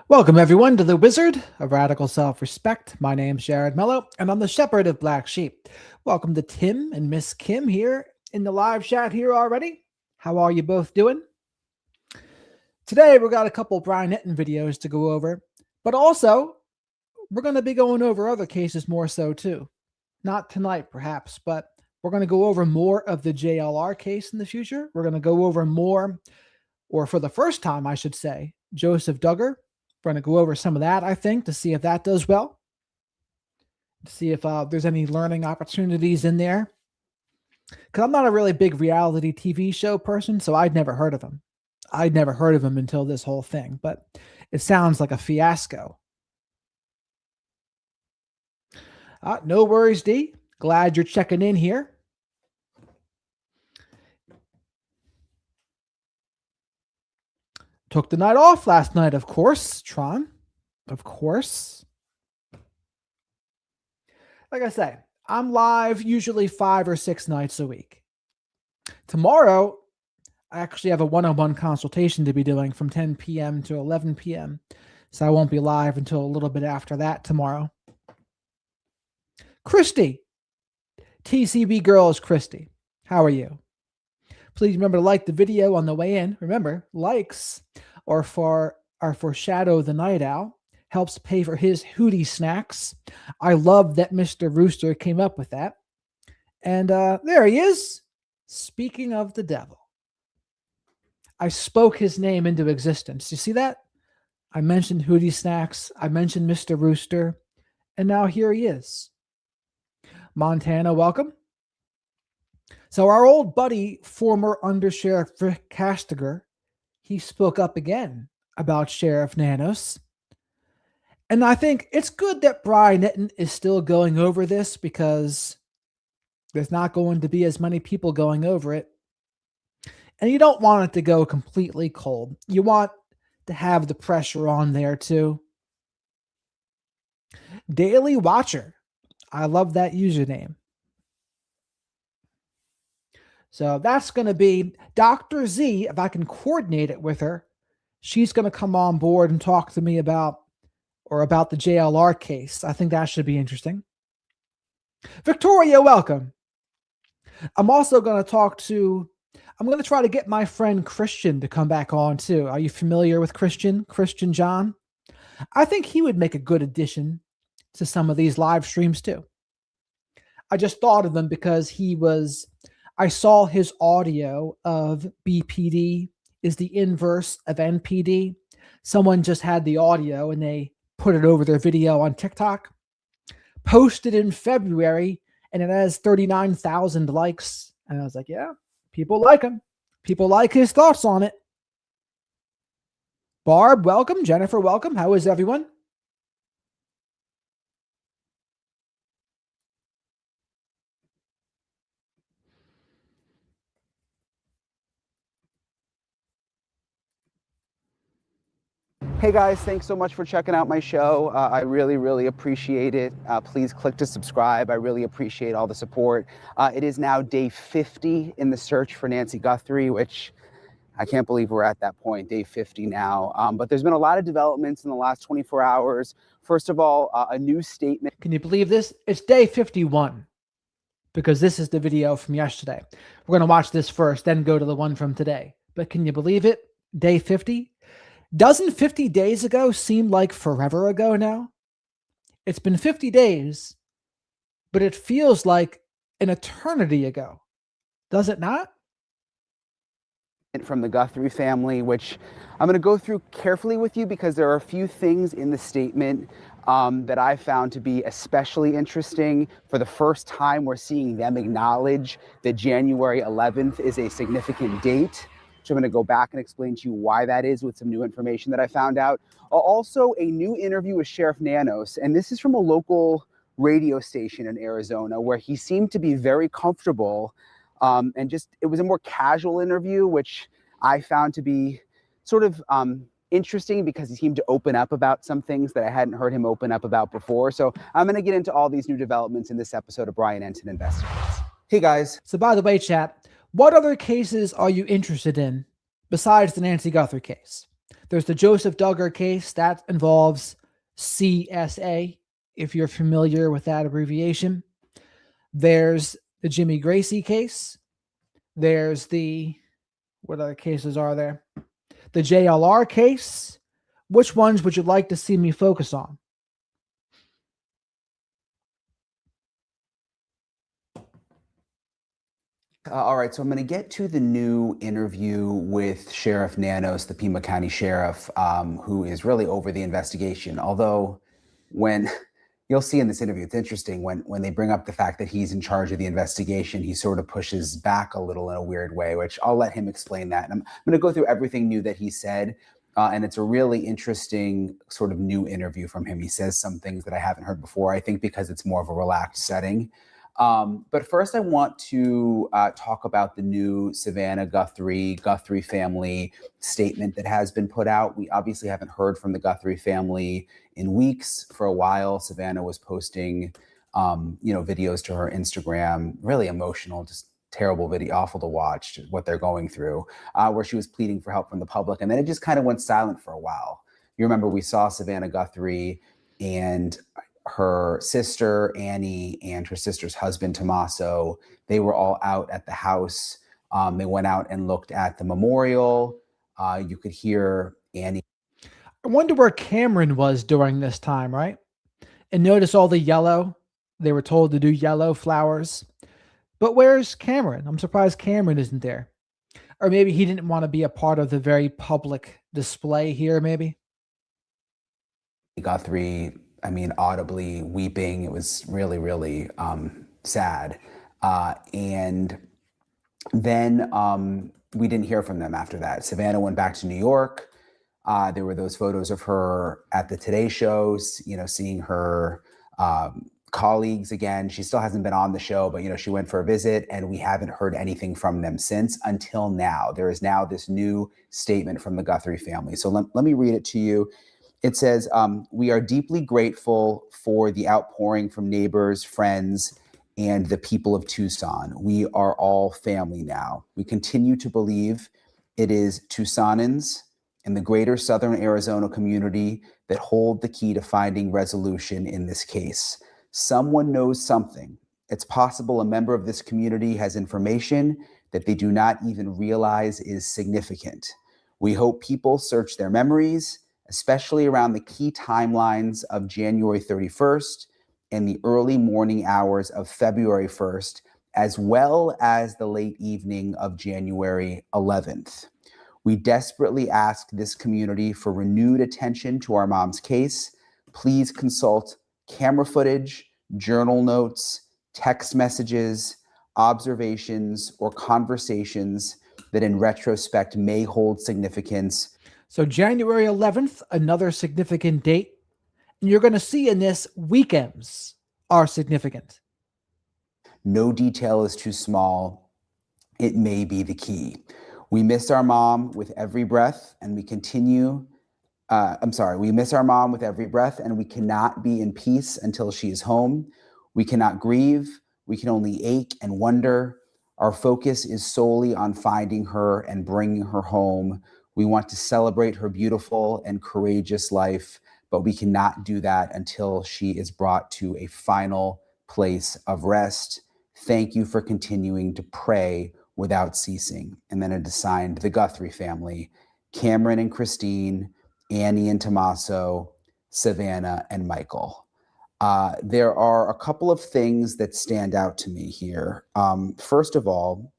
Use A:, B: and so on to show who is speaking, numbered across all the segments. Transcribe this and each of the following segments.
A: Welcome, everyone, to The Wizard of Radical Self-Respect. My name's Jared Mello, and I'm the Shepherd of Black Sheep. Welcome to Tim and Miss Kim here in the live chat here already. How are you both doing? Today, we've got a couple Brian Etten videos to go over, but also, we're going to be going over other cases more so, too. Not tonight, perhaps, but we're going to go over more of the JLR case in the future. We're going to go over more, or for the first time, I should say, Joseph Duggar. We're going to go over some of that, I think, to see if that does well. To see if there's any learning opportunities in there. Because I'm not a really big reality TV show person, so I'd never heard of him. I'd never heard of him until this whole thing, but it sounds like a fiasco. No worries, D. Glad you're checking in here. Took the night off last night, of course, Tron. Of course. Like I say, I'm live usually 5 or 6 nights a week. Tomorrow, I actually have a one-on-one consultation to be doing from 10 p.m. to 11 p.m. So I won't be live until a little bit after that tomorrow. Christy. TCB Girls Christy. How are you? Please remember to like the video on the way in. Remember, likes are for Shadow the Night Owl. Helps pay for his hootie snacks. I love that Mr. Rooster came up with that. And there he is. Speaking of the devil. I spoke his name into existence. You see that? I mentioned hootie snacks. I mentioned Mr. Rooster. And now here he is. Montana, welcome. So our old buddy, former Undersheriff Rick Kastigar, he spoke up again about Sheriff Nanos. And I think it's good that Brian Etten is still going over this because there's not going to be as many people going over it. And you don't want it to go completely cold. You want to have the pressure on there too. Daily Watcher. I love that username. So that's going to be Dr. Z. If I can coordinate it with her, she's going to come on board and talk to me about the JLR case. I think that should be interesting. Victoria, welcome. I'm also going to I'm going to try to get my friend Christian to come back on too. Are you familiar with Christian John? I think he would make a good addition to some of these live streams too. I just thought of him because I saw his audio of BPD is the inverse of NPD. Someone just had the audio and they put it over their video on TikTok. Posted in February and it has 39,000 likes. And I was like, yeah, people like him. People like his thoughts on it. Barb, welcome. Jennifer, welcome. How is everyone?
B: Hey guys, thanks so much for checking out my show. I really appreciate it. Please click to subscribe. I really appreciate all the support. It is now day 50 in the search for Nancy Guthrie, which I can't believe we're at that point, day 50 now. But there's been a lot of developments in the last 24 hours. First of all, a new statement.
A: Can you believe this? It's day 51 because this is the video from yesterday. We're going to watch this first, then go to the one from today. But can you believe it? Day 50? Doesn't 50 days ago seem like forever ago now? It's been 50 days, but it feels like an eternity ago. Does it not?
B: From the Guthrie family, which I'm going to go through carefully with you because there are a few things in the statement that I found to be especially interesting. For the first time, we're seeing them acknowledge that January 11th is a significant date. So I'm going to go back and explain to you why that is with some new information that I found out. Also, a new interview with Sheriff Nanos, and this is from a local radio station in Arizona where he seemed to be very comfortable and just, it was a more casual interview, which I found to be sort of interesting because he seemed to open up about some things that I hadn't heard him open up about before. So I'm going to get into all these new developments in this episode of Brian Etten Investigates. Hey guys.
A: So by the way, chat, what other cases are you interested in besides the Nancy Guthrie case? There's the Joseph Duggar case that involves CSA, if you're familiar with that abbreviation. There's the Jimmy Gracie case. There's what other cases are there? The JLR case. Which ones would you like to see me focus on?
B: All right, so I'm going to get to the new interview with Sheriff Nanos, the Pima County Sheriff, who is really over the investigation. Although, when you'll see in this interview, it's interesting when they bring up the fact that he's in charge of the investigation, he sort of pushes back a little in a weird way, which I'll let him explain that. And I'm going to go through everything new that he said. And it's a really interesting sort of new interview from him. He says some things that I haven't heard before, I think because it's more of a relaxed setting. But first, I want to talk about the new Savannah Guthrie family statement that has been put out. We obviously haven't heard from the Guthrie family in weeks. For a while, Savannah was posting, videos to her Instagram, really emotional, just terrible video, awful to watch what they're going through, where she was pleading for help from the public. And then it just kind of went silent for a while. You remember we saw Savannah Guthrie and her sister Annie and her sister's husband Tommaso. They were all out at the house. They went out and looked at the memorial. You could hear Annie.
A: I wonder where Cameron was during this time, right? And notice all the yellow. They were told to do yellow flowers. But where's Cameron? I'm surprised Cameron isn't there. Or maybe he didn't want to be a part of the very public display here, maybe.
B: Guthrie, audibly weeping. It was really, really sad. And then we didn't hear from them after that. Savannah went back to New York. There were those photos of her at the Today shows, seeing her colleagues again. She still hasn't been on the show, but, she went for a visit and we haven't heard anything from them since until now. There is now this new statement from the Guthrie family. So let me read it to you. It says, we are deeply grateful for the outpouring from neighbors, friends, and the people of Tucson. We are all family now. We continue to believe it is Tucsonans and the greater Southern Arizona community that hold the key to finding resolution in this case. Someone knows something. It's possible a member of this community has information that they do not even realize is significant. We hope people search their memories, especially around the key timelines of January 31st and the early morning hours of February 1st, as well as the late evening of January 11th. We desperately ask this community for renewed attention to our mom's case. Please consult camera footage, journal notes, text messages, observations, or conversations that in retrospect may hold significance.
A: So January 11th, another significant date. And you're going to see in this, weekends are significant.
B: No detail is too small. It may be the key. We miss our mom with every breath and we continue. We miss our mom with every breath and we cannot be in peace until she is home. We cannot grieve. We can only ache and wonder. Our focus is solely on finding her and bringing her home. We want to celebrate her beautiful and courageous life, but we cannot do that until she is brought to a final place of rest. Thank you for continuing to pray without ceasing. And then it assigned the Guthrie family, Cameron and Christine, Annie and Tommaso, Savannah and Michael. There are a couple of things that stand out to me here. First of all,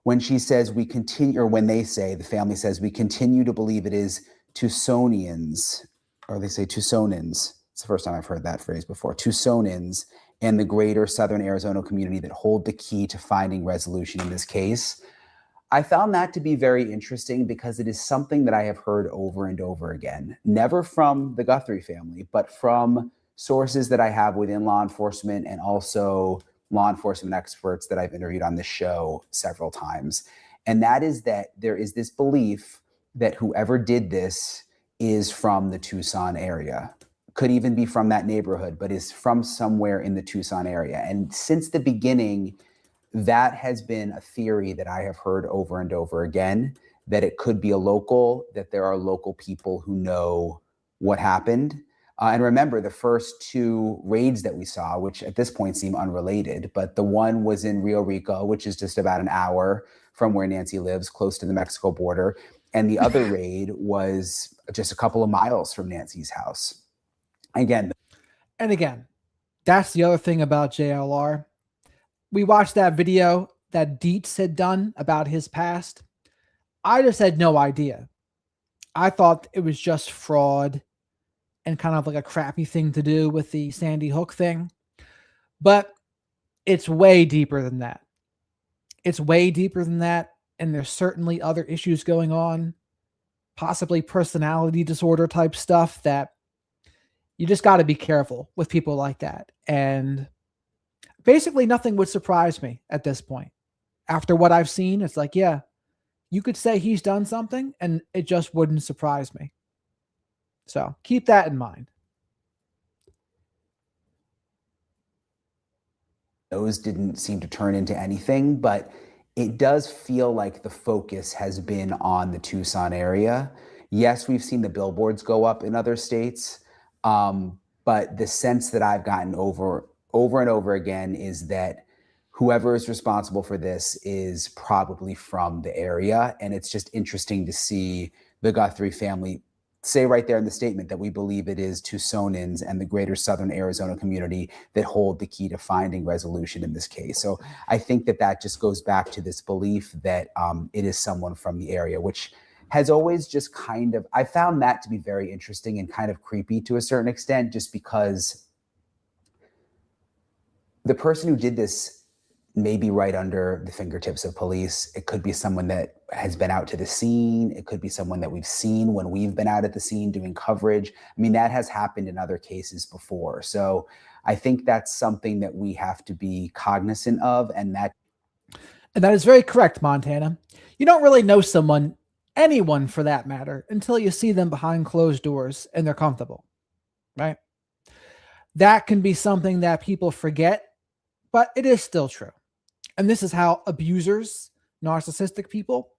B: when she says we continue, or when they say, the family says, we continue to believe it is Tucsonians, or they say Tucsonans. It's the first time I've heard that phrase before. Tucsonans and the greater Southern Arizona community that hold the key to finding resolution in this case. I found that to be very interesting because it is something that I have heard over and over again, never from the Guthrie family, but from sources that I have within law enforcement and also law enforcement experts that I've interviewed on this show several times. And that is that there is this belief that whoever did this is from the Tucson area, could even be from that neighborhood, but is from somewhere in the Tucson area. And since the beginning, that has been a theory that I have heard over and over again. that it could be a local, that there are local people who know what happened. And remember, the first two raids that we saw, which at this point seem unrelated, but the one was in Rio Rico, which is just about an hour from where Nancy lives, close to the Mexico border. And the other raid was just a couple of miles from Nancy's house. Again,
A: that's the other thing about JLR. We watched that video that Dietz had done about his past. I just had no idea. I thought it was just fraud and kind of like a crappy thing to do with the Sandy Hook thing. But it's way deeper than that. It's way deeper than that. And there's certainly other issues going on, possibly personality disorder type stuff, that you just got to be careful with people like that. And basically nothing would surprise me at this point. After what I've seen, it's like, yeah, you could say he's done something and it just wouldn't surprise me. So keep that in mind.
B: Those didn't seem to turn into anything, but it does feel like the focus has been on the Tucson area. Yes, we've seen the billboards go up in other states, but the sense that I've gotten over and over again is that whoever is responsible for this is probably from the area. And it's just interesting to see the Guthrie family say right there in the statement that we believe it is Tucsonans and the greater Southern Arizona community that hold the key to finding resolution in this case. So I think that just goes back to this belief that it is someone from the area, which has always just kind of, I found that to be very interesting and kind of creepy to a certain extent, just because the person who did this may be right under the fingertips of police. It could be someone that has been out to the scene. It could be someone that we've seen when we've been out at the scene doing coverage. I mean, that has happened in other cases before. So I think that's something that we have to be cognizant of. And that
A: is very correct, Montana. You don't really know someone, anyone for that matter, until you see them behind closed doors and they're comfortable, right? That can be something that people forget, but it is still true. And this is how abusers, narcissistic people,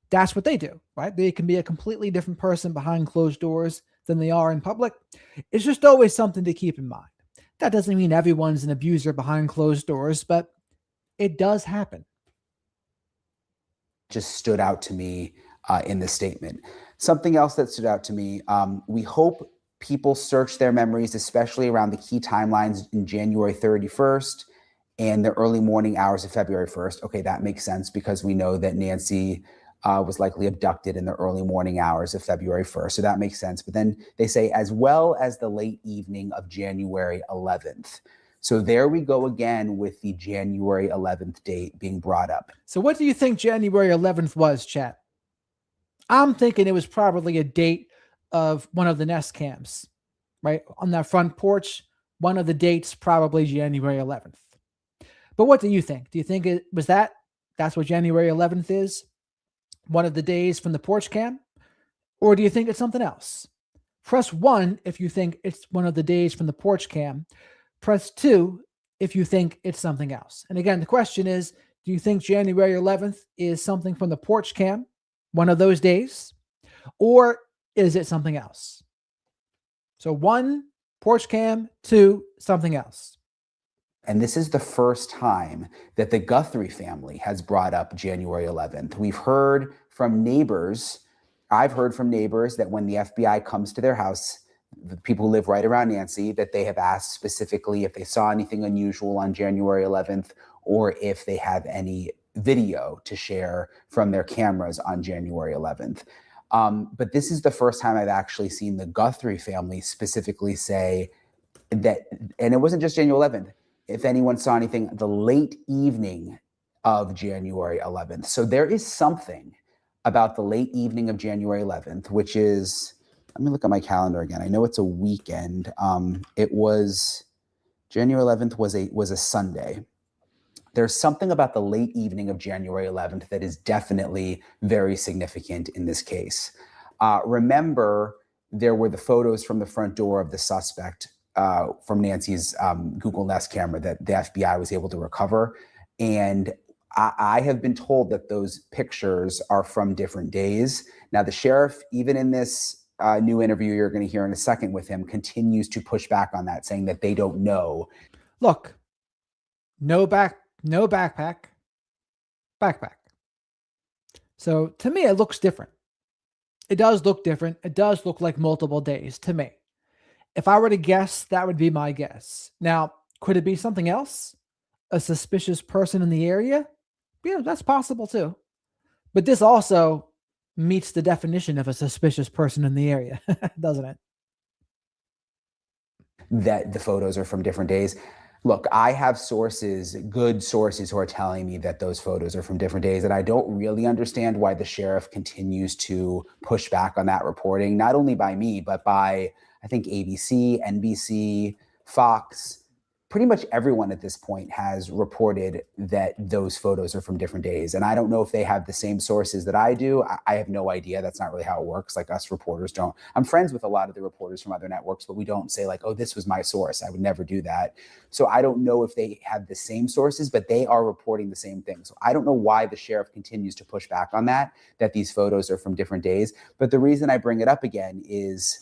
A: that's what they do, right? They can be a completely different person behind closed doors than they are in public. It's just always something to keep in mind. That doesn't mean everyone's an abuser behind closed doors, but it does happen.
B: Just stood out to me in the statement. Something else that stood out to me, we hope people search their memories, especially around the key timelines in January 31st and the early morning hours of February 1st. Okay, that makes sense because we know that Nancy was likely abducted in the early morning hours of February 1st. So that makes sense. But then they say, as well as the late evening of January 11th. So there we go again with the January 11th date being brought up.
A: So what do you think January 11th was, chat? I'm thinking it was probably a date of one of the Nest cams, right? On that front porch, one of the dates, probably January 11th. But what do you think? Do you think it was that? That's what January 11th is? One of the days from the porch cam? Or do you think it's something else? Press 1 if you think it's one of the days from the porch cam. Press 2 if you think it's something else. And again, the question is, do you think January 11th is something from the porch cam, one of those days? Or is it something else? So 1, porch cam, 2, something else.
B: And this is the first time that the Guthrie family has brought up January 11th. We've heard from neighbors. I've heard from neighbors that when the FBI comes to their house, the people who live right around Nancy, that they have asked specifically if they saw anything unusual on January 11th or if they have any video to share from their cameras on January 11th. But this is the first time I've actually seen the Guthrie family specifically say that, and it wasn't just January 11th, if anyone saw anything the late evening of January 11th. So there is something about the late evening of January 11th, which is, let me look at my calendar again. I know it's a weekend. It was, January 11th was a Sunday. There's something about the late evening of January 11th that is definitely very significant in this case. Remember, there were the photos from the front door of the suspect from Nancy's Google Nest camera that the FBI was able to recover. And I have been told that those pictures are from different days. Now, the sheriff, even in this new interview you're going to hear in a second with him, continues to push back on that, saying that they don't know.
A: Look, no backpack. So to me, it looks different. It does look different. It does look like multiple days to me. If I were to guess, that would be my guess. Now, could it be something else? A suspicious person in the area? Yeah, that's possible too. But this also meets the definition of a suspicious person in the area, doesn't it?
B: That the photos are from different days. Look, I have sources, good sources, who are telling me that those photos are from different days, and I don't really understand why the sheriff continues to push back on that reporting, not only by me, but by, I think, ABC, NBC, Fox. Pretty much everyone at this point has reported that those photos are from different days. And I don't know if they have the same sources that I do. I have no idea. That's not really how it works. Like, us reporters don't. I'm friends with a lot of the reporters from other networks, but we don't say like, oh, this was my source. I would never do that. So I don't know if they have the same sources, but they are reporting the same thing. So I don't know why the sheriff continues to push back on that these photos are from different days. But the reason I bring it up again is,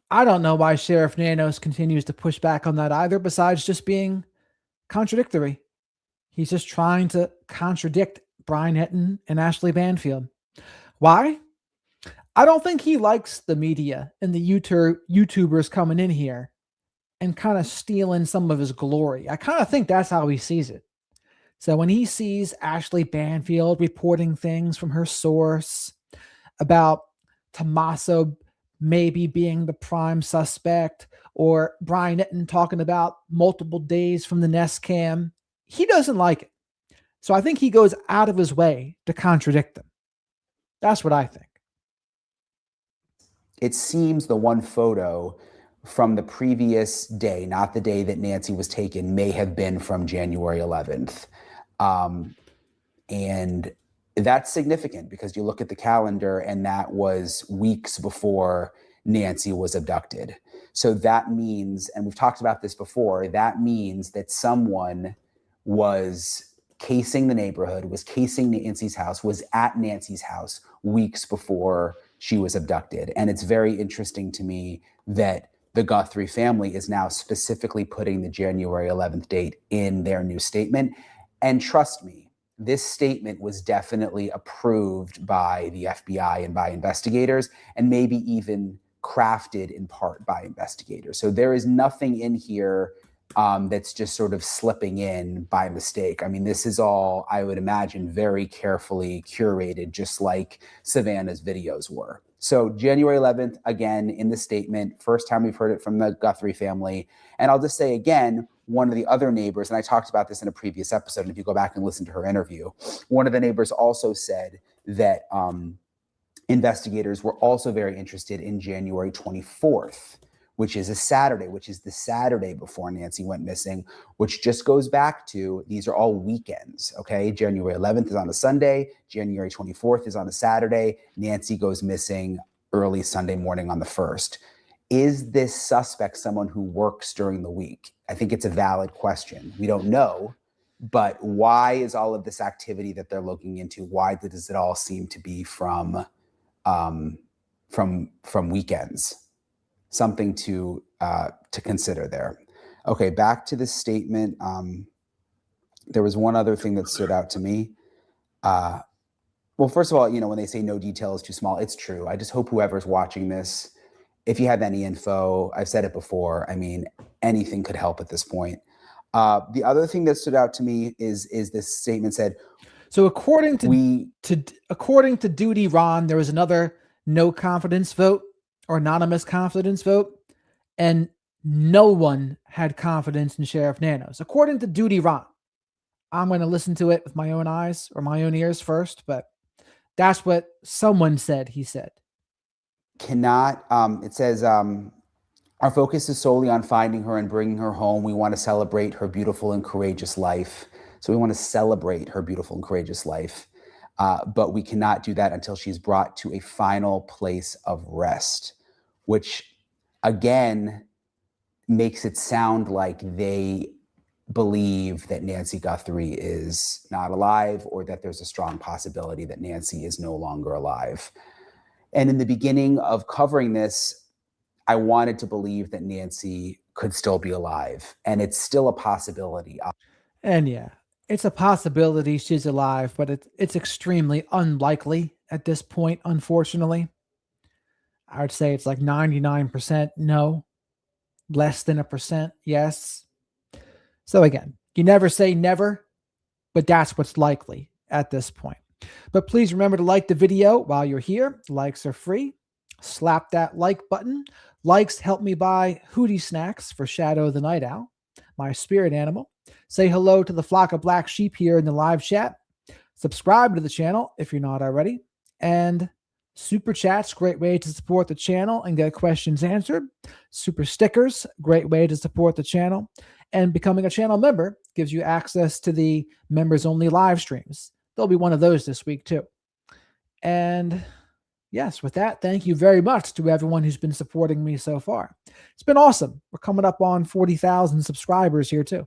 A: I don't know why Sheriff Nanos continues to push back on that either, besides just being contradictory. He's just trying to contradict Brian Hinton and Ashley Banfield. Why? I don't think he likes the media and the YouTubers coming in here and kind of stealing some of his glory. I kind of think that's how he sees it. So when he sees Ashley Banfield reporting things from her source about Tommaso maybe being the prime suspect, or Brian Hinton talking about multiple days from the Nest Cam, he doesn't like it. So I think he goes out of his way to contradict them. That's what I think.
B: It seems the one photo from the previous day, not the day that Nancy was taken, may have been from January 11th. And that's significant because you look at the calendar and that was weeks before Nancy was abducted. So that means, and we've talked about this before, that means that someone was casing the neighborhood, was casing Nancy's house, was at Nancy's house weeks before she was abducted. And it's very interesting to me that the Guthrie family is now specifically putting the January 11th date in their new statement. And trust me, this statement was definitely approved by the FBI and by investigators, and maybe even crafted in part by investigators. So there is nothing in here that's just sort of slipping in by mistake. I mean, this is all, I would imagine, very carefully curated, just like Savannah's videos were. So January 11th, again, in the statement, first time we've heard it from the Guthrie family. And I'll just say again, one of the other neighbors, and I talked about this in a previous episode, and if you go back and listen to her interview, one of the neighbors also said that investigators were also very interested in January 24th, which is a Saturday, which is the Saturday before Nancy went missing, which just goes back to, these are all weekends, okay? January 11th is on a Sunday, January 24th is on a Saturday, Nancy goes missing early Sunday morning on the 1st. Is this suspect someone who works during the week? I think it's a valid question. We don't know, but why is all of this activity that they're looking into, why does it all seem to be from weekends? Something to consider there. Okay, back to the statement. There was one other thing that stood out to me. Well, first of all, you know, when they say no detail is too small, it's true. I just hope whoever's watching this, if you have any info, I've said it before, I mean, anything could help at this point. The other thing that stood out to me is this statement said,
A: so according to Duty Ron, there was another no confidence vote or anonymous confidence vote, and no one had confidence in Sheriff Nanos. According to Duty Ron, I'm going to listen to it with my own eyes or my own ears first, but that's what someone said, he said.
B: It says, our focus is solely on finding her and bringing her home. We want to celebrate her beautiful and courageous life. So we want to celebrate her beautiful and courageous life. But we cannot do that until she's brought to a final place of rest, which again makes it sound like they believe that Nancy Guthrie is not alive, or that there's a strong possibility that Nancy is no longer alive. And in the beginning of covering this, I wanted to believe that Nancy could still be alive, and it's still a possibility.
A: And yeah, it's a possibility she's alive, but it's extremely unlikely at this point, unfortunately. I would say it's like 99% no, less than a percent yes. So again, you never say never, but that's what's likely at this point. But please remember to like the video while you're here. Likes are free. Slap that like button. Likes help me buy Hootie snacks for Shadow the Night Owl, my spirit animal. Say hello to the flock of black sheep here in the live chat. Subscribe to the channel if you're not already. And super chats, great way to support the channel and get questions answered. Super stickers, great way to support the channel. And becoming a channel member gives you access to the members only live streams. There'll be one of those this week too. And yes, with that, thank you very much to everyone who's been supporting me so far. It's been awesome. We're coming up on 40,000 subscribers here too.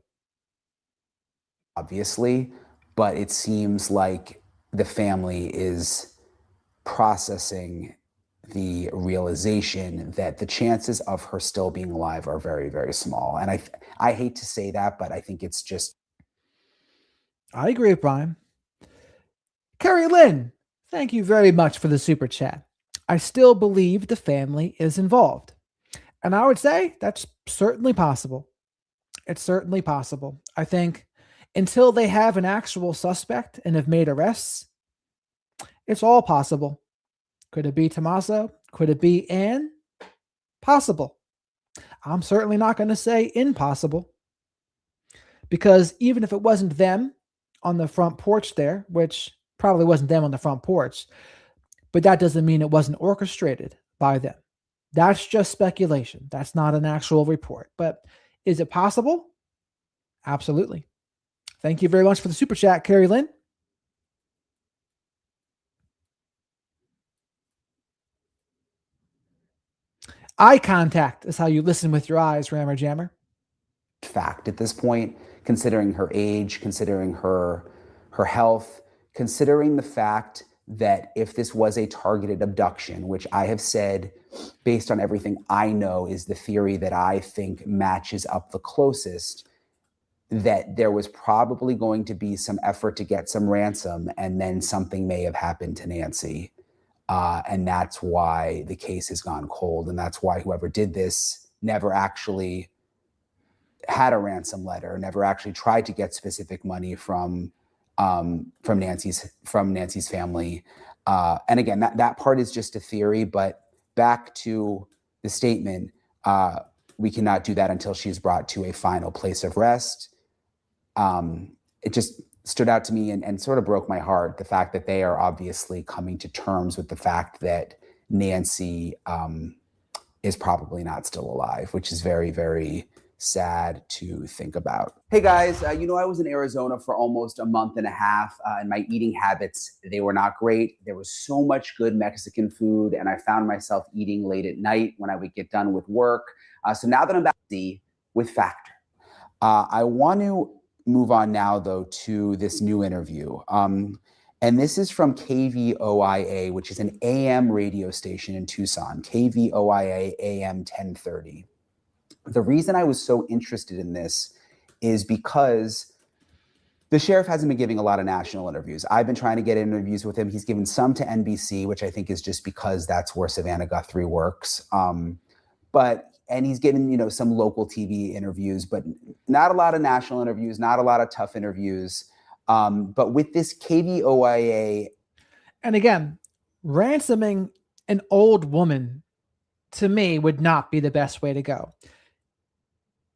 B: Obviously, but it seems like the family is processing the realization that the chances of her still being alive are very, very small. And I hate to say that, but I think it's just.
A: I agree with Brian. Carrie Lynn, thank you very much for the super chat. I still believe the family is involved. And I would say that's certainly possible. It's certainly possible. I think until they have an actual suspect and have made arrests, it's all possible. Could it be Tommaso? Could it be Anne? Possible. I'm certainly not going to say impossible. Because even if it wasn't them on the front porch there, which probably wasn't them on the front porch, but that doesn't mean it wasn't orchestrated by them. That's just speculation. That's not an actual report. But is it possible? Absolutely. Thank you very much for the super chat, Carrie Lynn. Eye contact is how you listen with your eyes, Rammer Jammer.
B: Fact at this point, considering her age, considering her health, considering the fact that if this was a targeted abduction, which I have said, based on everything I know, is the theory that I think matches up the closest, that there was probably going to be some effort to get some ransom, and then something may have happened to Nancy. And that's why the case has gone cold. And that's why whoever did this never actually had a ransom letter, never actually tried to get specific money from Nancy's family. And again, that part is just a theory, but back to the statement, we cannot do that until she's brought to a final place of rest. It just stood out to me and sort of broke my heart, the fact that they are obviously coming to terms with the fact that Nancy is probably not still alive, which is very, very sad to think about. Hey guys, I was in Arizona for almost a month and a half, and my eating habits, they were not great. There was so much good Mexican food, and I found myself eating late at night when I would get done with work. So now that I'm back with Factor, I want to move on now, though, to this new interview. And this is from KVOIA, which is an AM radio station in Tucson, KVOIA AM 1030. The reason I was so interested in this is because the sheriff hasn't been giving a lot of national interviews. I've been trying to get interviews with him. He's given some to NBC, which I think is just because that's where Savannah Guthrie works. And he's given, some local TV interviews, but not a lot of national interviews, not a lot of tough interviews. But with this KVOIA.
A: And again, ransoming an old woman, to me, would not be the best way to go.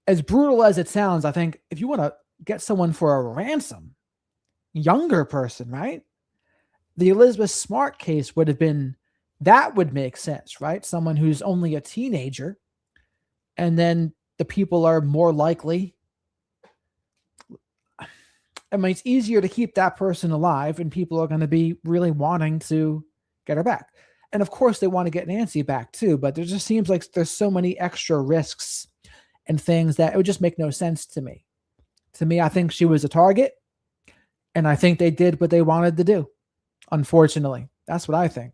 A: As brutal as it sounds, I think if you want to get someone for a ransom, younger person, right? The Elizabeth Smart case would have been, that would make sense, right? Someone who's only a teenager. And then the people are more likely. I mean, it's easier to keep that person alive, and people are going to be really wanting to get her back. And of course, they want to get Nancy back too, but there just seems like there's so many extra risks and things that it would just make no sense to me. To me, I think she was a target, and I think they did what they wanted to do. Unfortunately, that's what I think.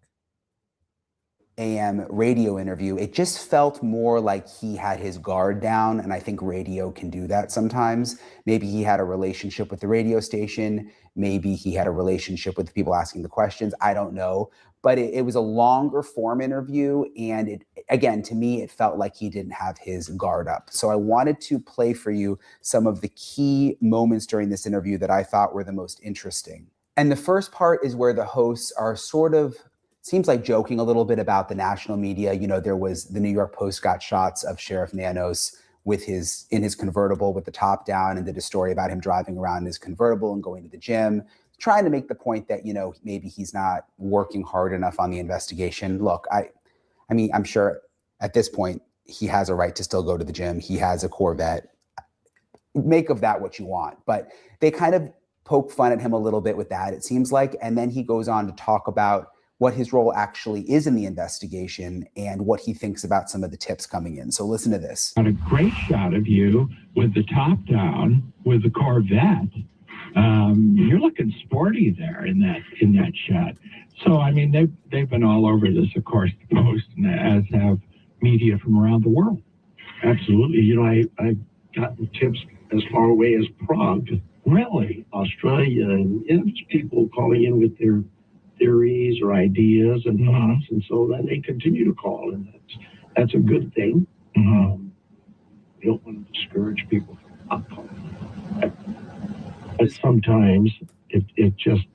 B: AM radio interview, it just felt more like he had his guard down, and I think radio can do that sometimes. Maybe he had a relationship with the radio station, maybe he had a relationship with the people asking the questions, I don't know. But it was a longer form interview, and it, again, to me, it felt like he didn't have his guard up. So I wanted to play for you some of the key moments during this interview that I thought were the most interesting. And the first part is where the hosts are sort of, seems like joking a little bit about the national media. You know, there was the New York Post got shots of Sheriff Nanos with in his convertible with the top down, and did a story about him driving around in his convertible and going to the gym, trying to make the point that, you know, maybe he's not working hard enough on the investigation. Look, I mean, I'm sure at this point he has a right to still go to the gym. He has a Corvette. Make of that what you want. But they kind of poke fun at him a little bit with that, it seems like. And then he goes on to talk about what his role actually is in the investigation and what he thinks about some of the tips coming in. So listen to this.
C: Got a great shot of you with the top down with the Corvette. You're looking sporty there in that shot. So I mean, they've been all over this, of course, the Post, and as have media from around the world.
D: Absolutely. You know, I've gotten tips as far away as Prague,
C: Really?
D: Australia, and just people calling in with their theories or ideas and thoughts, and so then they continue to call, and that's a good thing. You don't want to discourage people from not calling. But sometimes it just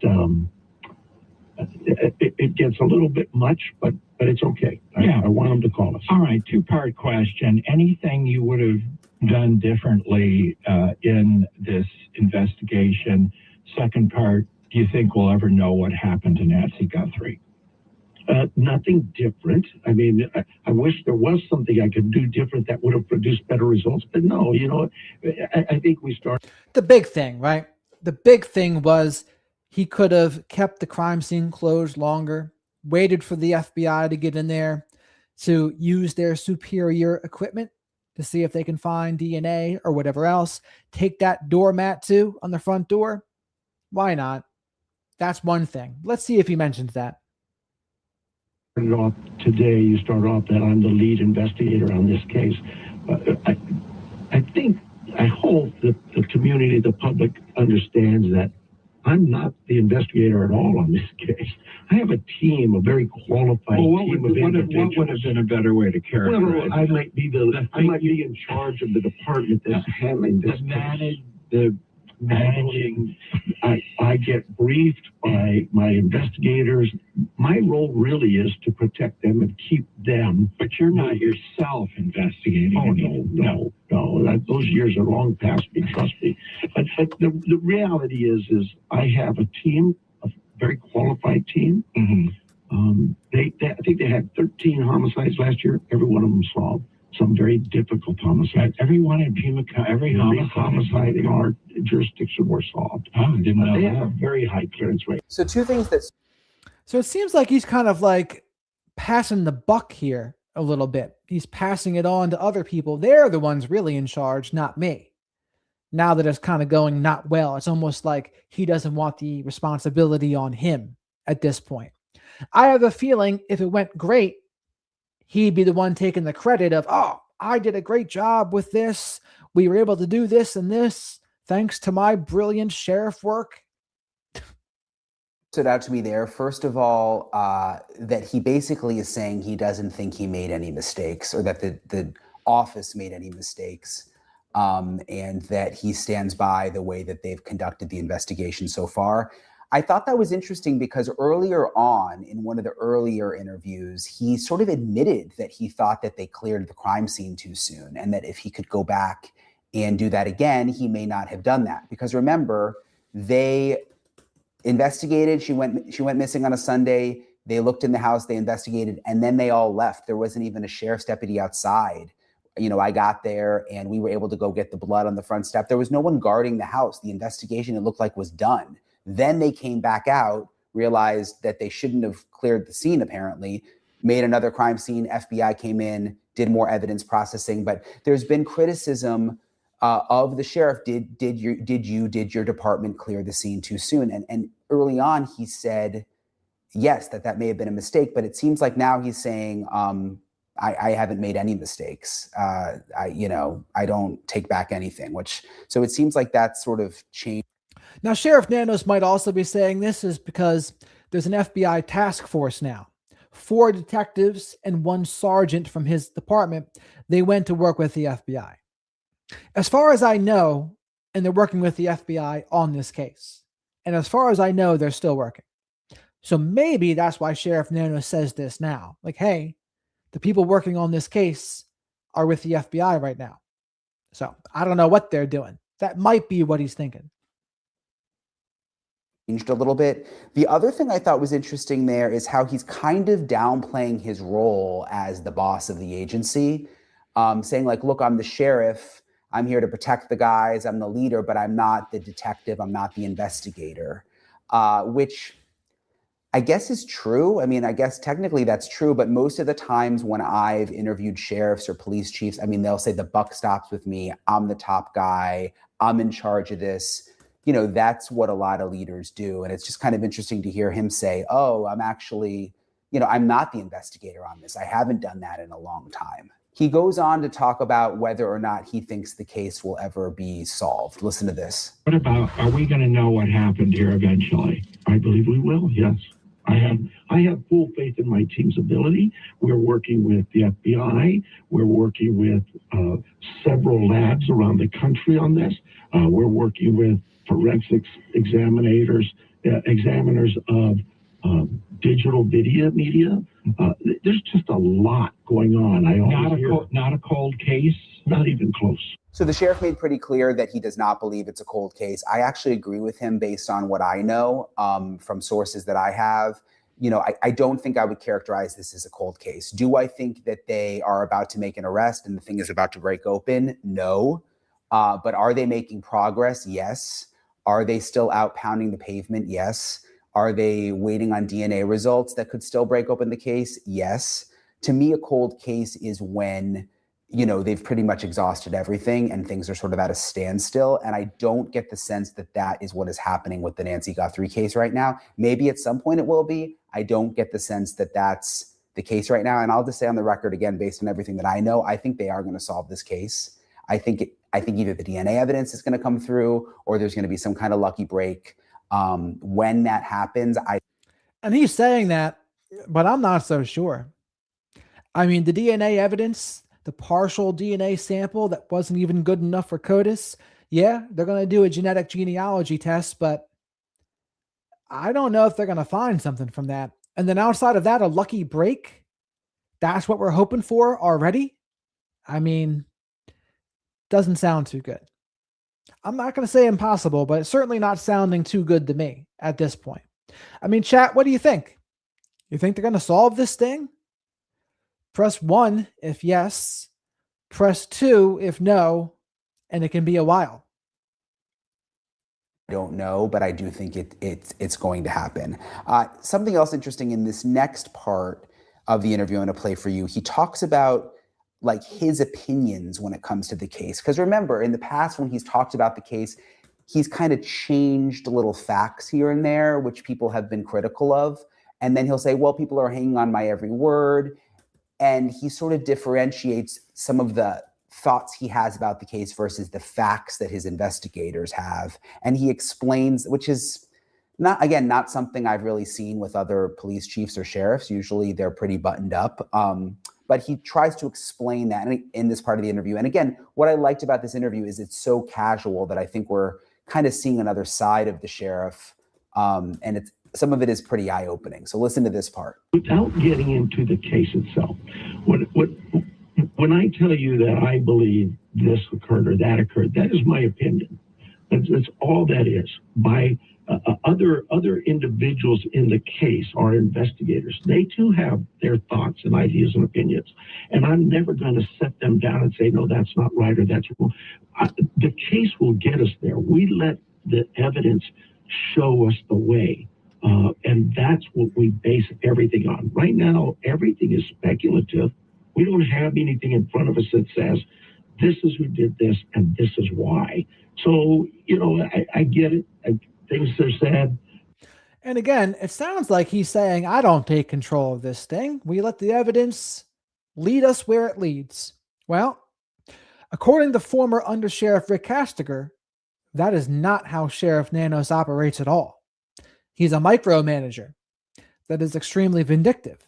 D: it gets a little bit much, but it's okay. I want them to call us.
C: All right, two-part question. Anything you would have done differently in this investigation? Second part, do you think we'll ever know what happened to Nancy Guthrie?
D: Nothing different. I mean, I wish there was something I could do different that would have produced better results, but no, you know, I think we start.
A: The big thing, right? The big thing was he could have kept the crime scene closed longer, waited for the FBI to get in there to use their superior equipment to see if they can find DNA or whatever else. Take that doormat too on the front door. Why not? That's one thing. Let's see if he mentions that.
D: Off today, you start off that I'm the lead investigator on this case. I hope that the community, the public understands that I'm not the investigator at all on this case. I have a team, a very qualified team of individuals.
C: What would have been a better way to characterize?
D: I might be in charge of the department that's handling this case. Managing, I get briefed by my investigators. My role really is to protect them and keep them.
C: But you're not yourself investigating.
D: Oh, no. Those years are long past me, trust me. But the reality is I have a team, a very qualified team. I think they had 13 homicides last year. Every one of them solved. Some very difficult homicides.
C: Everyone in Pima County, every
D: homicide in our jurisdiction were solved.
C: Oh, I didn't know
D: They
C: that.
D: have a very high clearance rate.
B: So two things that
A: So it seems like he's kind of like passing the buck here a little bit. He's passing it on to other people. They're the ones really in charge, not me. Now that it's kind of going not well, it's almost like he doesn't want the responsibility on him at this point. I have a feeling if it went great, he'd be the one taking the credit of, oh, I did a great job with this. We were able to do this and this thanks to my brilliant sheriff work.
B: stood out to me there, first of all, that he basically is saying he doesn't think he made any mistakes, or that the office made any mistakes, and that he stands by the way that they've conducted the investigation so far. I thought that was interesting because earlier on in one of the earlier interviews, he sort of admitted that he thought that they cleared the crime scene too soon, and that if he could go back and do that again, he may not have done that. Because remember, they investigated, she went missing on a Sunday, they looked in the house, they investigated, and then they all left. There wasn't even a sheriff's deputy outside. You know, I got there and we were able to go get the blood on the front step. There was no one guarding the house. The investigation, it looked like, was done. Then they came back out, realized that they shouldn't have cleared the scene, apparently, made another crime scene. FBI came in, did more evidence processing. But there's been criticism of the sheriff. Did your department clear the scene too soon? And early on, he said yes, that may have been a mistake, but it seems like now he's saying, I haven't made any mistakes. I don't take back anything, so it seems like that's sort of changed.
A: Now, Sheriff Nanos might also be saying this is because there's an FBI task force now. 4 detectives and 1 sergeant from his department, they went to work with the FBI. As far as I know, and they're working with the FBI on this case. And as far as I know, they're still working. So maybe that's why Sheriff Nanos says this now. Like, hey, the people working on this case are with the FBI right now. So I don't know what they're doing. That might be what he's thinking.
B: Changed a little bit. The other thing I thought was interesting there is how he's kind of downplaying his role as the boss of the agency, saying like, look, I'm the sheriff. I'm here to protect the guys. I'm the leader, but I'm not the detective. I'm not the investigator, which I guess is true. I mean, I guess technically that's true, but most of the times when I've interviewed sheriffs or police chiefs, I mean, they'll say the buck stops with me. I'm the top guy. I'm in charge of this. That's what a lot of leaders do. And it's just kind of interesting to hear him say, oh, I'm actually, I'm not the investigator on this. I haven't done that in a long time. He goes on to talk about whether or not he thinks the case will ever be solved. Listen to this.
C: What about, are we going to know what happened here eventually?
D: I believe we will, yes. I have full faith in my team's ability. We're working with the FBI. We're working with several labs around the country on this. We're working with forensics examiners of digital video media. There's just a lot going on.
C: Not a cold case?
D: Not even close.
B: So the sheriff made pretty clear that he does not believe it's a cold case. I actually agree with him based on what I know from sources that I have. I don't think I would characterize this as a cold case. Do I think that they are about to make an arrest and the thing is about to break open? No. But are they making progress? Yes. Are they still out pounding the pavement? Yes. Are they waiting on DNA results that could still break open the case? Yes. To me, a cold case is when, they've pretty much exhausted everything and things are sort of at a standstill. And I don't get the sense that that is what is happening with the Nancy Guthrie case right now. Maybe at some point it will be. I don't get the sense that that's the case right now. And I'll just say on the record again, based on everything that I know, I think they are going to solve this case. I think either the DNA evidence is going to come through or there's going to be some kind of lucky break. When that happens,
A: And he's saying that, but I'm not so sure. I mean, the DNA evidence, the partial DNA sample that wasn't even good enough for CODIS, yeah, they're going to do a genetic genealogy test, but I don't know if they're going to find something from that. And then outside of that, a lucky break, that's what we're hoping for already? I mean, doesn't sound too good. I'm not going to say impossible, but it's certainly not sounding too good to me at this point. I mean, chat, what do you think? You think they're going to solve this thing? Press 1 if yes, press 2 if no, and it can be a while.
B: I don't know, but I do think it's going to happen. Something else interesting in this next part of the interview I'm going to play for you, he talks about like his opinions when it comes to the case. Because remember, in the past when he's talked about the case, he's kind of changed little facts here and there, which people have been critical of. And then he'll say, well, people are hanging on my every word. And he sort of differentiates some of the thoughts he has about the case versus the facts that his investigators have. And he explains, which is not something I've really seen with other police chiefs or sheriffs. Usually they're pretty buttoned up. But he tries to explain that in this part of the interview. And again, what I liked about this interview is it's so casual that I think we're kind of seeing another side of the sheriff. And some of it is pretty eye-opening. So listen to this part.
D: Without getting into the case itself, when I tell you that I believe this occurred or that occurred, that is my opinion. That's all that is. By other individuals in the case are investigators. They too have their thoughts and ideas and opinions. And I'm never going to set them down and say, no, that's not right or that's wrong. The case will get us there. We let the evidence show us the way. And that's what we base everything on. Right now, everything is speculative. We don't have anything in front of us that says this is who did this, and this is why. So, I get it. Things are said.
A: And again, it sounds like he's saying, I don't take control of this thing. We let the evidence lead us where it leads. Well, according to former Undersheriff Rick Kastigar, that is not how Sheriff Nanos operates at all. He's a micromanager that is extremely vindictive.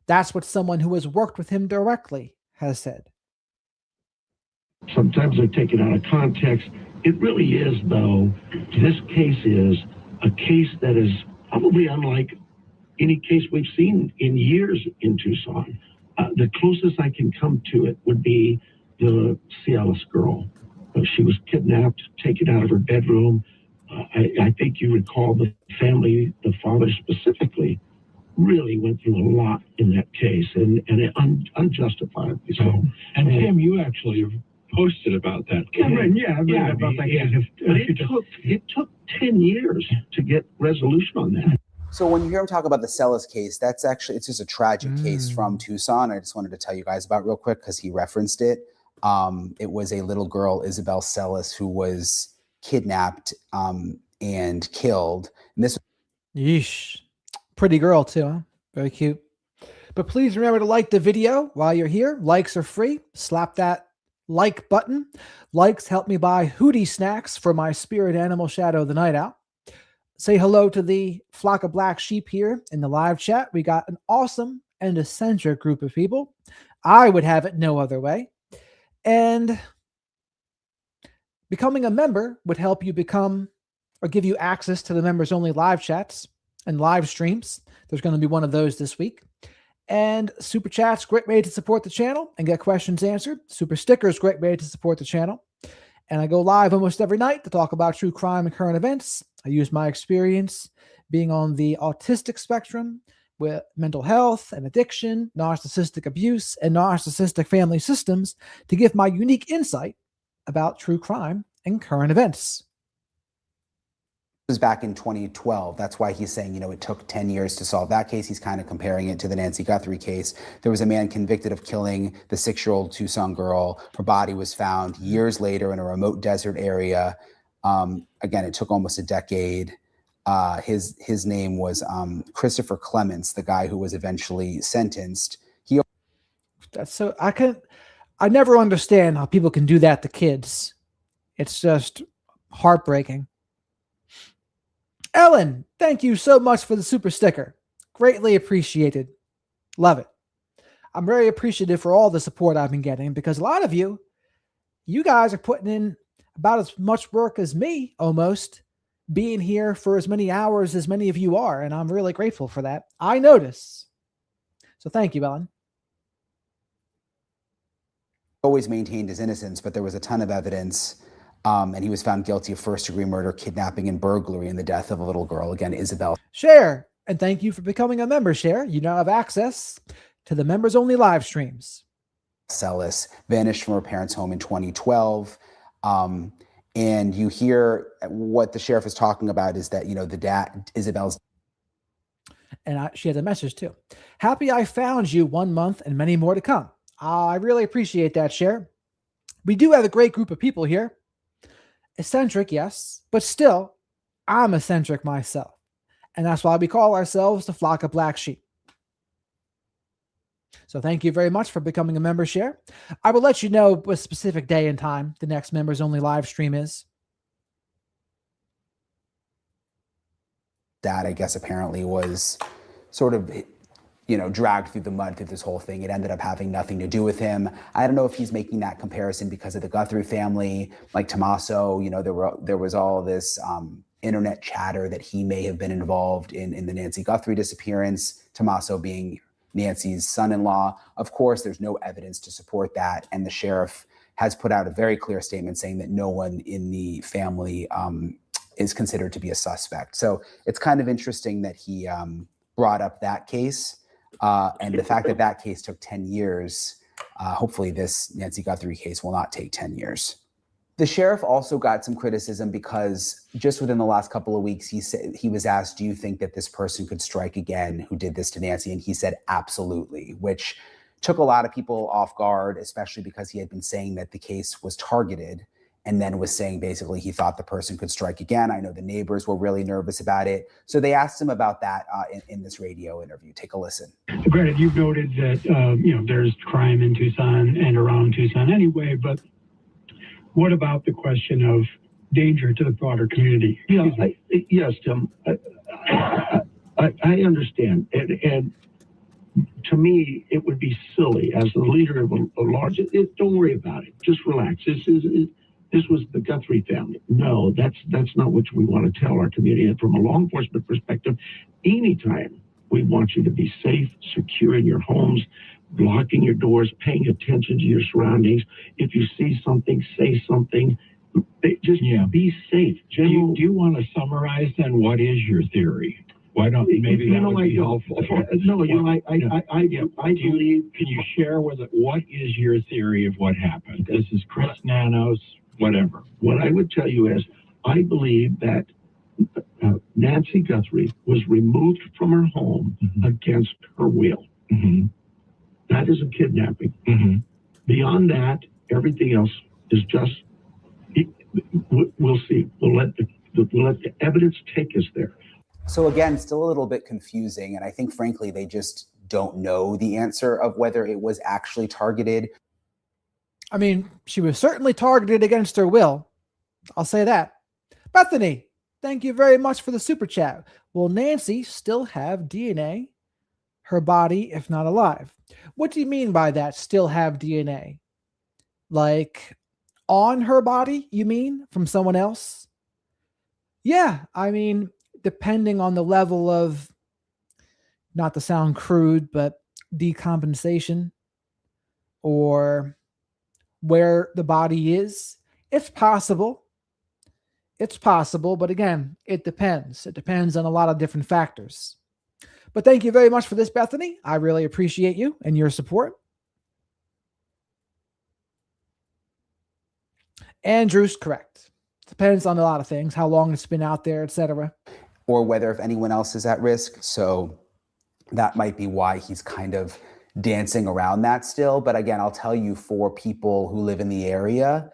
A: That's what someone who has worked with him directly has said.
D: Sometimes they're taken out of context. It really is, though, this case is a case that is probably unlike any case we've seen in years in Tucson. The closest I can come to it would be the Cialis girl. She was kidnapped, taken out of her bedroom. I think you recall the family, the father specifically, really went through a lot in that case, and unjustifiably so.
C: And Tim, you actually have posted about that case.
D: I've read about that case. But it took 10 years to get resolution on that.
B: So when you hear him talk about the Celis case, it's just a tragic case from Tucson. I just wanted to tell you guys about real quick because he referenced it. It was a little girl, Isabel Celis, who was kidnapped and killed. And this.
A: Yeesh. Pretty girl too, huh? Very cute. But please remember to like the video while you're here. Likes are free. Slap that like button. Likes help me buy Hootie snacks for my spirit animal Shadow the Night Owl. Say hello to the flock of black sheep here in the live chat. We got an awesome and eccentric group of people. I would have it no other way. And becoming a member would help you become or give you access to the members only live chats and live streams. There's going to be one of those this week. And super chats, great way to support the channel and get questions answered. Super stickers, great way to support the channel. And I go live almost every night to talk about true crime and current events. I use my experience being on the autistic spectrum with mental health and addiction, narcissistic abuse, and narcissistic family systems to give my unique insight about true crime and current events.
B: Was back in 2012. That's why he's saying, it took 10 years to solve that case. He's kind of comparing it to the Nancy Guthrie case. There was a man convicted of killing the 6-year-old Tucson girl. Her body was found years later in a remote desert area. Again, it took almost a decade. His name was Christopher Clements, the guy who was eventually sentenced.
A: That's so I never understand how people can do that to kids. It's just heartbreaking. Ellen, thank you so much for the super sticker. Greatly appreciated. Love it. I'm very appreciative for all the support I've been getting because a lot of you guys are putting in about as much work as me almost, being here for as many hours as many of you are, and I'm really grateful for that. I notice. So thank you, Ellen.
B: Always maintained his innocence, but there was a ton of evidence. And he was found guilty of first-degree murder, kidnapping, and burglary in the death of a little girl. Again, Isabel.
A: Share, and thank you for becoming a member, Share. You now have access to the members-only live streams.
B: Celis vanished from her parents' home in 2012. And you hear what the sheriff is talking about is that, the dad, Isabel's.
A: And she has a message, too. Happy I found you, 1 month and many more to come. I really appreciate that, Share. We do have a great group of people here. Eccentric, yes, but still, I'm eccentric myself. And that's why we call ourselves the flock of black sheep. So thank you very much for becoming a member, Share. I will let you know what specific day and time the next members only live stream is.
B: Dad, I guess, apparently was sort of, dragged through the mud through this whole thing. It ended up having nothing to do with him. I don't know if he's making that comparison because of the Guthrie family, like Tommaso, there was all this internet chatter that he may have been involved in the Nancy Guthrie disappearance, Tommaso being Nancy's son-in-law. Of course, there's no evidence to support that. And the sheriff has put out a very clear statement saying that no one in the family is considered to be a suspect. So it's kind of interesting that he brought up that case. And the fact that case took 10 years, hopefully this Nancy Guthrie case will not take 10 years. The sheriff also got some criticism because just within the last couple of weeks, he was asked, do you think that this person could strike again who did this to Nancy? And he said, absolutely, which took a lot of people off guard, especially because he had been saying that the case was targeted and then was saying basically he thought the person could strike again. I know the neighbors were really nervous about it. So they asked him about that in this radio interview. Take a listen.
C: Granted, you've noted that, there's crime in Tucson and around Tucson anyway, but what about the question of danger to the broader community?
D: Yes, Tim. I understand. And to me, it would be silly as the leader of a large, don't worry about it. Just relax. This was the Guthrie family. No, that's not what we want to tell our community. And from a law enforcement perspective, anytime we want you to be safe, secure in your homes, blocking your doors, paying attention to your surroundings. If you see something, say something. Just be safe.
C: Do you want to summarize then what is your theory? Why don't maybe that would be helpful?
D: No, I believe.
C: Can you share with it what is your theory of what happened? This is Chris Nanos, whatever.
D: What I would tell you is, I believe that Nancy Guthrie was removed from her home against her will. That is a kidnapping. Beyond that, everything else is just. We'll see. We'll let the evidence take us there.
B: So again, still a little bit confusing. And I think, frankly, they just don't know the answer of whether it was actually targeted.
A: I mean, she was certainly targeted against her will. I'll say that. Bethany, thank you very much for the super chat. Will Nancy still have DNA? Her body, if not alive. What do you mean by that, still have DNA? Like on her body, you mean? From someone else? Yeah, I mean, depending on the level of, not to sound crude, but decompensation or where the body is, it's possible. It's possible, but again, it depends. It depends on a lot of different factors. But thank you very much for this, Bethany. I really appreciate you and your support. Andrew's correct. Depends on a lot of things, how long it's been out there, etc.
B: Or whether if anyone else is at risk. So that might be why he's kind of dancing around that still. But again, I'll tell you, for people who live in the area,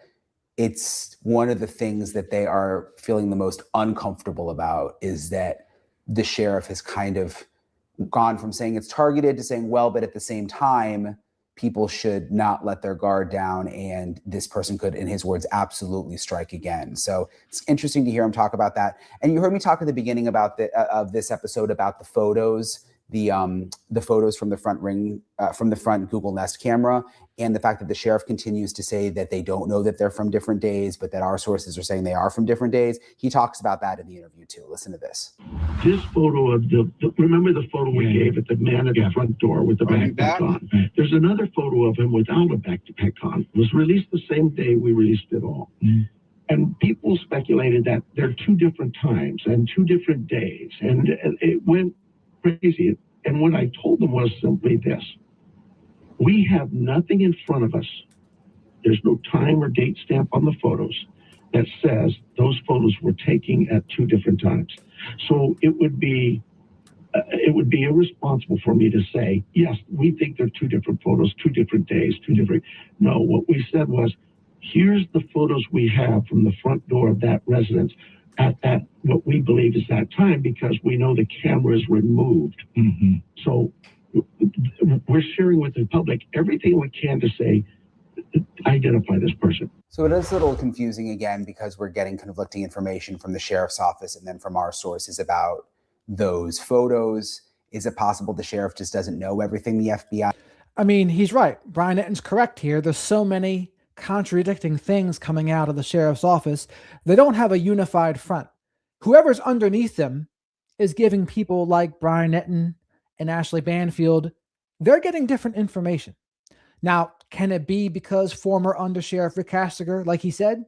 B: it's one of the things that they are feeling the most uncomfortable about is that the sheriff has kind of gone from saying it's targeted to saying, well, but at the same time, people should not let their guard down, and this person could, in his words, absolutely strike again. So it's interesting to hear him talk about that. And you heard me talk at the beginning about of this episode about the photos, the photos from the front Google Nest camera, and the fact that the sheriff continues to say that they don't know that they're from different days, but that our sources are saying they are from different days. He talks about that in the interview too. Listen to this.
D: This photo of remember the photo we gave at the man at the front door with the backpack on? There's another photo of him without a backpack on. It was released the same day we released it all. And people speculated that they're two different times and two different days. And it went crazy. And what I told them was simply this. We have nothing in front of us. There's no time or date stamp on the photos that says those photos were taken at two different times. So it would be irresponsible for me to say, yes, we think they're two different photos, 2 different days, 2 different. No, what we said was, here's the photos we have from the front door of that residence at that, what we believe is that time, because we know the camera is removed. So we're sharing with the public everything we can to say, identify this person.
B: So it is a little confusing again, because we're getting conflicting information from the sheriff's office and then from our sources about those photos. Is it possible the sheriff just doesn't know everything the FBI?
A: I mean, he's right. Brian Etton's correct here. There's so many contradicting things coming out of the sheriff's office. They don't have a unified front. Whoever's underneath them is giving people like Brian Etton and Ashley Banfield, they're getting different information. Now, can it be because former Undersheriff Rick Castiger, like he said,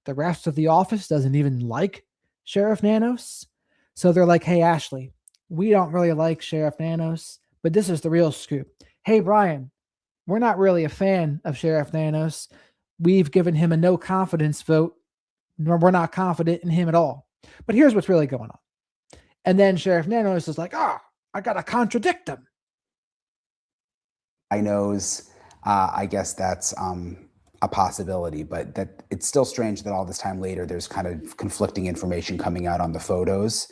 A: the rest of the office doesn't even like Sheriff Nanos? So they're like, hey, Ashley, we don't really like Sheriff Nanos, but this is the real scoop. Hey, Brian, we're not really a fan of Sheriff Nanos. We've given him a no confidence vote, nor we're not confident in him at all. But here's what's really going on. And then Sheriff Nanos is like, I got to contradict him.
B: I knows. I guess that's a possibility, but that it's still strange that all this time later, there's kind of conflicting information coming out on the photos.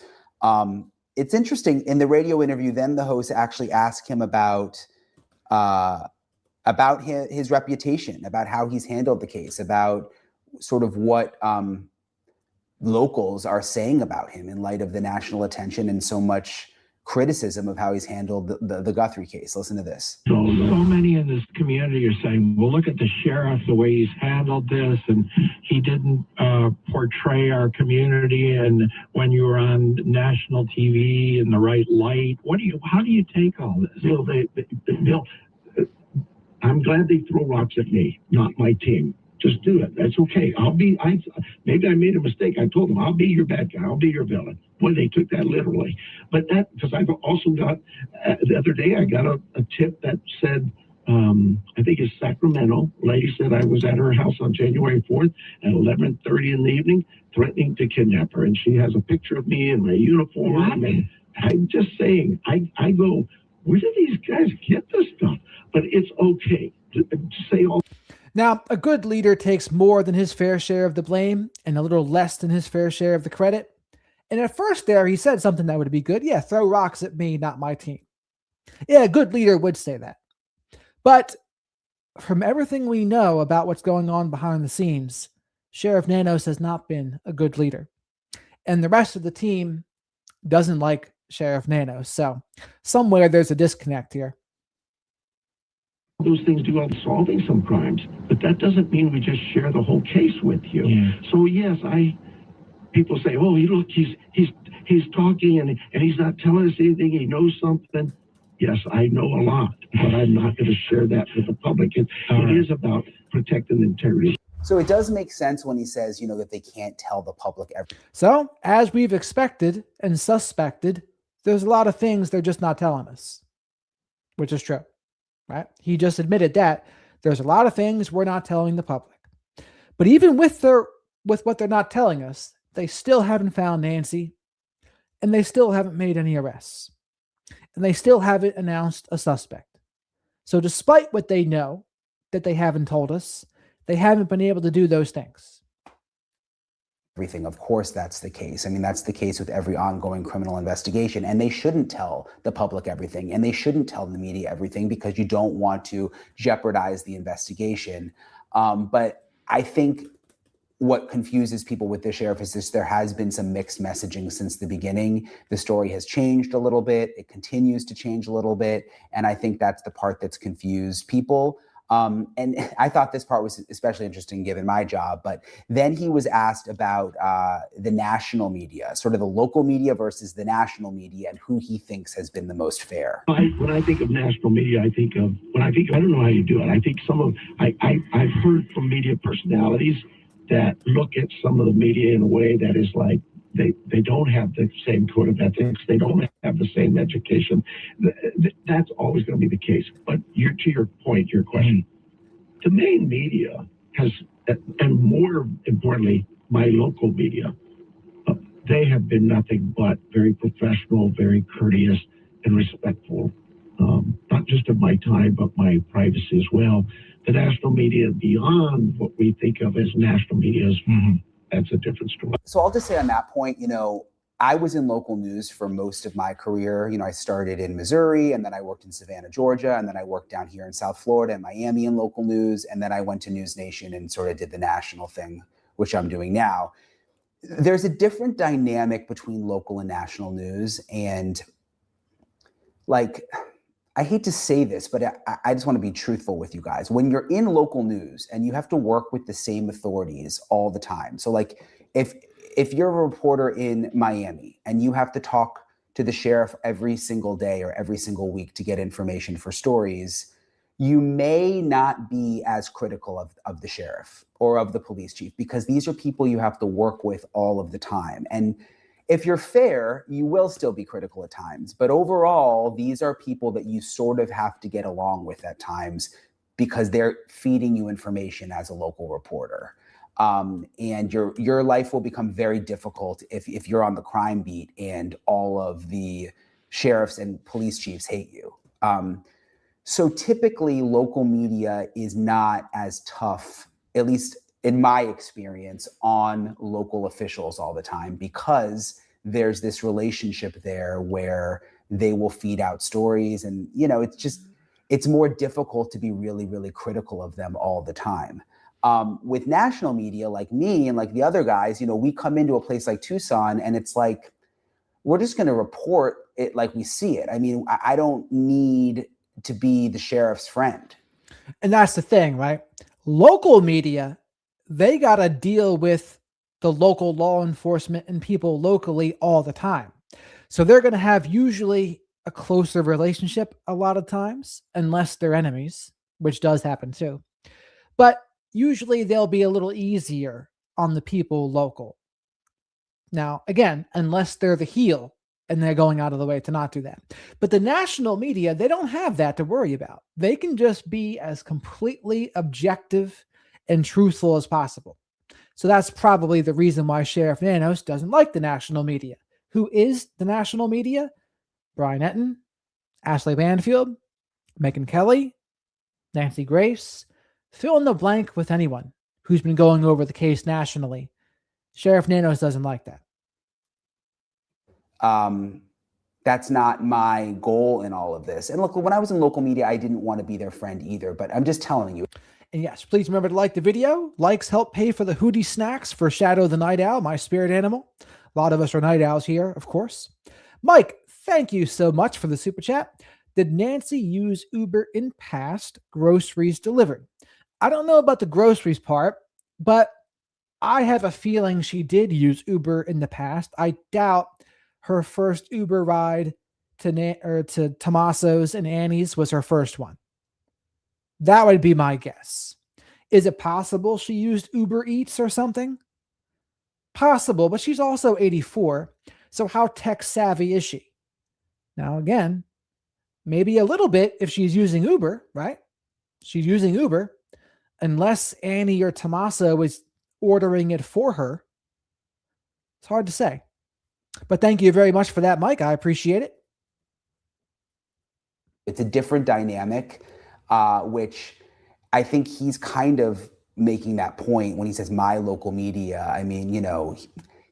B: It's interesting in the radio interview. Then the host actually asked him about his reputation, about how he's handled the case, about sort of what locals are saying about him in light of the national attention and so much criticism of how he's handled the Guthrie case. Listen to this.
C: So many in this community are saying, well, look at the sheriff, the way he's handled this, and he didn't portray our community and when you were on national TV in the right light. How do you take all this?
D: Bill, I'm glad they throw rocks at me, not my team. Just do it. That's okay. Maybe I made a mistake. I told them, I'll be your bad guy. I'll be your villain. Boy, they took that literally. But because I've also got, the other day, I got a tip that said, I think it's Sacramento. Lady said I was at her house on January 4th at 11:30 in the evening, threatening to kidnap her. And she has a picture of me in my uniform.
C: What?
D: And I'm just saying, I go, where do these guys get this stuff? But it's okay to say all.
A: Now, a good leader takes more than his fair share of the blame and a little less than his fair share of the credit. And at first there, he said something that would be good. Yeah, throw rocks at me, not my team. Yeah, a good leader would say that. But from everything we know about what's going on behind the scenes, Sheriff Nanos has not been a good leader. And the rest of the team doesn't like Sheriff Nanos. So somewhere there's a disconnect here.
D: Those things do on solving some crimes, but that doesn't mean we just share the whole case with you.
C: Yeah.
D: So yes, people say, oh, look, he's talking and he's not telling us anything. He knows something. Yes, I know a lot, but I'm not going to share that with the public. It is about protecting the integrity.
B: So it does make sense when he says, that they can't tell the public everything.
A: So as we've expected and suspected, there's a lot of things they're just not telling us, which is true. Right? He just admitted that there's a lot of things we're not telling the public. But even with what they're not telling us, they still haven't found Nancy, and they still haven't made any arrests, and they still haven't announced a suspect. So despite what they know that they haven't told us, they haven't been able to do those things.
B: Everything. Of course, that's the case. I mean, that's the case with every ongoing criminal investigation. And they shouldn't tell the public everything. And they shouldn't tell the media everything because you don't want to jeopardize the investigation. But I think what confuses people with the sheriff is this: there has been some mixed messaging since the beginning. The story has changed a little bit. It continues to change a little bit. And I think that's the part that's confused people. And I thought this part was especially interesting given my job, but then he was asked about the national media, sort of the local media versus the national media, and who he thinks has been the most fair.
D: When I think of national media, I don't know how you do it. I think I've heard from media personalities that look at some of the media in a way that is like, they don't have the same code of ethics. They don't have the same education. That's always going to be the case. But to your point, your question, the main media has, and more importantly, my local media, they have been nothing but very professional, very courteous, and respectful, not just of my time, but my privacy as well. The national media, beyond what we think of as national media, is that's a different story.
B: So I'll just say on that point, I was in local news for most of my career. I started in Missouri, and then I worked in Savannah, Georgia, and then I worked down here in South Florida and Miami in local news, and then I went to News Nation and sort of did the national thing, which I'm doing now. There's a different dynamic between local and national news, and I hate to say this, but I just want to be truthful with you guys. When you're in local news and you have to work with the same authorities all the time. So if you're a reporter in Miami and you have to talk to the sheriff every single day or every single week to get information for stories, you may not be as critical of the sheriff or of the police chief, because these are people you have to work with all of the time. And if you're fair, you will still be critical at times. But overall, these are people that you sort of have to get along with at times because they're feeding you information as a local reporter. And your life will become very difficult if you're on the crime beat and all of the sheriffs and police chiefs hate you. So typically local media is not as tough, at least in my experience, on local officials all the time, because there's this relationship there where they will feed out stories, and it's more difficult to be really, really critical of them all the time. With national media like me and like the other guys, we come into a place like Tucson and it's like, we're just going to report it like we see it. I mean, I don't need to be the sheriff's friend.
A: And that's the thing, right? Local media, they got to deal with the local law enforcement and people locally all the time. So they're going to have usually a closer relationship a lot of times, unless they're enemies, which does happen too. But usually they'll be a little easier on the people local. Now, again, unless they're the heel and they're going out of the way to not do that. But the national media, they don't have that to worry about. They can just be as completely objective and truthful as possible. So that's probably the reason why Sheriff Nanos doesn't like the national media. Who is the national media? Brian Etten, Ashley Banfield, Megyn Kelly, Nancy Grace. Fill in the blank with anyone who's been going over the case nationally. Sheriff Nanos doesn't like that.
B: That's not my goal in all of this. And look, when I was in local media, I didn't want to be their friend either, but I'm just telling you.
A: And yes, please remember to like the video. Likes help pay for the Hootie snacks for Shadow the Night Owl, my spirit animal. A lot of us are night owls here, of course. Mike, thank you so much for the super chat. Did Nancy use Uber in past groceries delivered? I don't know about the groceries part, but I have a feeling she did use Uber in the past. I doubt her first Uber ride to Tommaso's and Annie's was her first one. That would be my guess. Is it possible she used Uber Eats or something? Possible, but she's also 84. So how tech savvy is she? Now, again, maybe a little bit if she's using Uber, right? She's using Uber, unless Annie or Tommaso is ordering it for her. It's hard to say. But thank you very much for that, Mike. I appreciate it.
B: It's a different dynamic, which I think he's kind of making that point when he says my local media. I mean,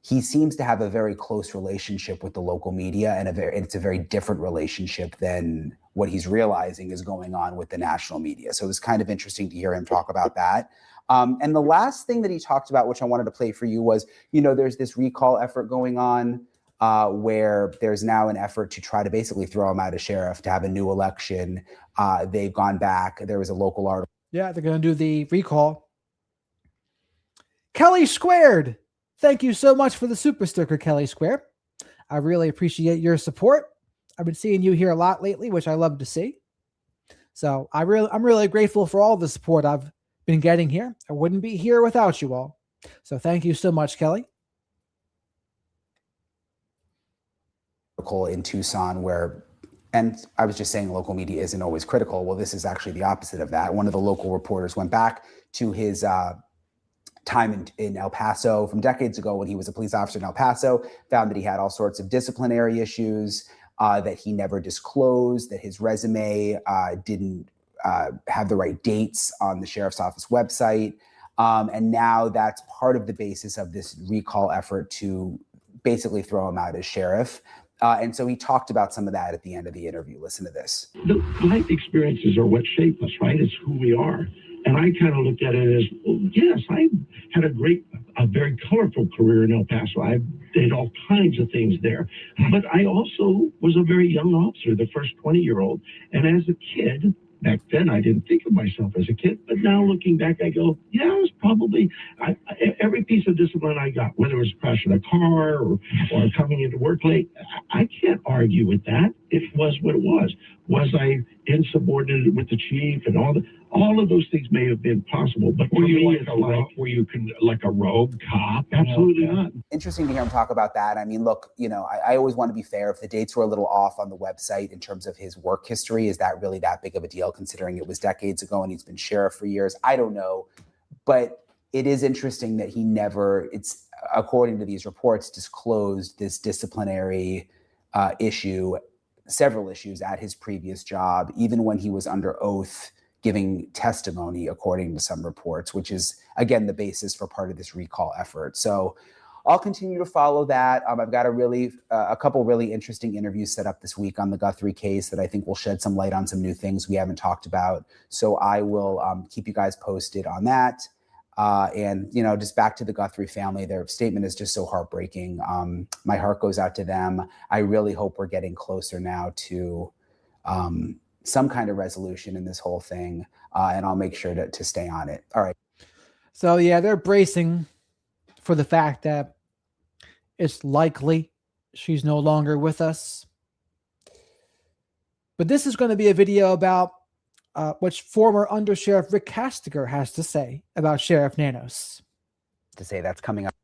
B: he seems to have a very close relationship with the local media, and it's a very different relationship than what he's realizing is going on with the national media. So it was kind of interesting to hear him talk about that. And the last thing that he talked about, which I wanted to play for you, was, there's this recall effort going on where there's now an effort to try to basically throw him out as sheriff, to have a new election. They've gone back. There was a local article.
A: Yeah, they're going to do the recall. Kelly Squared. Thank you so much for the super sticker, Kelly Square. I really appreciate your support. I've been seeing you here a lot lately, which I love to see. So I'm really grateful for all the support I've been getting here. I wouldn't be here without you all. So thank you so much, Kelly.
B: In Tucson and I was just saying local media isn't always critical. Well, this is actually the opposite of that. One of the local reporters went back to his time in El Paso from decades ago when he was a police officer in El Paso, found that he had all sorts of disciplinary issues that he never disclosed, that his resume didn't have the right dates on the sheriff's office website. And now that's part of the basis of this recall effort to basically throw him out as sheriff. And so he talked about some of that at the end of the interview. Listen to this.
D: The life experiences are what shape us, right? It's who we are. And I kind of looked at it as, well, yes, I had a very colorful career in El Paso. I did all kinds of things there. But I also was a very young officer, the first 20-year-old. And as a kid, back then, I didn't think of myself as a kid, but now looking back, I go, yeah, it was probably every piece of discipline I got, whether it was crashing a car or coming into work late. I can't argue with that. It was what it was. Was I insubordinate with the chief and all of those things may have been possible, but
C: were you like a rogue cop?
D: Absolutely not.
B: Interesting to hear him talk about that. I mean, look, I always want to be fair. If the dates were a little off on the website in terms of his work history, is that really that big of a deal considering it was decades ago and he's been sheriff for years? I don't know. But it is interesting that he never, according to these reports, disclosed this disciplinary issue several issues at his previous job, even when he was under oath giving testimony, according to some reports, which is, again, the basis for part of this recall effort. So I'll continue to follow that. I've got a couple really interesting interviews set up this week on the Guthrie case that I think will shed some light on some new things we haven't talked about. So I will keep you guys posted on that. And, just back to the Guthrie family, their statement is just so heartbreaking. My heart goes out to them. I really hope we're getting closer now to some kind of resolution in this whole thing. And I'll make sure to stay on it. All right.
A: So, yeah, they're bracing for the fact that it's likely she's no longer with us. But this is going to be a video about what former Undersheriff Rick Kastigar has to say about Sheriff Nanos.
B: To say that's coming up.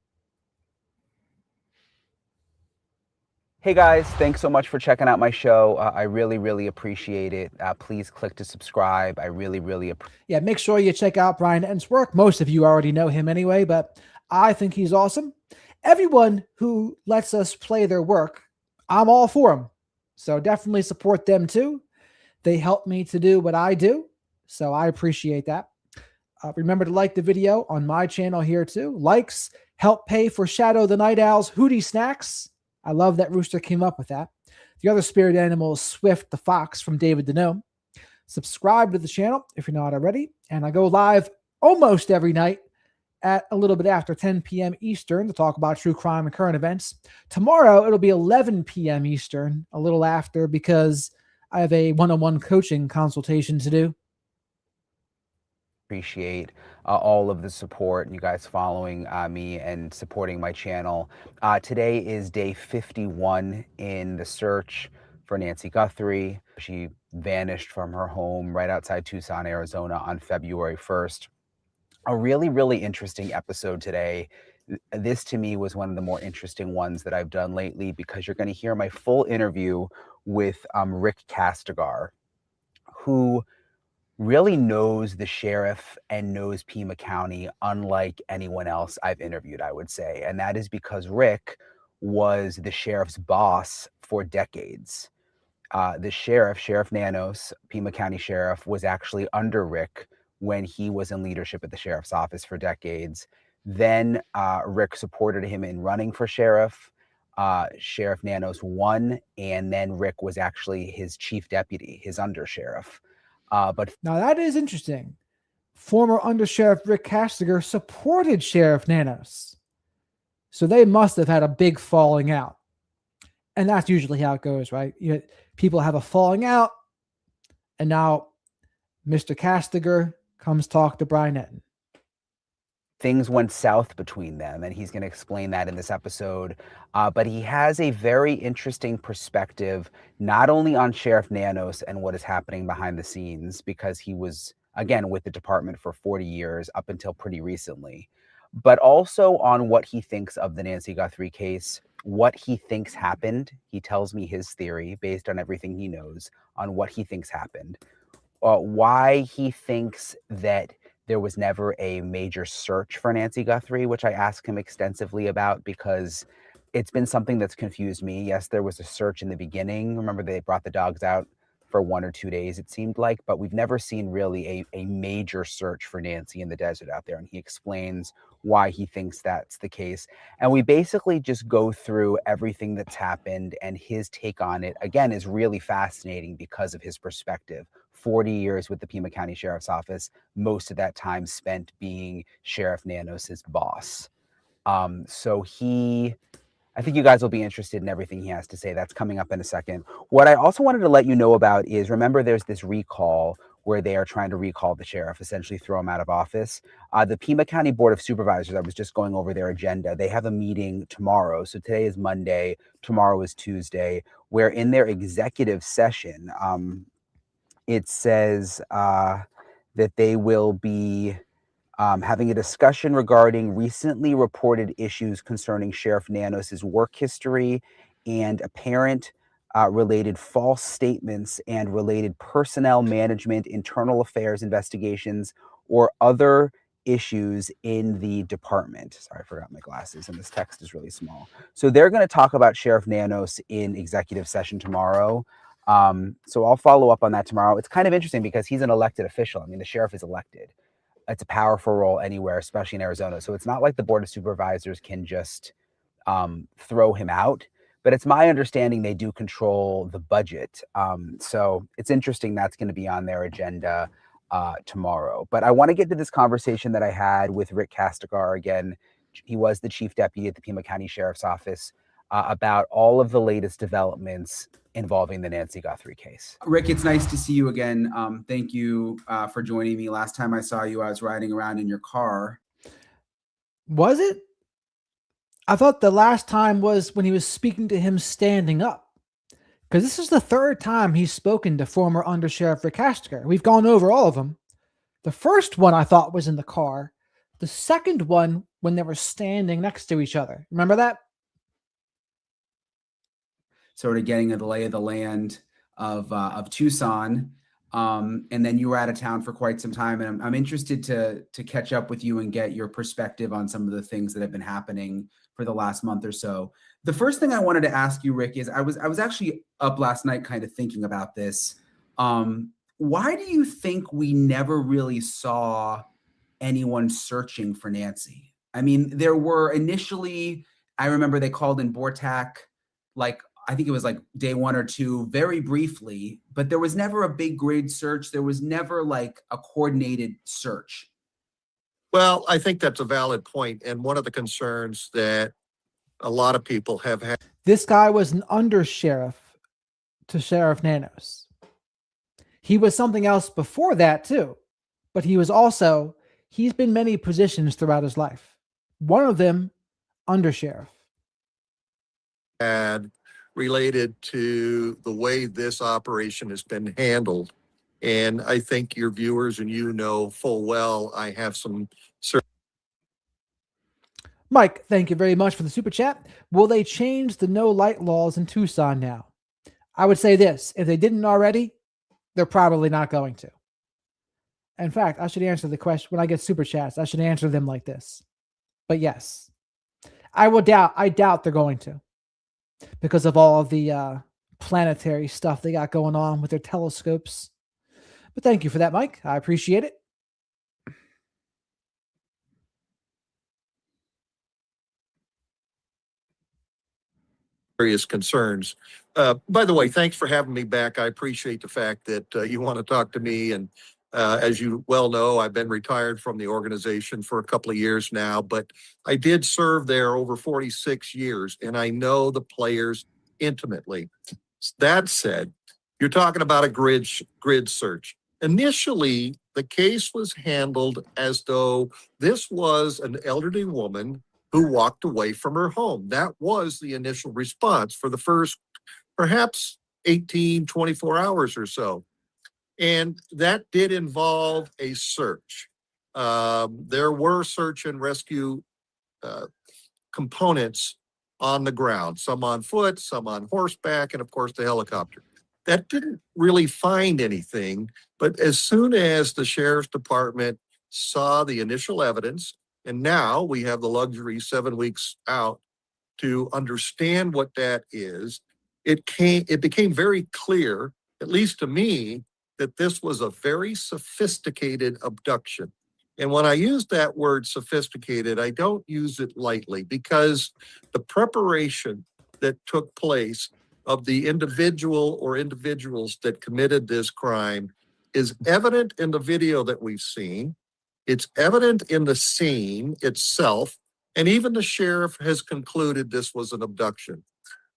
B: Hey guys, thanks so much for checking out my show. I really, really appreciate it. Please click to subscribe. I really, really appreciate it.
A: Yeah, make sure you check out Brian Netton's work. Most of you already know him anyway, but I think he's awesome. Everyone who lets us play their work, I'm all for them. So definitely support them too. They help me to do what I do, so I appreciate that. Remember to like the video on my channel here too. Likes help pay for Shadow the Night Owl's Hootie Snacks. I love that Rooster came up with that. The other spirit animal is Swift the Fox from David Deneau. Subscribe to the channel if you're not already. And I go live almost every night at a little bit after 10 p.m. Eastern to talk about true crime and current events. Tomorrow, it'll be 11 p.m. Eastern, a little after, because I have a one-on-one coaching consultation to do.
B: Appreciate all of the support and you guys following me and supporting my channel. Today is day 51 in the search for Nancy Guthrie. She vanished from her home right outside Tucson, Arizona on February 1st. A really, really interesting episode today. This to me was one of the more interesting ones that I've done lately because you're going to hear my full interview with Rick Kastigar, who really knows the sheriff and knows Pima County unlike anyone else I've interviewed, I would say. And that is because Rick was the sheriff's boss for decades. The sheriff, Sheriff Nanos, Pima County Sheriff, was actually under Rick when he was in leadership at the sheriff's office for decades. Then Rick supported him in running for sheriff. Sheriff Nanos won, and then Rick was actually his chief deputy, his undersheriff. But
A: now that is interesting. Former Undersheriff Rick Castiger supported Sheriff Nanos. So they must have had a big falling out. And that's usually how it goes, right? People have a falling out, and now Mr. Castiger comes talk to Brian Netton.
B: Things went south between them, and he's going to explain that in this episode. But he has a very interesting perspective, not only on Sheriff Nanos and what is happening behind the scenes, because he was, again, with the department for 40 years up until pretty recently, but also on what he thinks of the Nancy Guthrie case, what he thinks happened. He tells me his theory based on everything he knows on what he thinks happened, why he thinks that there was never a major search for Nancy Guthrie, which I asked him extensively about because it's been something that's confused me. Yes, there was a search in the beginning. Remember, they brought the dogs out for 1 or 2 days, it seemed like, but we've never seen really a major search for Nancy in the desert out there. And he explains why he thinks that's the case. And we basically just go through everything that's happened, and his take on it, again, is really fascinating because of his perspective. 40 years with the Pima County Sheriff's Office, most of that time spent being Sheriff Nanos' boss. So I think you guys will be interested in everything he has to say. That's coming up in a second. What I also wanted to let you know about is, remember, there's this recall where they are trying to recall the sheriff, essentially throw him out of office. The Pima County Board of Supervisors, I was just going over their agenda. They have a meeting tomorrow. So today is Monday, tomorrow is Tuesday, where in their executive session, it says that they will be having a discussion regarding recently reported issues concerning Sheriff Nanos' work history and apparent related false statements and related personnel management, internal affairs investigations, or other issues in the department. Sorry, I forgot my glasses and this text is really small. So they're going to talk about Sheriff Nanos in executive session tomorrow. So I'll follow up on that tomorrow. It's kind of interesting because he's an elected official. I mean, the sheriff is elected. It's a powerful role anywhere, especially in Arizona. So it's not like the Board of Supervisors can just throw him out. But it's my understanding they do control the budget. So it's interesting that's going to be on their agenda tomorrow. But I want to get to this conversation that I had with Rick Kastigar again. He was the chief deputy at the Pima County Sheriff's Office about all of the latest developments involving the Nancy Guthrie case. Rick, it's nice to see you again. Thank you for joining me. Last time I saw you, I was riding around in your car.
A: Was it? I thought the last time was when he was speaking to him standing up. Because this is the third time he's spoken to former Undersheriff Rick Castiger. We've gone over all of them. The first one I thought was in the car. The second one when they were standing next to each other. Remember that?
B: Sort of getting the lay of the land of Tucson. And then you were out of town for quite some time. And I'm interested to catch up with you and get your perspective on some of the things that have been happening for the last month or so. The first thing I wanted to ask you, Rick, is I was actually up last night kind of thinking about this. Why do you think we never really saw anyone searching for Nancy? I mean, there were initially, I remember they called in Bortak, like, I think it was like day 1 or 2, very briefly, but there was never a big grid search. There was never like a coordinated search.
E: Well, I think that's a valid point. And one of the concerns that a lot of people have had.
A: This guy was an undersheriff to Sheriff Nanos. He was something else before that too, but he's been many positions throughout his life. One of them, undersheriff.
E: Had related to the way this operation has been handled. And I think your viewers and you know full well I have some.
A: Mike, thank you very much for the super chat. Will they change the no light laws in Tucson now? I would say this. If they didn't already, they're probably not going to. In fact, I should answer the question when I get super chats. I should answer them like this. But yes, I doubt they're going to, because of all of the planetary stuff they got going on with their telescopes. But thank you for that, Mike. I appreciate it.
E: Various concerns. By the way, thanks for having me back. I appreciate the fact that you want to talk to me. And as you well know, I've been retired from the organization for a couple of years now, but I did serve there over 46 years, and I know the players intimately. That said, you're talking about a grid search. Initially, the case was handled as though this was an elderly woman who walked away from her home. That was the initial response for the first, perhaps 18, 24 hours or so. And that did involve a search. There were search and rescue components on the ground, some on foot, some on horseback, and of course the helicopter. That didn't really find anything, but as soon as the sheriff's department saw the initial evidence, and now we have the luxury 7 weeks out to understand what that is, it became very clear, at least to me, that this was a very sophisticated abduction. And when I use that word sophisticated, I don't use it lightly, because the preparation that took place of the individual or individuals that committed this crime is evident in the video that we've seen. It's evident in the scene itself, and even the sheriff has concluded this was an abduction.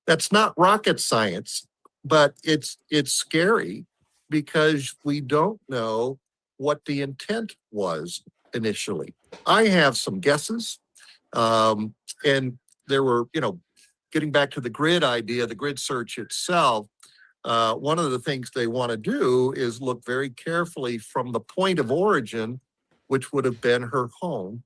E: That's not rocket science, but it's scary because we don't know what the intent was initially. I have some guesses, and there were, getting back to the grid idea, the grid search itself, one of the things they want to do is look very carefully from the point of origin, which would have been her home,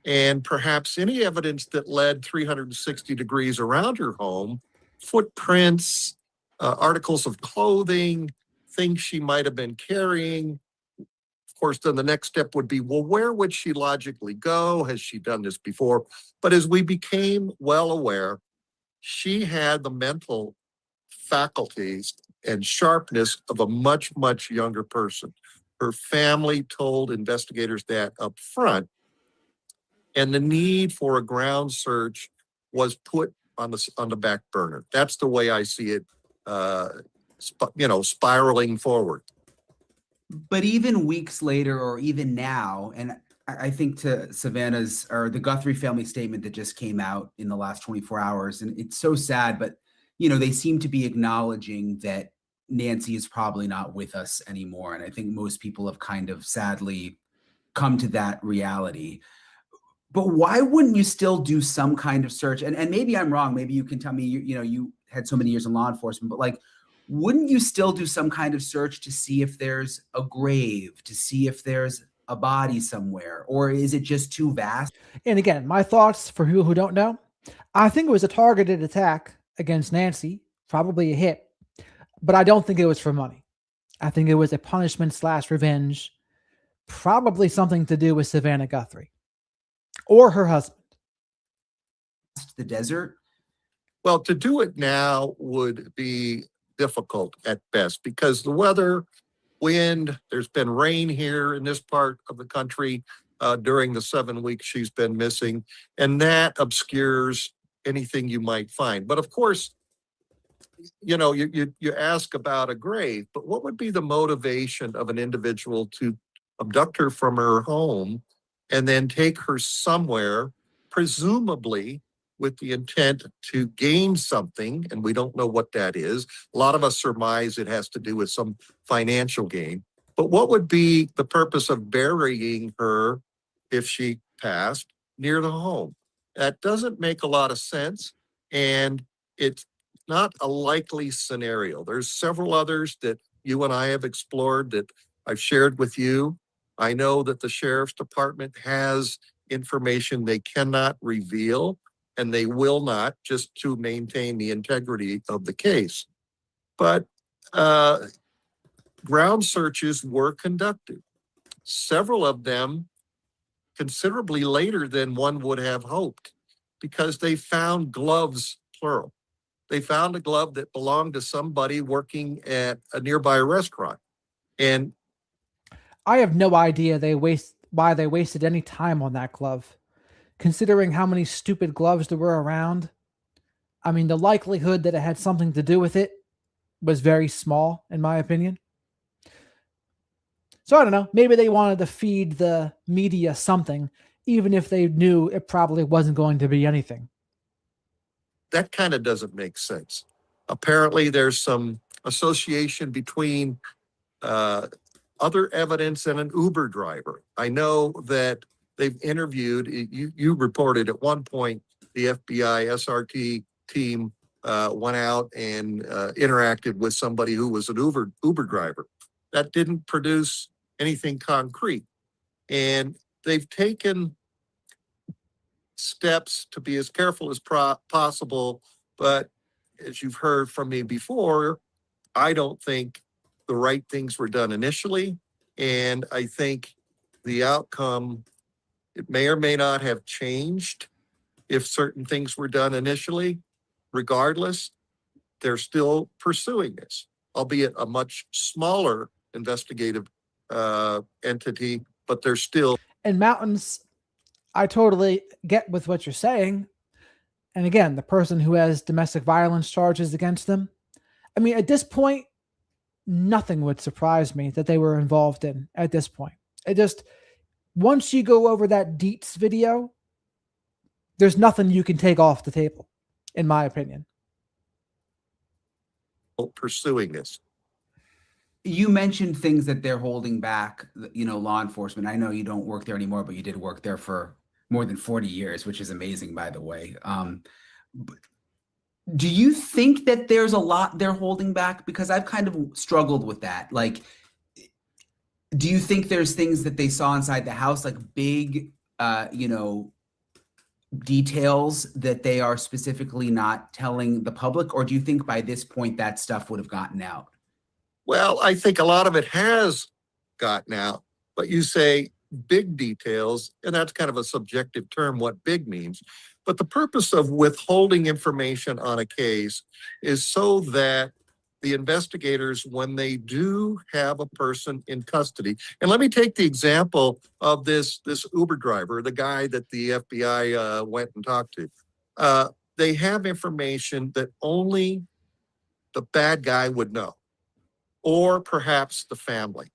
E: and perhaps any evidence that led 360 degrees around her home, footprints, articles of clothing, things she might have been carrying. Of course, then the next step would be, well, where would she logically go? Has she done this before? But as we became well aware, she had the mental faculties and sharpness of a much, much younger person. Her family told investigators that up front, and the need for a ground search was put on the back burner. That's the way I see it, spiraling forward.
B: But even weeks later, or even now, and I think to Savannah's or the Guthrie family statement that just came out in the last 24 hours, and it's so sad, but they seem to be acknowledging that Nancy is probably not with us anymore. And I think most people have kind of sadly come to that reality. But why wouldn't you still do some kind of search? And maybe I'm wrong. Maybe you can tell me, you had so many years in law enforcement, but like, wouldn't you still do some kind of search to see if there's a grave, to see if there's a body somewhere, or is it just too vast?
A: And again, my thoughts for people who don't know, I think it was a targeted attack against Nancy, probably a hit, but I don't think it was for money. I think it was a punishment / revenge, probably something to do with Savannah Guthrie or her husband.
B: The desert?
E: Well, to do it now would be difficult at best because the weather, wind, there's been rain here in this part of the country during the 7 weeks she's been missing, and that obscures anything you might find. But of course, you ask about a grave, but what would be the motivation of an individual to abduct her from her home and then take her somewhere, presumably with the intent to gain something, and we don't know what that is. A lot of us surmise it has to do with some financial gain. But what would be the purpose of burying her if she passed near the home? That doesn't make a lot of sense, and it's not a likely scenario. There's several others that you and I have explored that I've shared with you. I know that the Sheriff's Department has information they cannot reveal, and they will not, just to maintain the integrity of the case. But ground searches were conducted, several of them considerably later than one would have hoped, because they found gloves, plural. They found a glove that belonged to somebody working at a nearby restaurant. And
A: I have no idea why they wasted any time on that glove. Considering how many stupid gloves there were around, I mean, the likelihood that it had something to do with it was very small, in my opinion. So I don't know. Maybe they wanted to feed the media something, even if they knew it probably wasn't going to be anything.
E: that kind of doesn't make sense. Apparently, there's some association between other evidence and an Uber driver. I know that they've interviewed, you reported at one point, the FBI SRT team went out and interacted with somebody who was an Uber driver. That didn't produce anything concrete. And they've taken steps to be as careful as possible. But as you've heard from me before, I don't think the right things were done initially. And I think the outcome, it may or may not have changed if certain things were done initially. Regardless, they're still pursuing this, albeit a much smaller investigative entity, but they're still.
A: And mountains, I totally get with what you're saying. And again, the person who has domestic violence charges against them, I mean, at this point, nothing would surprise me that they were involved in at this point. It just, once you go over that Dietz video, there's nothing you can take off the table, in my opinion.
E: Pursuing this.
B: You mentioned things that they're holding back, law enforcement. I know you don't work there anymore, but you did work there for more than 40 years, which is amazing, by the way. Do you think that there's a lot they're holding back? Because I've kind of struggled with that. Like, do you think there's things that they saw inside the house, like big, details that they are specifically not telling the public? Or do you think by this point that stuff would have gotten out?
E: Well, I think a lot of it has gotten out, but you say big details, and that's kind of a subjective term, what big means. But the purpose of withholding information on a case is so that the investigators, when they do have a person in custody, and let me take the example of this Uber driver, the guy that the FBI went and talked to. They have information that only the bad guy would know, or perhaps the family.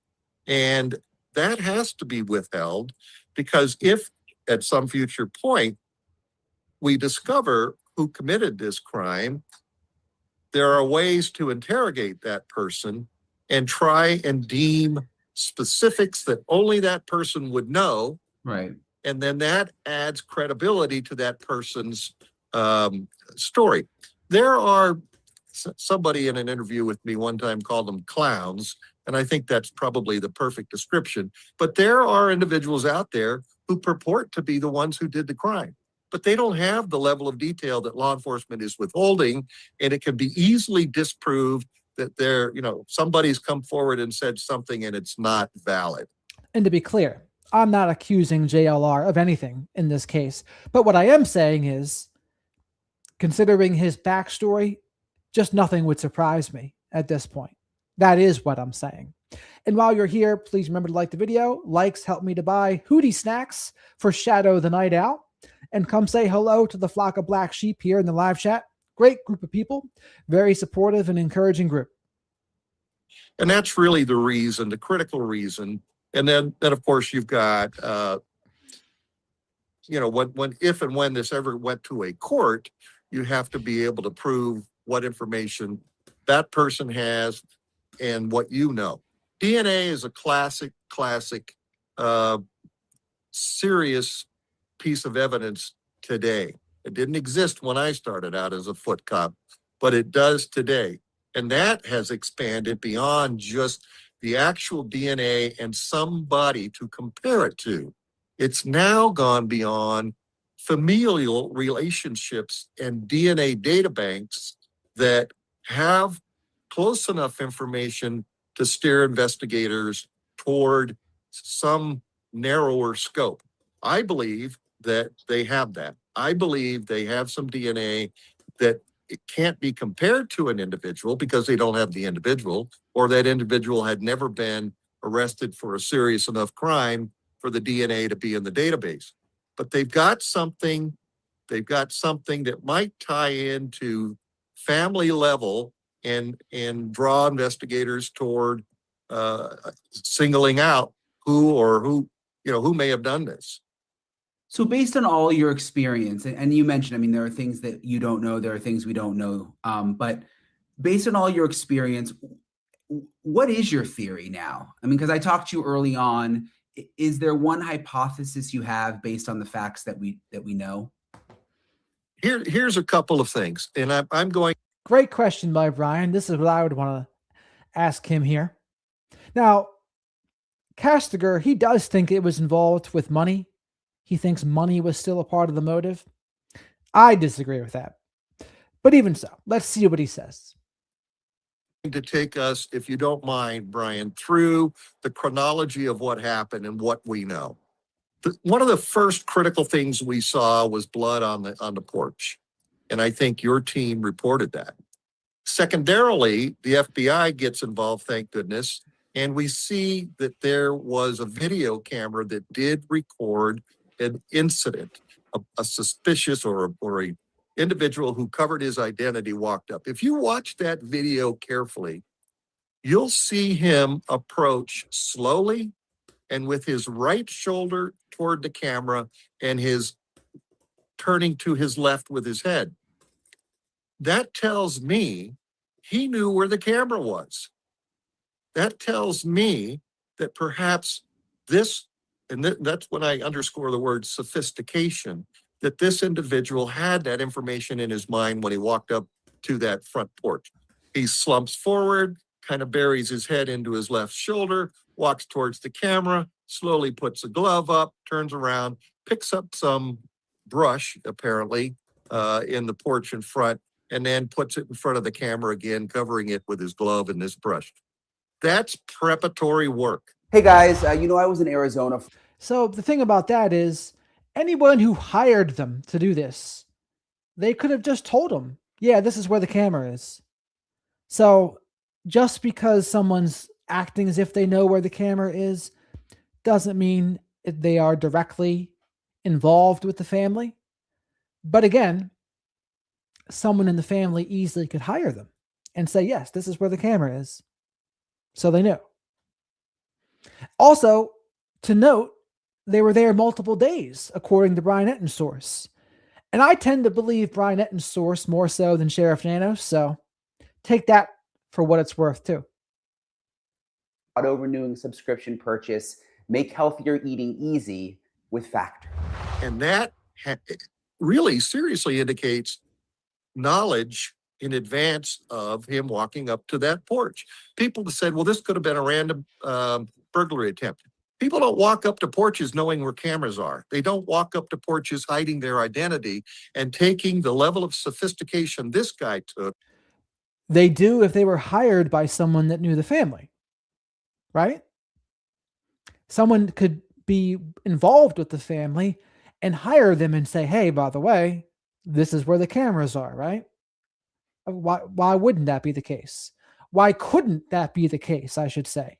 E: And that has to be withheld, because if at some future point we discover who committed this crime, there are ways to interrogate that person and try and deem specifics that only that person would know.
B: Right.
E: And then that adds credibility to that person's story. There are somebody in an interview with me one time called them clowns, and I think that's probably the perfect description. But there are individuals out there who purport to be the ones who did the crime, but they don't have the level of detail that law enforcement is withholding, and it can be easily disproved that somebody's come forward and said something and it's not valid.
A: And to be clear, I'm not accusing JLR of anything in this case, but what I am saying is, considering his backstory, just nothing would surprise me at this point. That is what I'm saying. And while you're here, please remember to like the video. Likes help me to buy Hootie snacks for Shadow the Night Owl. And come say hello to the flock of black sheep here in the live chat. Great group of people. Very supportive and encouraging group.
E: And that's really the reason, the critical reason. And then of course, you've got, if and when this ever went to a court, you have to be able to prove what information that person has and what you know. DNA is a classic, serious piece of evidence today. It didn't exist when I started out as a foot cop, but it does today. And that has expanded beyond just the actual DNA and somebody to compare it to. It's now gone beyond familial relationships and DNA databanks that have close enough information to steer investigators toward some narrower scope. I believe that they have that. I believe they have some DNA that it can't be compared to an individual because they don't have the individual, or that individual had never been arrested for a serious enough crime for the DNA to be in the database. But they've got something that might tie into family level and draw investigators toward singling out who may have done this.
B: So based on all your experience, and you mentioned, I mean, there are things that you don't know, there are things we don't know, but based on all your experience, what is your theory now? I mean, because I talked to you early on, is there one hypothesis you have based on the facts that we know?
E: Here's a couple of things, and I'm going.
A: Great question by Brian. This is what I would want to ask him here. Now, Castiger, he does think it was involved with money. He thinks money was still a part of the motive. I disagree with that. But even so, let's see what he says.
E: To take us, if you don't mind, Brian, through the chronology of what happened and what we know. One of the first critical things we saw was blood on the porch. And I think your team reported that. Secondarily, the FBI gets involved, thank goodness. And we see that there was a video camera that did record an incident, a suspicious or a individual who covered his identity walked up. If you watch that video carefully, you'll see him approach slowly and with his right shoulder toward the camera and his turning to his left with his head. That tells me he knew where the camera was. That tells me that perhaps this, and that's when I underscore the word sophistication, that this individual had that information in his mind when he walked up to that front porch. He slumps forward, kind of buries his head into his left shoulder, walks towards the camera, slowly puts a glove up, turns around, picks up some brush, apparently, in the porch in front, and then puts it in front of the camera again, covering it with his glove and this brush. That's preparatory work.
B: Hey guys, I was in Arizona.
A: So the thing about that is, anyone who hired them to do this, they could have just told them, yeah, this is where the camera is. So just because someone's acting as if they know where the camera is doesn't mean they are directly involved with the family. But again, someone in the family easily could hire them and say, yes, this is where the camera is. So they knew. Also, to note, they were there multiple days, according to Brian Etten's source. And I tend to believe Brian Etten's source more so than Sheriff Nanos, so take that for what it's worth, too.
B: Auto-renewing subscription purchase, make healthier eating easy with Factor.
E: And that really seriously indicates knowledge in advance of him walking up to that porch. People said, well, this could have been a random burglary attempt. People don't walk up to porches knowing where cameras are. They don't walk up to porches hiding their identity and taking the level of sophistication this guy took.
A: They do if they were hired by someone that knew the family, right? Someone could be involved with the family and hire them and say, hey, by the way, this is where the cameras are, right? Why wouldn't that be the case? Why couldn't that be the case, I should say?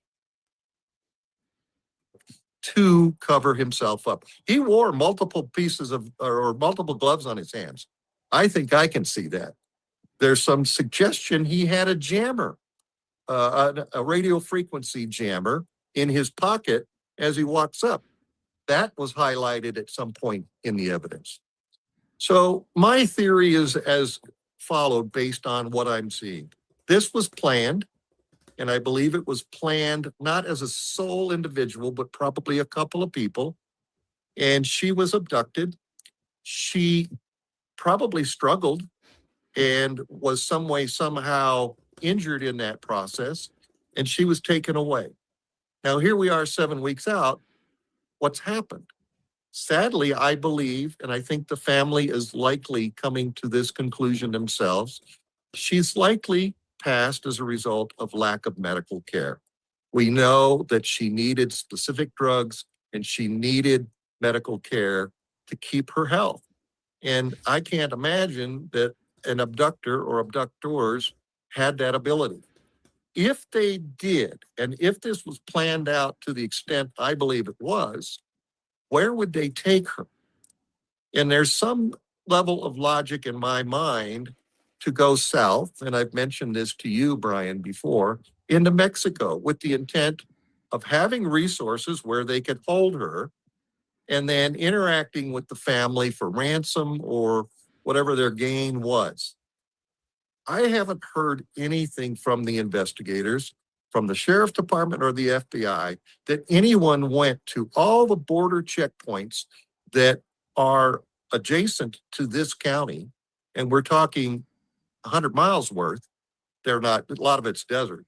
E: To cover himself up. He wore multiple pieces of, or multiple gloves on his hands. I think I can see that. There's some suggestion he had a jammer, a radio frequency jammer in his pocket as he walks up. That was highlighted at some point in the evidence. So my theory is as followed based on what I'm seeing. This was planned, and I believe it was planned not as a sole individual, but probably a couple of people. And she was abducted. She probably struggled and was some way, somehow injured in that process, and she was taken away. Now, here we are 7 weeks out. What's happened? Sadly, I believe, and I think the family is likely coming to this conclusion themselves, she's likely passed as a result of lack of medical care. We know that she needed specific drugs and she needed medical care to keep her health. And I can't imagine that an abductor or abductors had that ability. If they did, and if this was planned out to the extent I believe it was, where would they take her? And there's some level of logic in my mind to go south, and I've mentioned this to you, Brian, before, into Mexico with the intent of having resources where they could hold her and then interacting with the family for ransom or whatever their gain was. I haven't heard anything from the investigators, from the sheriff's department or the FBI, that anyone went to all the border checkpoints that are adjacent to this county, and we're talking 100 miles worth. They're not, a lot of it's desert.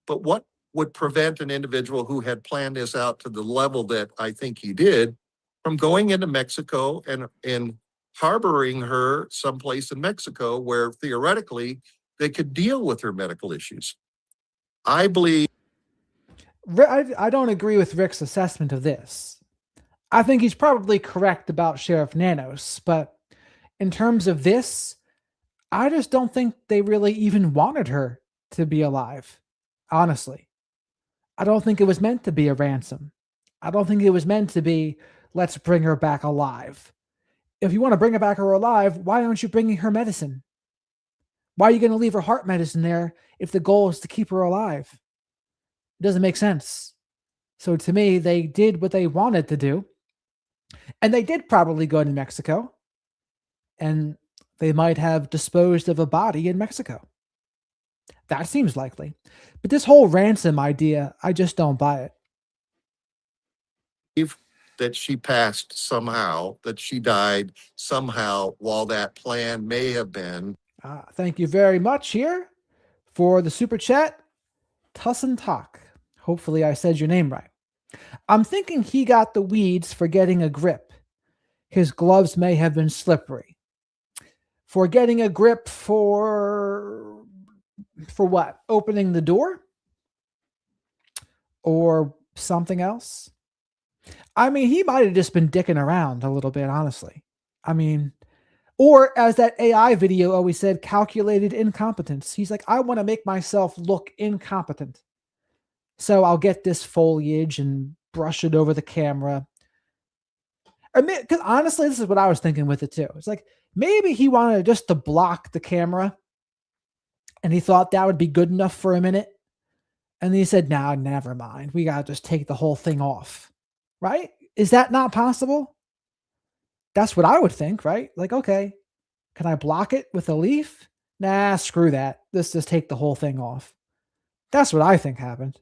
E: But what would prevent an individual who had planned this out to the level that I think he did from going into Mexico and harboring her someplace in Mexico where theoretically they could deal with her medical issues? I believe.
A: I don't agree with Rick's assessment of this. I think he's probably correct about Sheriff Nanos, but in terms of this, I just don't think they really even wanted her to be alive. Honestly, I don't think it was meant to be a ransom. I don't think it was meant to be, let's bring her back alive. If you want to bring her back alive, why aren't you bringing her medicine? Why are you going to leave her heart medicine there if the goal is to keep her alive? It doesn't make sense. So to me, they did what they wanted to do. And they did probably go to Mexico. And they might have disposed of a body in Mexico. That seems likely. But this whole ransom idea, I just don't buy it.
E: That she passed somehow, that she died somehow, while that plan may have been.
A: Thank you very much here for the super chat. Tussin Talk. Hopefully I said your name right. I'm thinking he got the weeds for getting a grip. His gloves may have been slippery. For getting a grip for what? Opening the door? Or something else? I mean, he might have just been dicking around a little bit, honestly. I mean, Or as that AI video always said, calculated incompetence. He's like, I want to make myself look incompetent. So I'll get this foliage and brush it over the camera. Because honestly, this is what I was thinking with it too. It's like, maybe he wanted just to block the camera and he thought that would be good enough for a minute. And then he said, nah, never mind. We got to just take the whole thing off. Right? Is that not possible? That's what I would think, right? Like, okay, can I block it with a leaf? Nah, screw that. Let's just take the whole thing off. That's what I think happened.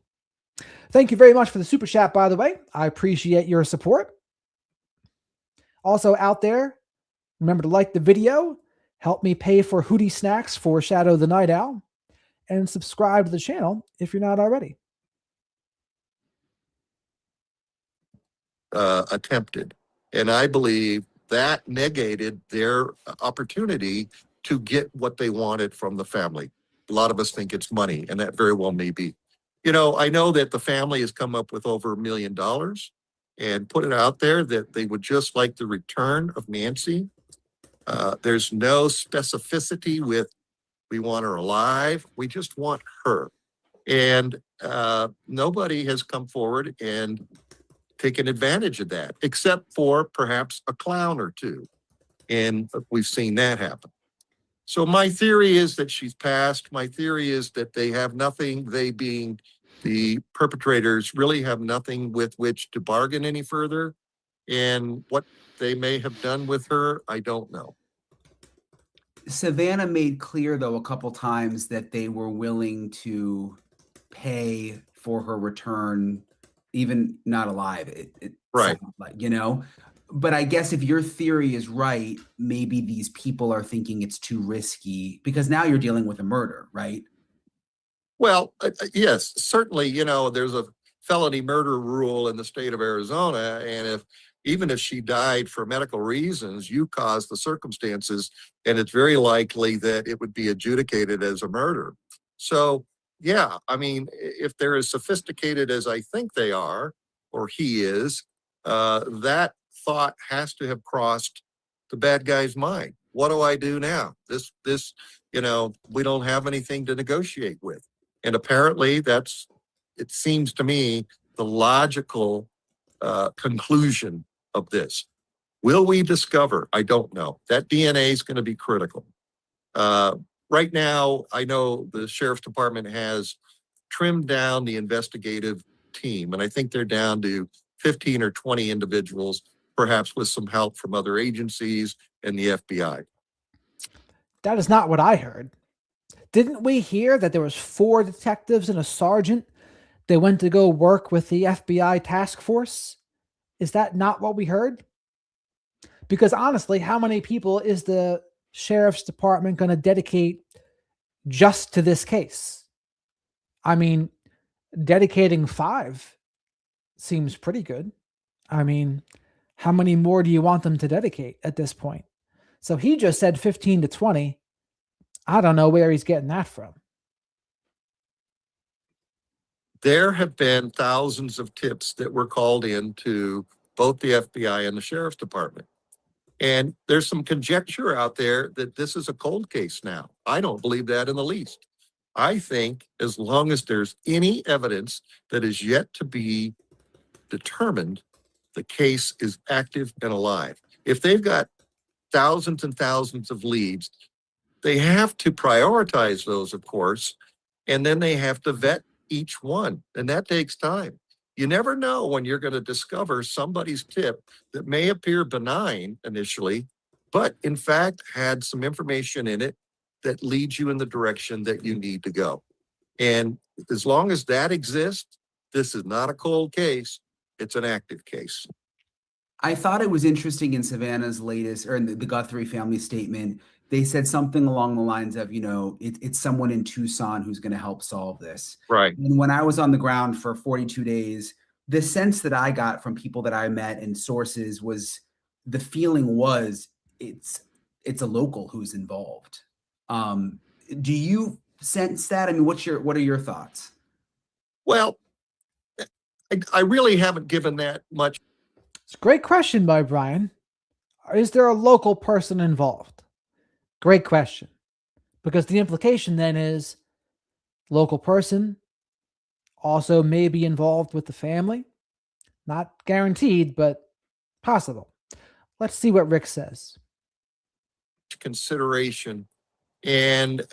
A: Thank you very much for the super chat, by the way. I appreciate your support. Also out there, remember to like the video, help me pay for Hootie Snacks for Shadow the Night Owl, and subscribe to the channel if you're not already.
E: Attempted. And I believe that negated their opportunity to get what they wanted from the family. A lot of us think it's money, and that very well may be. You know, I know that the family has come up with over $1 million and put it out there that they would just like the return of Nancy. There's no specificity with, we want her alive. We just want her. And nobody has come forward and taken advantage of that, except for perhaps a clown or two. And we've seen that happen. So my theory is that she's passed. My theory is that they have nothing, they being the perpetrators, really have nothing with which to bargain any further. And what they may have done with her, I don't know.
B: Savannah made clear, though, a couple times that they were willing to pay for her return, even not alive.
E: Right.
B: Like, you know, but I guess if your theory is right, maybe these people are thinking it's too risky because now you're dealing with a murder, right?
E: Well, yes, certainly, you know, there's a felony murder rule in the state of Arizona. And even if she died for medical reasons, you caused the circumstances, and it's very likely that it would be adjudicated as a murder. So, yeah, I mean, if they're as sophisticated as I think they are, or he is, that thought has to have crossed the bad guy's mind. What do I do now? This, you know, we don't have anything to negotiate with. And apparently that's, it seems to me, the logical conclusion of this. Will we discover? I don't know. That DNA is going to be critical. Right now, I know the sheriff's department has trimmed down the investigative team, and I think they're down to 15 or 20 individuals, perhaps with some help from other agencies and the FBI.
A: That is not what I heard. Didn't we hear that there was 4 detectives and a sergeant? They went to go work with the FBI task force. Is that not what we heard? Because honestly, how many people is the sheriff's department going to dedicate just to this case? I mean, dedicating 5 seems pretty good. I mean, how many more do you want them to dedicate at this point? So he just said 15 to 20. I don't know where he's getting that from.
E: There have been thousands of tips that were called in to both the FBI and the sheriff's department. And there's some conjecture out there that this is a cold case now. I don't believe that in the least. I think as long as there's any evidence that is yet to be determined, the case is active and alive. If they've got thousands and thousands of leads, they have to prioritize those, of course, and then they have to vet each one, and that takes time. You never know when you're going to discover somebody's tip that may appear benign initially, but in fact had some information in it that leads you in the direction that you need to go. And as long as that exists, this is not a cold case, it's an active case.
B: I thought it was interesting in Savannah's latest, or in the Guthrie family statement, they said something along the lines of, you know, it's someone in Tucson who's going to help solve this.
E: Right.
B: And when I was on the ground for 42 days, the sense that I got from people that I met and sources was the feeling was it's a local who's involved. Do you sense that? I mean, what are your thoughts?
E: Well, I really haven't given that much.
A: It's a great question by Brian. Is there a local person involved? Great question. Because the implication then is local person also may be involved with the family. Not guaranteed, but possible. Let's see what Rick says.
E: Consideration, and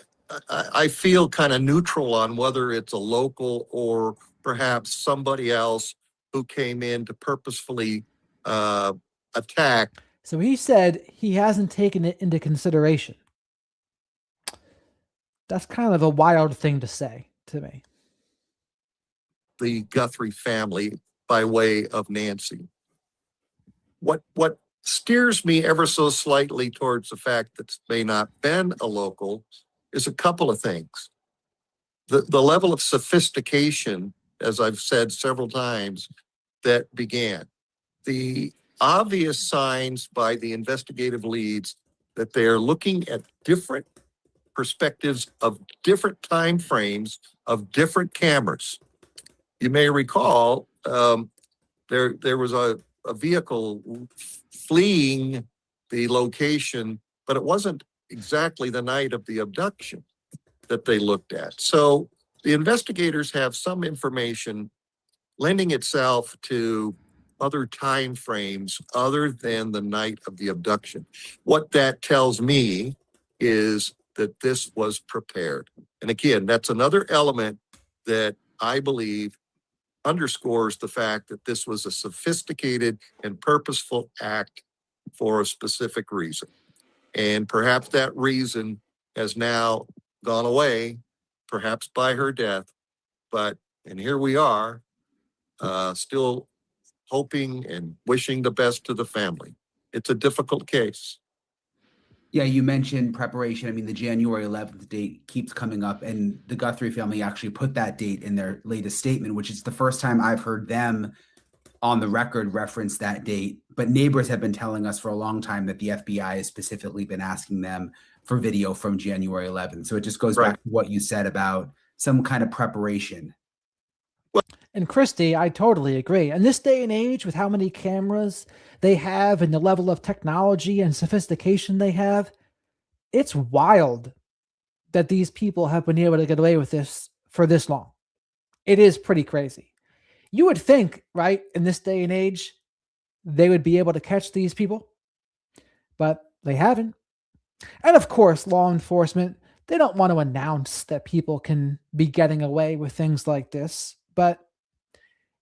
E: I feel kind of neutral on whether it's a local or perhaps somebody else who came in to purposefully attack.
A: So he said he hasn't taken it into consideration. That's kind of a wild thing to say to me.
E: The Guthrie family by way of Nancy. What steers me ever so slightly towards the fact that it may not been a local is a couple of things. The level of sophistication, as I've said several times, that began. The obvious signs by the investigative leads that they are looking at different perspectives of different time frames of different cameras. You may recall there was a vehicle fleeing the location, but it wasn't exactly the night of the abduction that they looked at. So the investigators have some information lending itself to other time frames other than the night of the abduction. What that tells me is that this was prepared. And again, that's another element that I believe underscores the fact that this was a sophisticated and purposeful act for a specific reason. And perhaps that reason has now gone away, perhaps by her death. And here we are, still hoping and wishing the best to the family. It's a difficult case.
B: Yeah, you mentioned preparation. I mean, the January 11th date keeps coming up, and the Guthrie family actually put that date in their latest statement, which is the first time I've heard them on the record reference that date. But neighbors have been telling us for a long time that the FBI has specifically been asking them for video from January 11th. So it just goes back to what you said about some kind of preparation.
A: And Christy, I totally agree. In this day and age, with how many cameras they have and the level of technology and sophistication they have, it's wild that these people have been able to get away with this for this long. It is pretty crazy. You would think, right, in this day and age, they would be able to catch these people, but they haven't. And of course, law enforcement, they don't want to announce that people can be getting away with things like this, but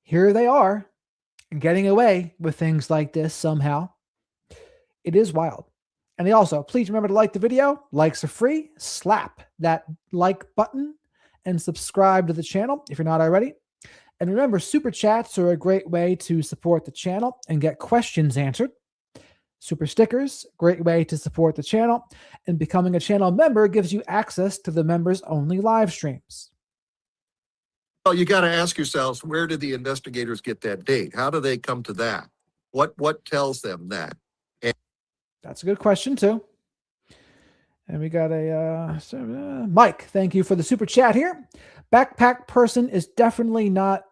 A: here they are getting away with things like this somehow. It is wild. And also, please remember to like the video. Likes are free. Slap that like button and subscribe to the channel if you're not already. And remember, super chats are a great way to support the channel and get questions answered. Super stickers, great way to support the channel. And becoming a channel member gives you access to the members only live streams.
E: Well, you got to ask yourselves, where did the investigators get that date? How do they come to that? What tells them that? And
A: that's a good question too. And we got a Mike. Thank you for the super chat here. Backpack person is definitely not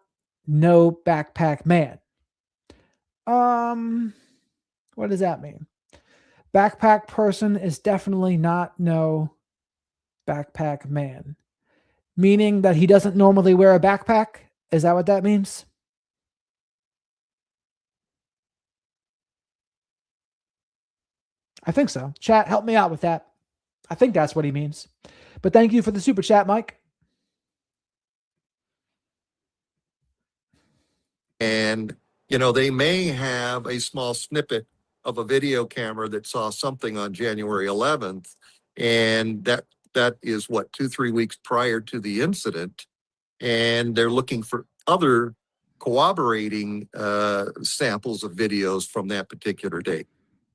A: no backpack man. What does that mean? Backpack person is definitely not no backpack man. Meaning that he doesn't normally wear a backpack? Is that what that means? I think so. Chat, help me out with that. I think that's what he means. But thank you for the super chat, Mike.
E: And, they may have a small snippet of a video camera that saw something on January 11th. And that is 2-3 weeks prior to the incident. And they're looking for other corroborating samples of videos from that particular date.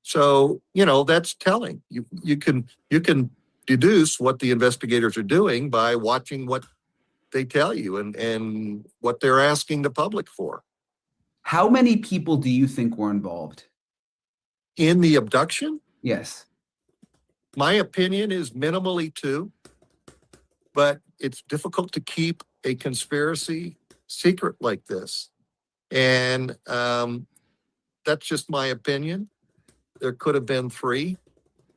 E: So, that's telling. You can deduce what the investigators are doing by watching what they tell you and what they're asking the public for.
B: How many people do you think were involved
E: in the abduction?
B: Yes.
E: My opinion is minimally 2, but it's difficult to keep a conspiracy secret like this. And that's just my opinion. There could have been 3.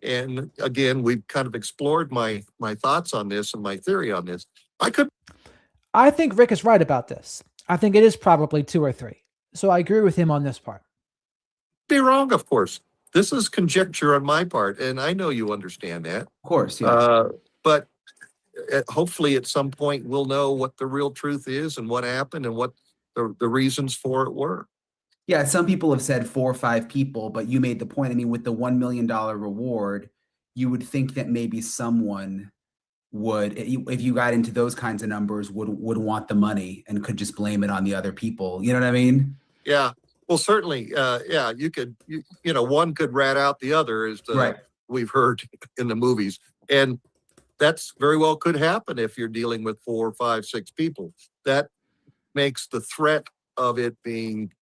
E: and again, we've kind of explored my thoughts on this and my theory on this.
A: I think Rick is right about this. I think it is probably 2 or 3. So I agree with him on this part.
E: Be wrong, of course. This is conjecture on my part, and I know you understand that.
B: Of course, yeah.
E: But hopefully at some point we'll know what the real truth is and what happened and what the reasons for it were.
B: Yeah, some people have said 4 or 5 people, but you made the point. I mean, with the $1 million reward, you would think that maybe someone would, if you got into those kinds of numbers, would want the money and could just blame it on the other people. You know what I mean?
E: Yeah. Well, certainly, yeah, you could, one could rat out the other, as
B: Right.
E: we've heard in the movies. And that's very well could happen if you're dealing with 4, 5, 6 people. That makes the threat of it being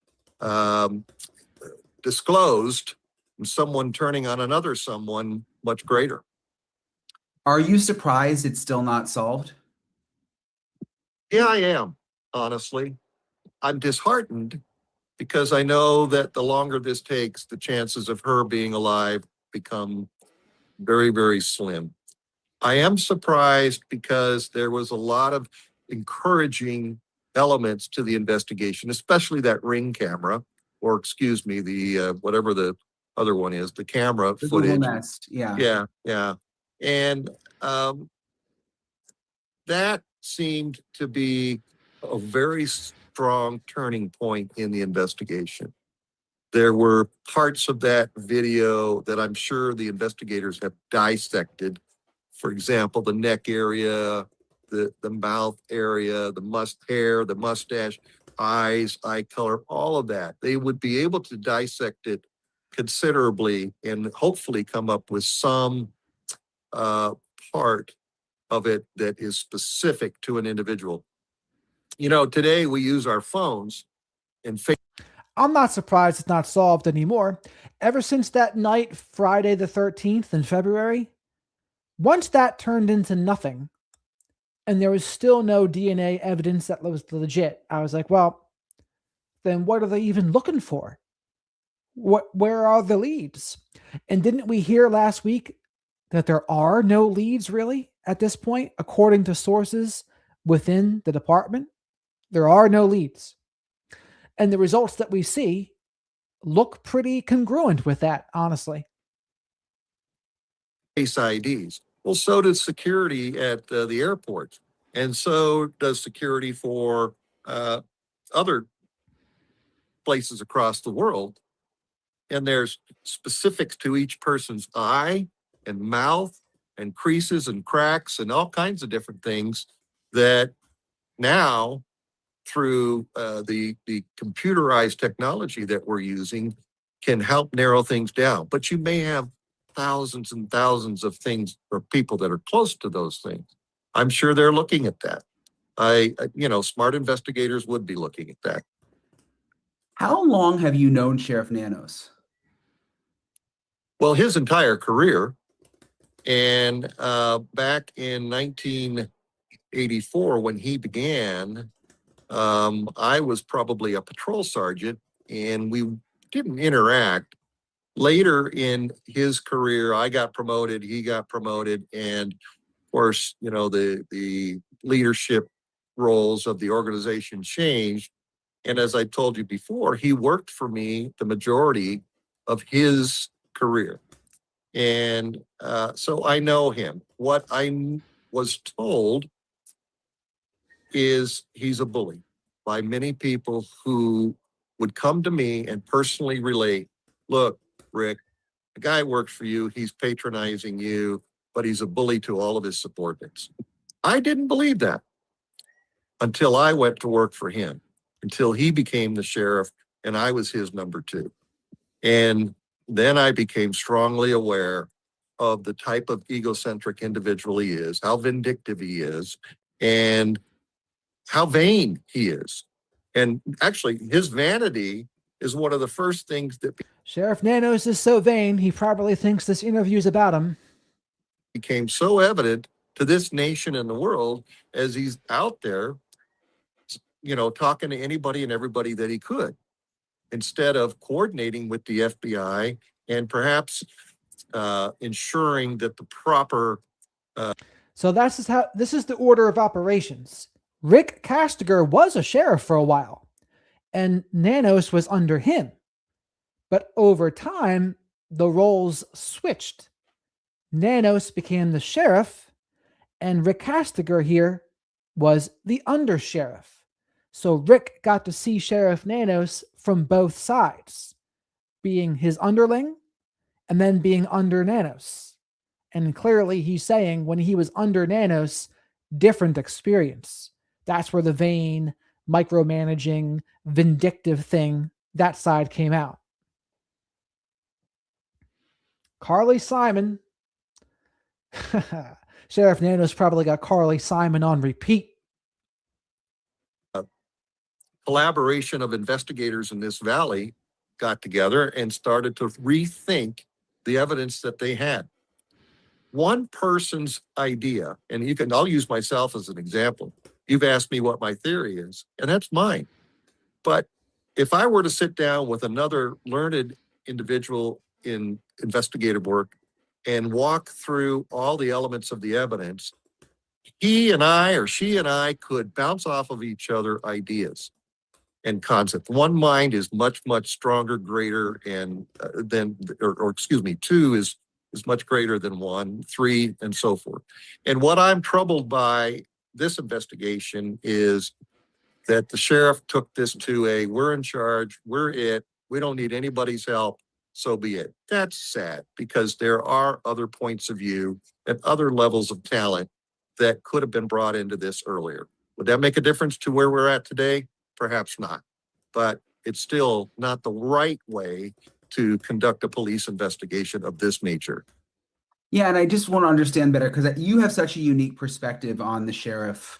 E: disclosed and someone turning on another someone much greater.
B: Are you surprised it's still not solved?
E: Yeah, I am, honestly. I'm disheartened because I know that the longer this takes, the chances of her being alive become very, very slim. I am surprised because there was a lot of encouraging elements to the investigation, especially that ring camera, or excuse me, the whatever the other one is, the camera
B: The Google
E: footage.
B: Nest, yeah.
E: Yeah. And that seemed to be a very strong turning point in the investigation. There were parts of that video that I'm sure the investigators have dissected. For example, the neck area, the mouth area, the hair, the mustache, eyes, eye color, all of that. They would be able to dissect it considerably and hopefully come up with some part of it that is specific to an individual. Today we use our phones and
A: I'm not surprised it's not solved anymore. Ever since that night, Friday the 13th in February, once that turned into nothing and there was still no DNA evidence that was legit, I was like, well, then what are they even looking for? Where are the leads? And didn't we hear last week that there are no leads really at this point, according to sources within the department? There are no leads. And the results that we see look pretty congruent with that, honestly.
E: face IDs. Well, so does security at the airports. And so does security for other places across the world. And there's specifics to each person's eye and mouth and creases and cracks and all kinds of different things that now, through the computerized technology that we're using, can help narrow things down. But you may have thousands and thousands of things or people that are close to those things. I'm sure they're looking at that. Smart investigators would be looking at that.
B: How long have you known Sheriff Nanos?
E: Well, his entire career. And back in 1984, when he began, I was probably a patrol sergeant and we didn't interact. Later in his career, I got promoted, he got promoted, and of course, the leadership roles of the organization changed. And as I told you before, he worked for me the majority of his career. And so I know him. What I was told is he's a bully by many people who would come to me and personally relate, look, Rick, the guy works for you, he's patronizing you, but he's a bully to all of his subordinates. I didn't believe that until I went to work for him, until he became the sheriff and I was his number 2. And then I became strongly aware of the type of egocentric individual he is, how vindictive he is, and how vain he is. And actually, his vanity is one of the first things that
A: Sheriff Nanos is so vain, he probably thinks this interview is about him.
E: became so evident to this nation and the world as he's out there, talking to anybody and everybody that he could, instead of coordinating with the FBI and perhaps ensuring that the proper.
A: So this is the order of operations. Rick Kastigar was a sheriff for a while, and Nanos was under him. But over time, the roles switched. Nanos became the sheriff, and Rick Castiger here was the undersheriff. So Rick got to see Sheriff Nanos from both sides, being his underling and then being under Nanos. And clearly he's saying when he was under Nanos, different experience. That's where the vain, micromanaging, vindictive thing, that side came out. Carly Simon. Sheriff Nanos probably got Carly Simon on repeat.
E: Collaboration of investigators in this valley got together and started to rethink the evidence that they had. One person's idea, and I'll use myself as an example. You've asked me what my theory is, and that's mine. But if I were to sit down with another learned individual in investigative work and walk through all the elements of the evidence, he and I or she and I could bounce off of each other ideas and concepts. One mind is much, much stronger, greater, and two is much greater than one, three, and so forth. And what I'm troubled by this investigation is that the sheriff took this to we're in charge, we're it, we don't need anybody's help, so be it. That's sad because there are other points of view and other levels of talent that could have been brought into this earlier. Would that make a difference to where we're at today? Perhaps not, but it's still not the right way to conduct a police investigation of this nature.
B: Yeah, and I just want to understand better because you have such a unique perspective on the sheriff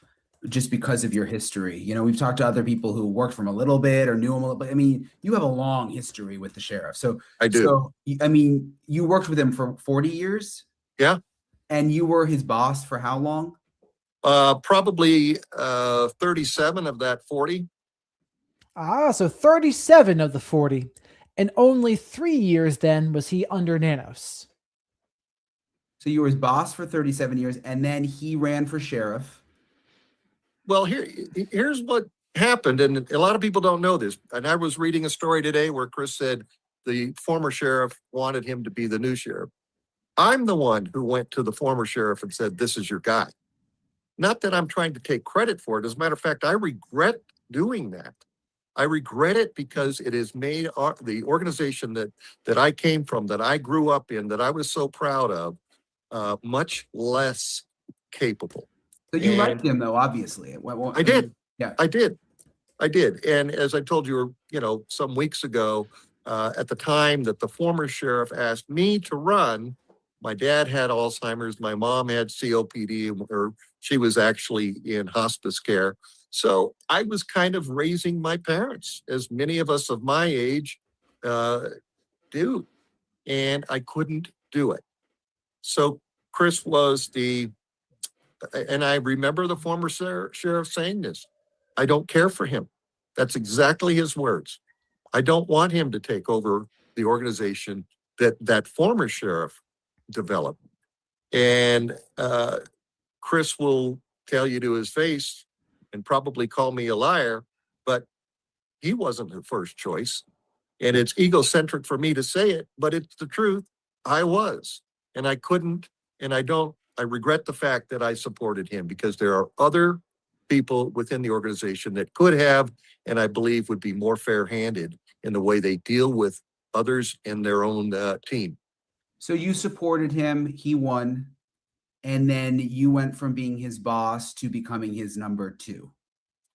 B: just because of your history. You know, we've talked to other people who worked for him a little bit or knew him a little bit. I mean, you have a long history with the sheriff. So
E: I do.
B: So, I mean, you worked with him for 40 years?
E: Yeah.
B: And you were his boss for how long?
E: Probably 37 of that 40.
A: So 37 of the 40. And only 3 years then was he under Nanos.
B: So you were his boss for 37 years, and then he ran for sheriff.
E: Well, here's what happened, and a lot of people don't know this. And I was reading a story today where Chris said the former sheriff wanted him to be the new sheriff. I'm the one who went to the former sheriff and said, this is your guy. Not that I'm trying to take credit for it. As a matter of fact, I regret doing that. I regret it because it has made the organization that I came from, that I grew up in, that I was so proud of, much less capable.
B: So you liked him, though, obviously.
E: I did.
B: Yeah,
E: I did. And as I told you, some weeks ago, at the time that the former sheriff asked me to run, my dad had Alzheimer's, my mom had COPD, or she was actually in hospice care. So I was kind of raising my parents, as many of us of my age do, and I couldn't do it. So Chris was and I remember the former sheriff saying this, I don't care for him. That's exactly his words. I don't want him to take over the organization that former sheriff developed. And Chris will tell you to his face and probably call me a liar, but he wasn't the first choice. And it's egocentric for me to say it, but it's the truth. I was, and I couldn't, and I regret the fact that I supported him because there are other people within the organization that could have, and I believe would be more fair-handed in the way they deal with others in their own team.
B: So you supported him, he won, and then you went from being his boss to becoming his number two.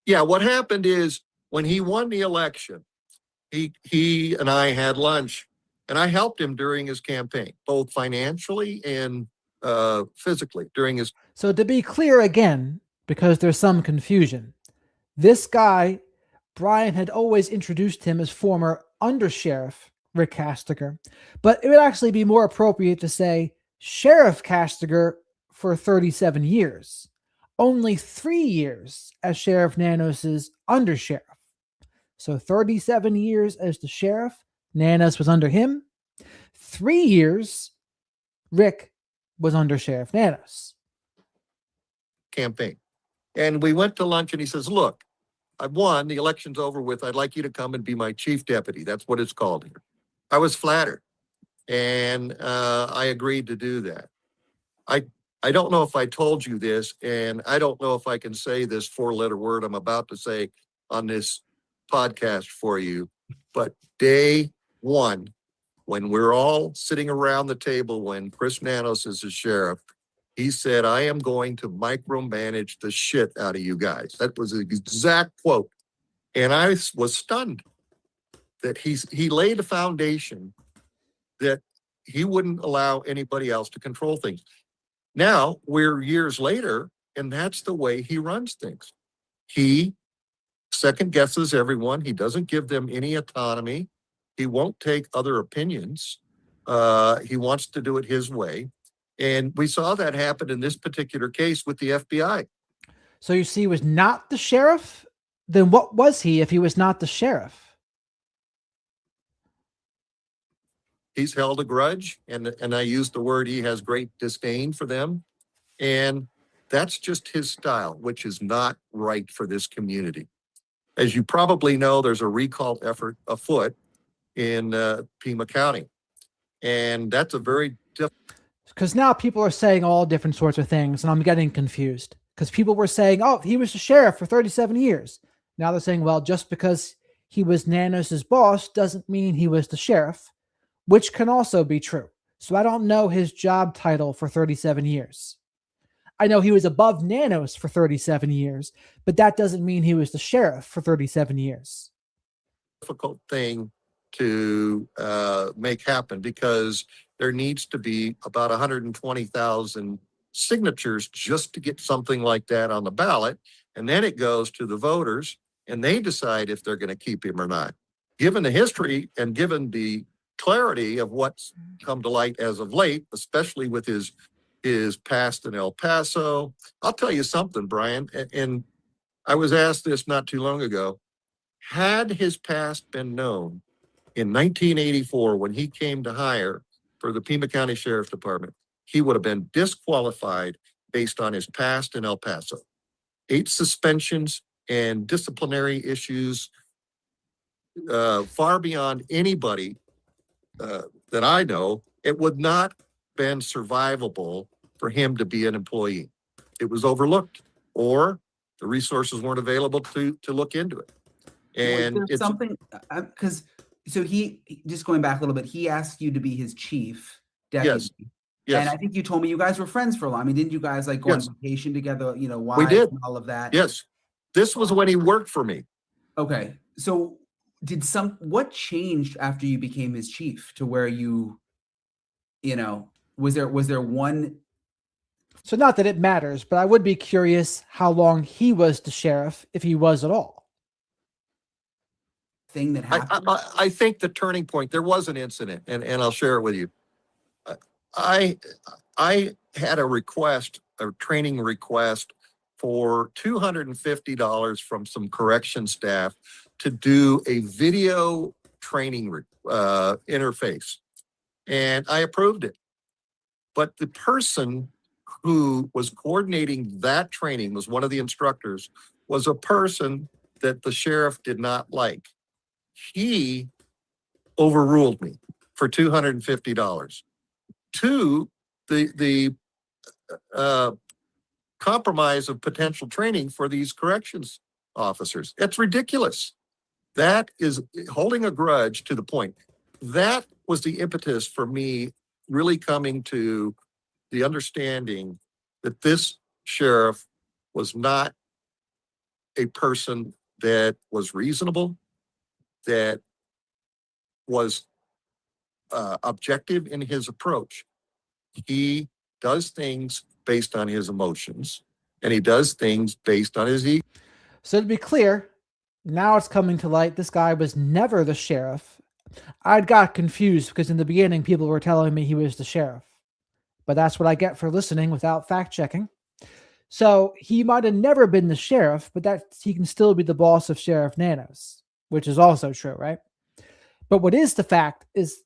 E: Yeah, what happened is when he won the election, he and I had lunch, and I helped him during his campaign, both financially and physically during his.
A: So to be clear again, because there's some confusion, this guy, Brian had always introduced him as former undersheriff Rick Castiger, but it would actually be more appropriate to say Sheriff Castiger for 37 years, only 3 years as Sheriff Nanos's undersheriff. So 37 years as the sheriff, Nanos was under him, 3 years Rick was under Sheriff Nanos.
E: Campaign. And we went to lunch and he says, look, I've won, the election's over with. I'd like you to come and be my chief deputy. That's what it's called here. I was flattered. And I agreed to do that. I don't know if I told you this, and I don't know if I can say this 4-letter word I'm about to say on this podcast for you, but day one, when we're all sitting around the table, when Chris Nanos is the sheriff, he said, I am going to micromanage the shit out of you guys. That was the exact quote. And I was stunned that he laid a foundation that he wouldn't allow anybody else to control things. Now we're years later, and that's the way he runs things. He second guesses everyone. He doesn't give them any autonomy. He won't take other opinions. He wants to do it his way. And we saw that happen in this particular case with the FBI.
A: So you see, he was not the sheriff? Then what was he if he was not the sheriff?
E: He's held a grudge, and I use the word, he has great disdain for them. And that's just his style, which is not right for this community. As you probably know, there's a recall effort afoot in Pima County. And that's a very difficult.
A: Because now people are saying all different sorts of things, and I'm getting confused. Because people were saying, oh, he was the sheriff for 37 years. Now they're saying, well, just because he was Nanos' boss doesn't mean he was the sheriff, which can also be true. So I don't know his job title for 37 years. I know he was above Nanos for 37 years, but that doesn't mean he was the sheriff for 37 years.
E: Difficult thing to make happen, because there needs to be about 120,000 signatures just to get something like that on the ballot. And then it goes to the voters and they decide if they're going to keep him or not. Given the history and given the clarity of what's come to light as of late, especially with his past in El Paso. I'll tell you something, Brian, and I was asked this not too long ago. Had his past been known in 1984 when he came to hire for the Pima County Sheriff's Department, he would have been disqualified based on his past in El Paso. 8 suspensions and disciplinary issues far beyond anybody that I know. It would not been survivable for him to be an employee. It was overlooked, or the resources weren't available to look into it. And
B: was there something, because so he, just going back a little bit, he asked you to be his chief deputy.
E: Yes.
B: And I think you told me you guys were friends for a while. I mean, didn't you guys like go on vacation together, you know, why
E: we did.
B: And all of that?
E: Yes. This was when he worked for me.
B: Okay. So what changed after you became his chief to where you know, was there one?
A: So not that it matters, but I would be curious how long he was the sheriff, if he was at all.
B: Thing that happened?
E: I think the turning point, there was an incident, and I'll share it with you. I had a training request for $250 from some correction staff to do a video training interface. And I approved it. But the person who was coordinating that training, was one of the instructors, was a person that the sheriff did not like. He overruled me for $250 to the compromise of potential training for these corrections officers. It's ridiculous. That is holding a grudge to the point. That was the impetus for me really coming to the understanding that this sheriff was not a person that was reasonable, that was objective in his approach. He does things based on his emotions, and he does things based on his ego.
A: So to be clear, now it's coming to light, this guy was never the sheriff. I got confused because in the beginning, people were telling me he was the sheriff. But that's what I get for listening without fact checking. So he might have never been the sheriff, but that he can still be the boss of Sheriff Nanos, which is also true, right? But what is the fact is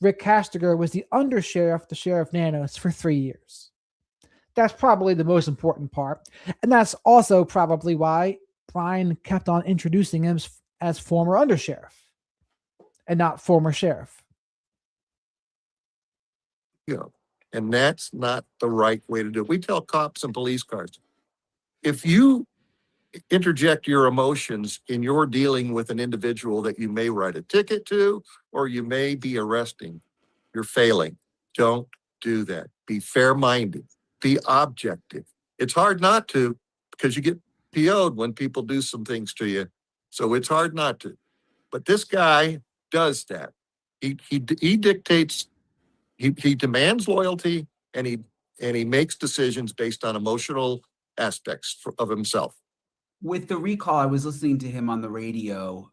A: Rick Kastigar was the undersheriff to Sheriff Nanos for 3 years. That's probably the most important part. And that's also probably why Brian kept on introducing him as former undersheriff and not former sheriff.
E: And that's not the right way to do it. We tell cops and police cars, if you interject your emotions in your dealing with an individual that you may write a ticket to or you may be arresting, you're failing. Don't do that. Be fair-minded. Be objective. It's hard not to because you get PO'd when people do some things to you. So it's hard not to. But this guy does that. He dictates, he demands loyalty, and he makes decisions based on emotional aspects of himself.
B: With the recall, I was listening to him on the radio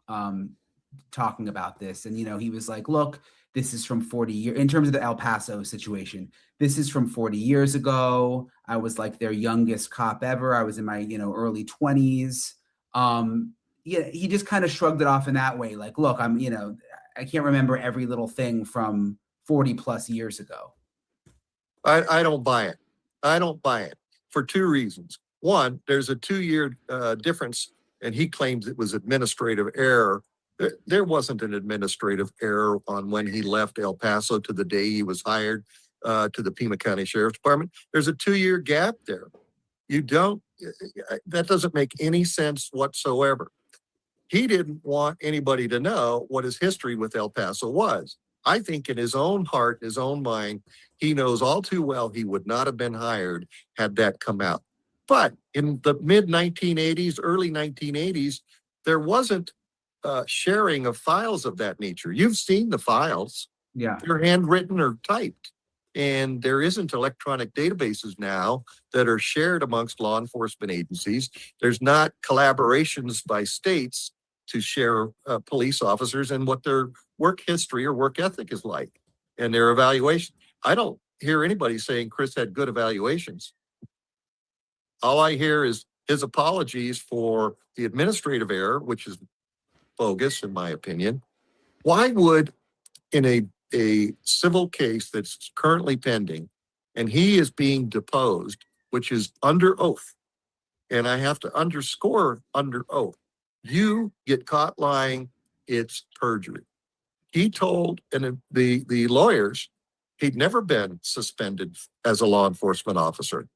B: talking about this. And, he was like, look, this is from 40 years, in terms of the El Paso situation, this is from 40 years ago. I was like their youngest cop ever. I was in my, early 20s. He just kind of shrugged it off in that way. Like, look, I can't remember every little thing from 40 plus years ago.
E: I don't buy it. I don't buy it for two reasons. One, there's a 2-year difference, and he claims it was administrative error. There wasn't an administrative error on when he left El Paso to the day he was hired to the Pima County Sheriff's Department. There's a 2-year gap there. That doesn't make any sense whatsoever. He didn't want anybody to know what his history with El Paso was. I think in his own heart, his own mind, he knows all too well he would not have been hired had that come out. But in the mid-1980s, early 1980s, there wasn't sharing of files of that nature. You've seen the files.
B: Yeah.
E: They're handwritten or typed. And there isn't electronic databases now that are shared amongst law enforcement agencies. There's not collaborations by states to share police officers and what their work history or work ethic is like and their evaluation. I don't hear anybody saying Chris had good evaluations. All I hear is his apologies for the administrative error, which is bogus in my opinion. Why would, in a civil case that's currently pending, and he is being deposed, which is under oath, and I have to underscore under oath, you get caught lying, it's perjury. He told the lawyers he'd never been suspended as a law enforcement officer.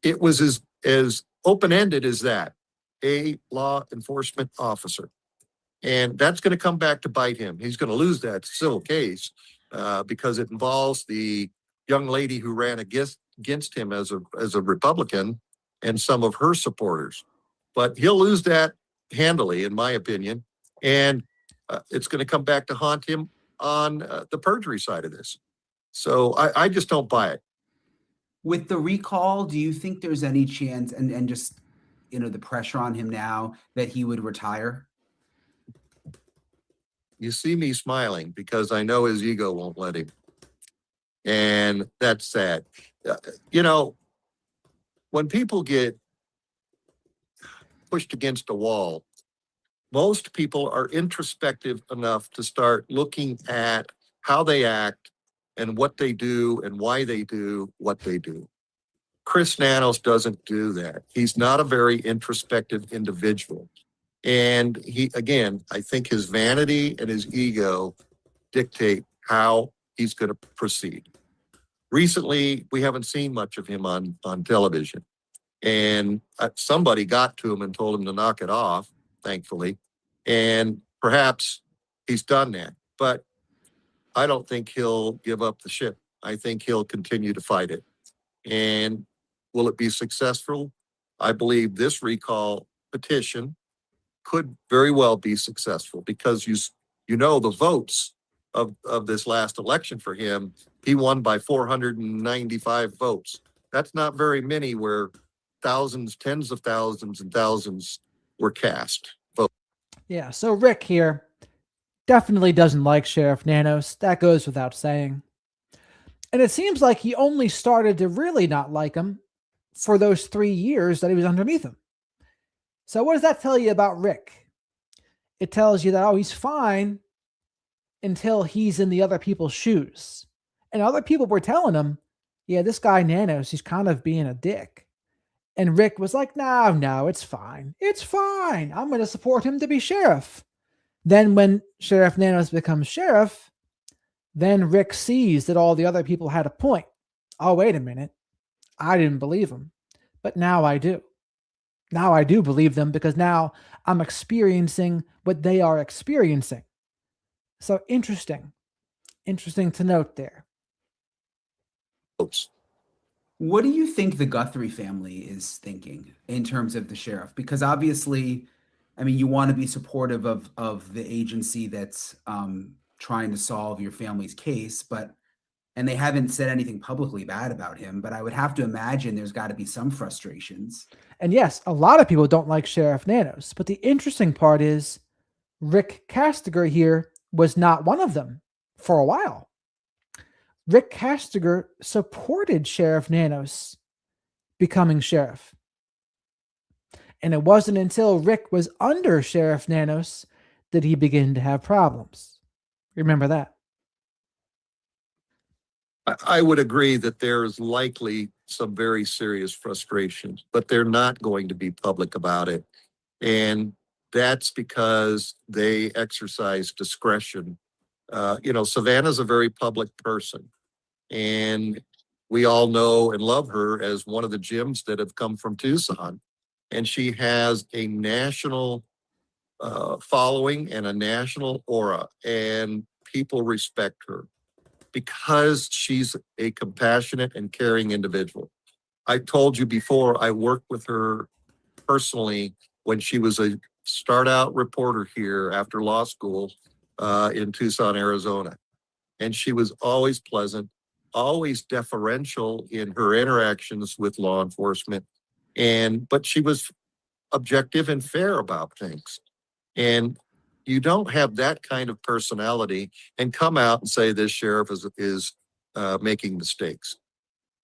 E: It was as open-ended as that, a law enforcement officer. And that's going to come back to bite him. He's going to lose that civil case because it involves the young lady who ran against him as a Republican and some of her supporters. But he'll lose that handily, in my opinion. And it's going to come back to haunt him on the perjury side of this. So I just don't buy it.
B: With the recall, do you think there's any chance, and just, the pressure on him now, that he would retire?
E: You see me smiling because I know his ego won't let him. And that's sad. When people get pushed against a wall, most people are introspective enough to start looking at how they act and what they do and why they do what they do. Chris Nanos doesn't do that. He's not a very introspective individual. And I think his vanity and his ego dictate how he's going to proceed. Recently, we haven't seen much of him on television. And somebody got to him and told him to knock it off, thankfully. And perhaps he's done that. But I don't think he'll give up the ship. I think he'll continue to fight it. And will it be successful? I believe this recall petition could very well be successful because the votes of this last election for him, he won by 495 votes. That's not very many where thousands, tens of thousands and thousands were cast.
A: Yeah, so Rick here definitely doesn't like Sheriff Nanos. That goes without saying. And it seems like he only started to really not like him for those 3 years that he was underneath him. So what does that tell you about Rick? It tells you that, he's fine until he's in the other people's shoes. And other people were telling him, yeah, this guy Nanos, he's kind of being a dick. And Rick was like, no, it's fine. It's fine. I'm going to support him to be sheriff. Then when Sheriff Nanos becomes sheriff, then Rick sees that all the other people had a point. Oh, wait a minute. I didn't believe him, but now I do. Now I do believe them because now I'm experiencing what they are experiencing. So interesting to note there.
E: Oops.
B: What do you think the Guthrie family is thinking in terms of the sheriff? Because obviously, I mean, you want to be supportive of the agency that's trying to solve your family's case, and they haven't said anything publicly bad about him, but I would have to imagine there's got to be some frustrations.
A: And yes, a lot of people don't like Sheriff Nanos, but the interesting part is Rick Castiger here was not one of them for a while. Rick Castiger supported Sheriff Nanos becoming sheriff. And it wasn't until Rick was under Sheriff Nanos that he began to have problems. Remember that.
E: I would agree that there is likely some very serious frustrations, but they're not going to be public about it. And that's because they exercise discretion. Savannah's a very public person, and we all know and love her as one of the gyms that have come from Tucson. And she has a national following and a national aura, and people respect her because she's a compassionate and caring individual. I told you before, I worked with her personally when she was a start out reporter here after law school in Tucson, Arizona. And she was always pleasant, always deferential in her interactions with law enforcement. But she was objective and fair about things. And you don't have that kind of personality and come out and say this sheriff is making mistakes,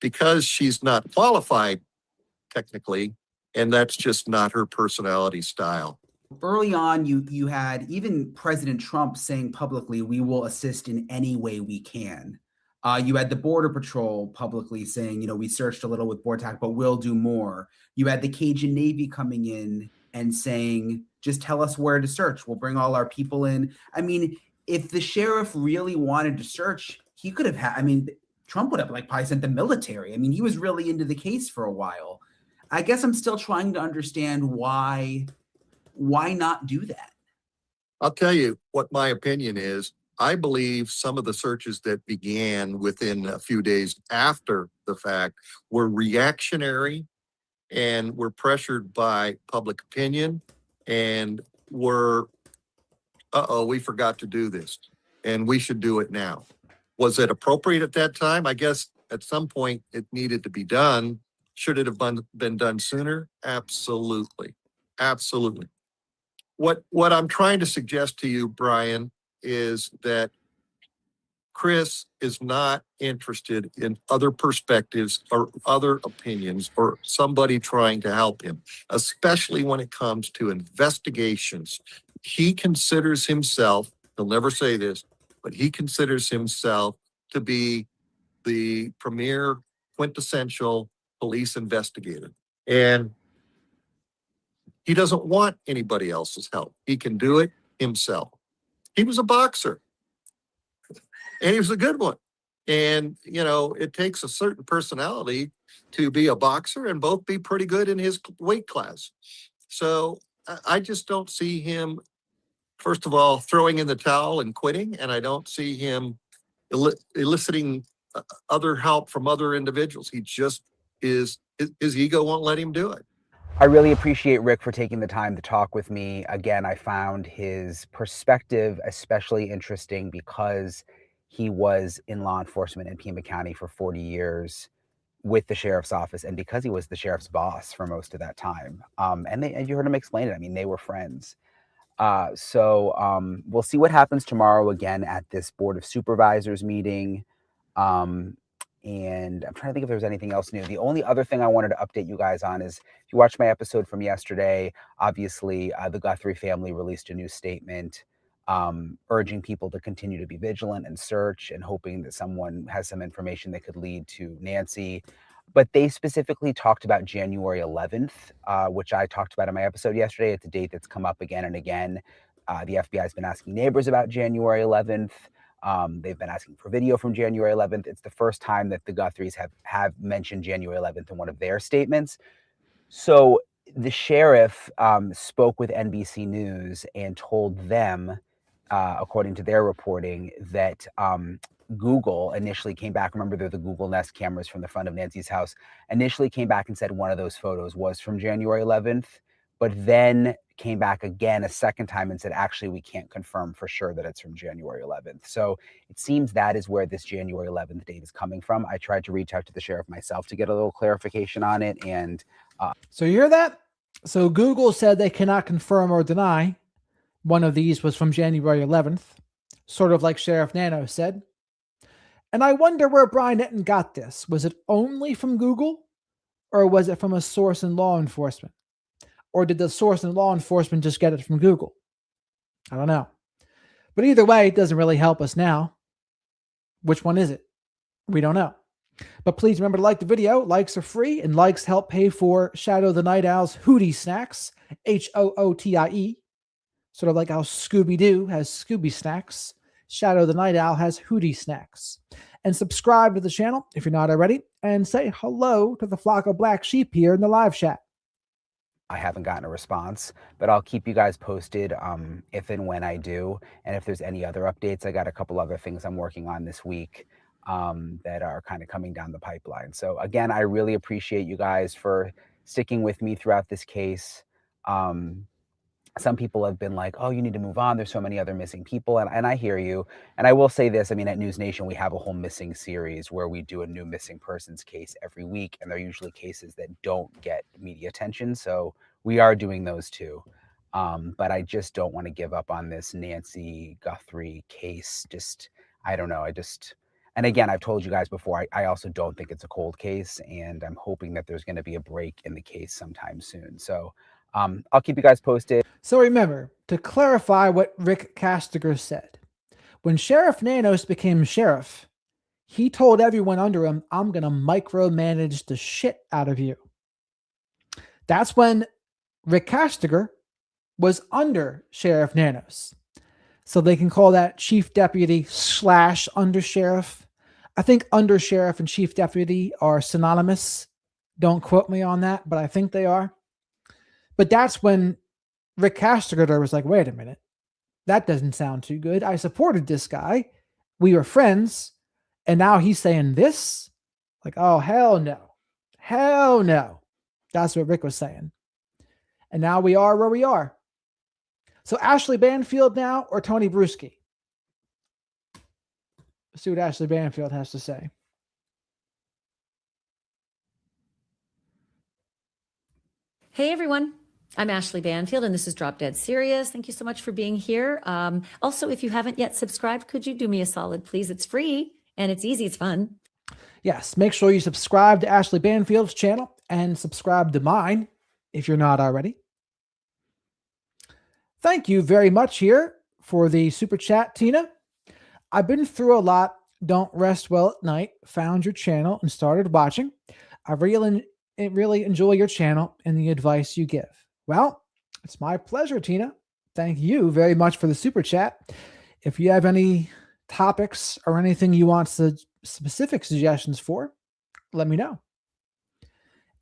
E: because she's not qualified technically, and that's just not her personality style.
B: Early on, you had even President Trump saying publicly, we will assist in any way we can. You had the Border Patrol publicly saying, we searched a little with BORTAC, but we'll do more. You had the Cajun Navy coming in and saying, just tell us where to search. We'll bring all our people in. I mean, if the sheriff really wanted to search, he could have Trump would have probably sent the military. I mean, he was really into the case for a while. I guess I'm still trying to understand why not do that?
E: I'll tell you what my opinion is. I believe some of the searches that began within a few days after the fact were reactionary and were pressured by public opinion and were, we forgot to do this and we should do it now. Was it appropriate at that time? I guess at some point it needed to be done. Should it have been done sooner? Absolutely. Absolutely. What I'm trying to suggest to you, Brian, is that Chris is not interested in other perspectives or other opinions or somebody trying to help him, especially when it comes to investigations. He considers himself, he'll never say this, but he considers himself to be the premier quintessential police investigator. And he doesn't want anybody else's help. He can do it himself. He was a boxer, and he was a good one. And, it takes a certain personality to be a boxer and both be pretty good in his weight class. So I just don't see him, first of all, throwing in the towel and quitting. And I don't see him eliciting other help from other individuals. He just his ego won't let him do it.
B: I really appreciate Rick for taking the time to talk with me. Again, I found his perspective especially interesting because he was in law enforcement in Pima County for 40 years with the sheriff's office, and because he was the sheriff's boss for most of that time. And you heard him explain it. I mean, they were friends. So we'll see what happens tomorrow again at this Board of Supervisors meeting. And I'm trying to think if there's anything else new. The only other thing I wanted to update you guys on is, if you watched my episode from yesterday, obviously the Guthrie family released a new statement urging people to continue to be vigilant and search and hoping that someone has some information that could lead to Nancy. But they specifically talked about January 11th, which I talked about in my episode yesterday. It's a date that's come up again and again. The FBI has been asking neighbors about January 11th. They've been asking for video from January 11th. It's the first time that the Guthries have mentioned January 11th in one of their statements. So the sheriff spoke with NBC News and told them, according to their reporting, that Google initially came back. Remember, they're the Google Nest cameras from the front of Nancy's house. Initially came back and said one of those photos was from January 11th, but then came back again a second time and said, actually, we can't confirm for sure that it's from January 11th. So it seems that is where this January 11th date is coming from. I tried to reach out to the sheriff myself to get a little clarification on it. And
A: So you hear that? So Google said they cannot confirm or deny one of these was from January 11th, sort of like Sheriff Nanos said. And I wonder where Brian Etten got this. Was it only from Google, or was it from a source in law enforcement? Or did the source in law enforcement just get it from Google? I don't know. But either way, it doesn't really help us now. Which one is it? We don't know. But please remember to like the video. Likes are free, and likes help pay for Shadow the Night Owl's Hootie Snacks, Hootie. Sort of like how Scooby-Doo has Scooby Snacks, Shadow the Night Owl has Hootie Snacks. And subscribe to the channel if you're not already, and say hello to the flock of black sheep here in the live chat.
B: I haven't gotten a response, but I'll keep you guys posted if and when I do. And if there's any other updates, I got a couple other things I'm working on this week that are kind of coming down the pipeline. So again, I really appreciate you guys for sticking with me throughout this case. Some people have been like, oh, you need to move on. There's so many other missing people. And I hear you. And I will say this. I mean, at News Nation, we have a whole missing series where we do a new missing persons case every week. And they're usually cases that don't get media attention. So we are doing those too. But I just don't want to give up on this Nancy Guthrie case. I don't know. And again, I've told you guys before, I also don't think it's a cold case. And I'm hoping that there's going to be a break in the case sometime soon. So I'll keep you guys posted.
A: So remember, to clarify what Rick Kastigar said, when Sheriff Nanos became sheriff, he told everyone under him, I'm going to micromanage the shit out of you. That's when Rick Kastigar was under Sheriff Nanos. So they can call that chief deputy / undersheriff. I think undersheriff and chief deputy are synonymous. Don't quote me on that, but I think they are. But that's when Rick Castiger was like, wait a minute, that doesn't sound too good. I supported this guy. We were friends. And now he's saying this? Like, oh, hell no. Hell no. That's what Rick was saying. And now we are where we are. So Ashley Banfield now or Tony Bruschi? Let's see what Ashley Banfield has to say.
F: Hey, everyone. I'm Ashley Banfield, and this is Drop Dead Serious. Thank you so much for being here. Also, if you haven't yet subscribed, could you do me a solid, please? It's free, and it's easy. It's fun.
A: Yes, make sure you subscribe to Ashley Banfield's channel and subscribe to mine if you're not already. Thank you very much here for the super chat, Tina. I've been through a lot. Don't rest well at night. Found your channel and started watching. I really enjoy your channel and the advice you give. Well, it's my pleasure, Tina. Thank you very much for the super chat. If you have any topics or anything you want specific suggestions for, let me know.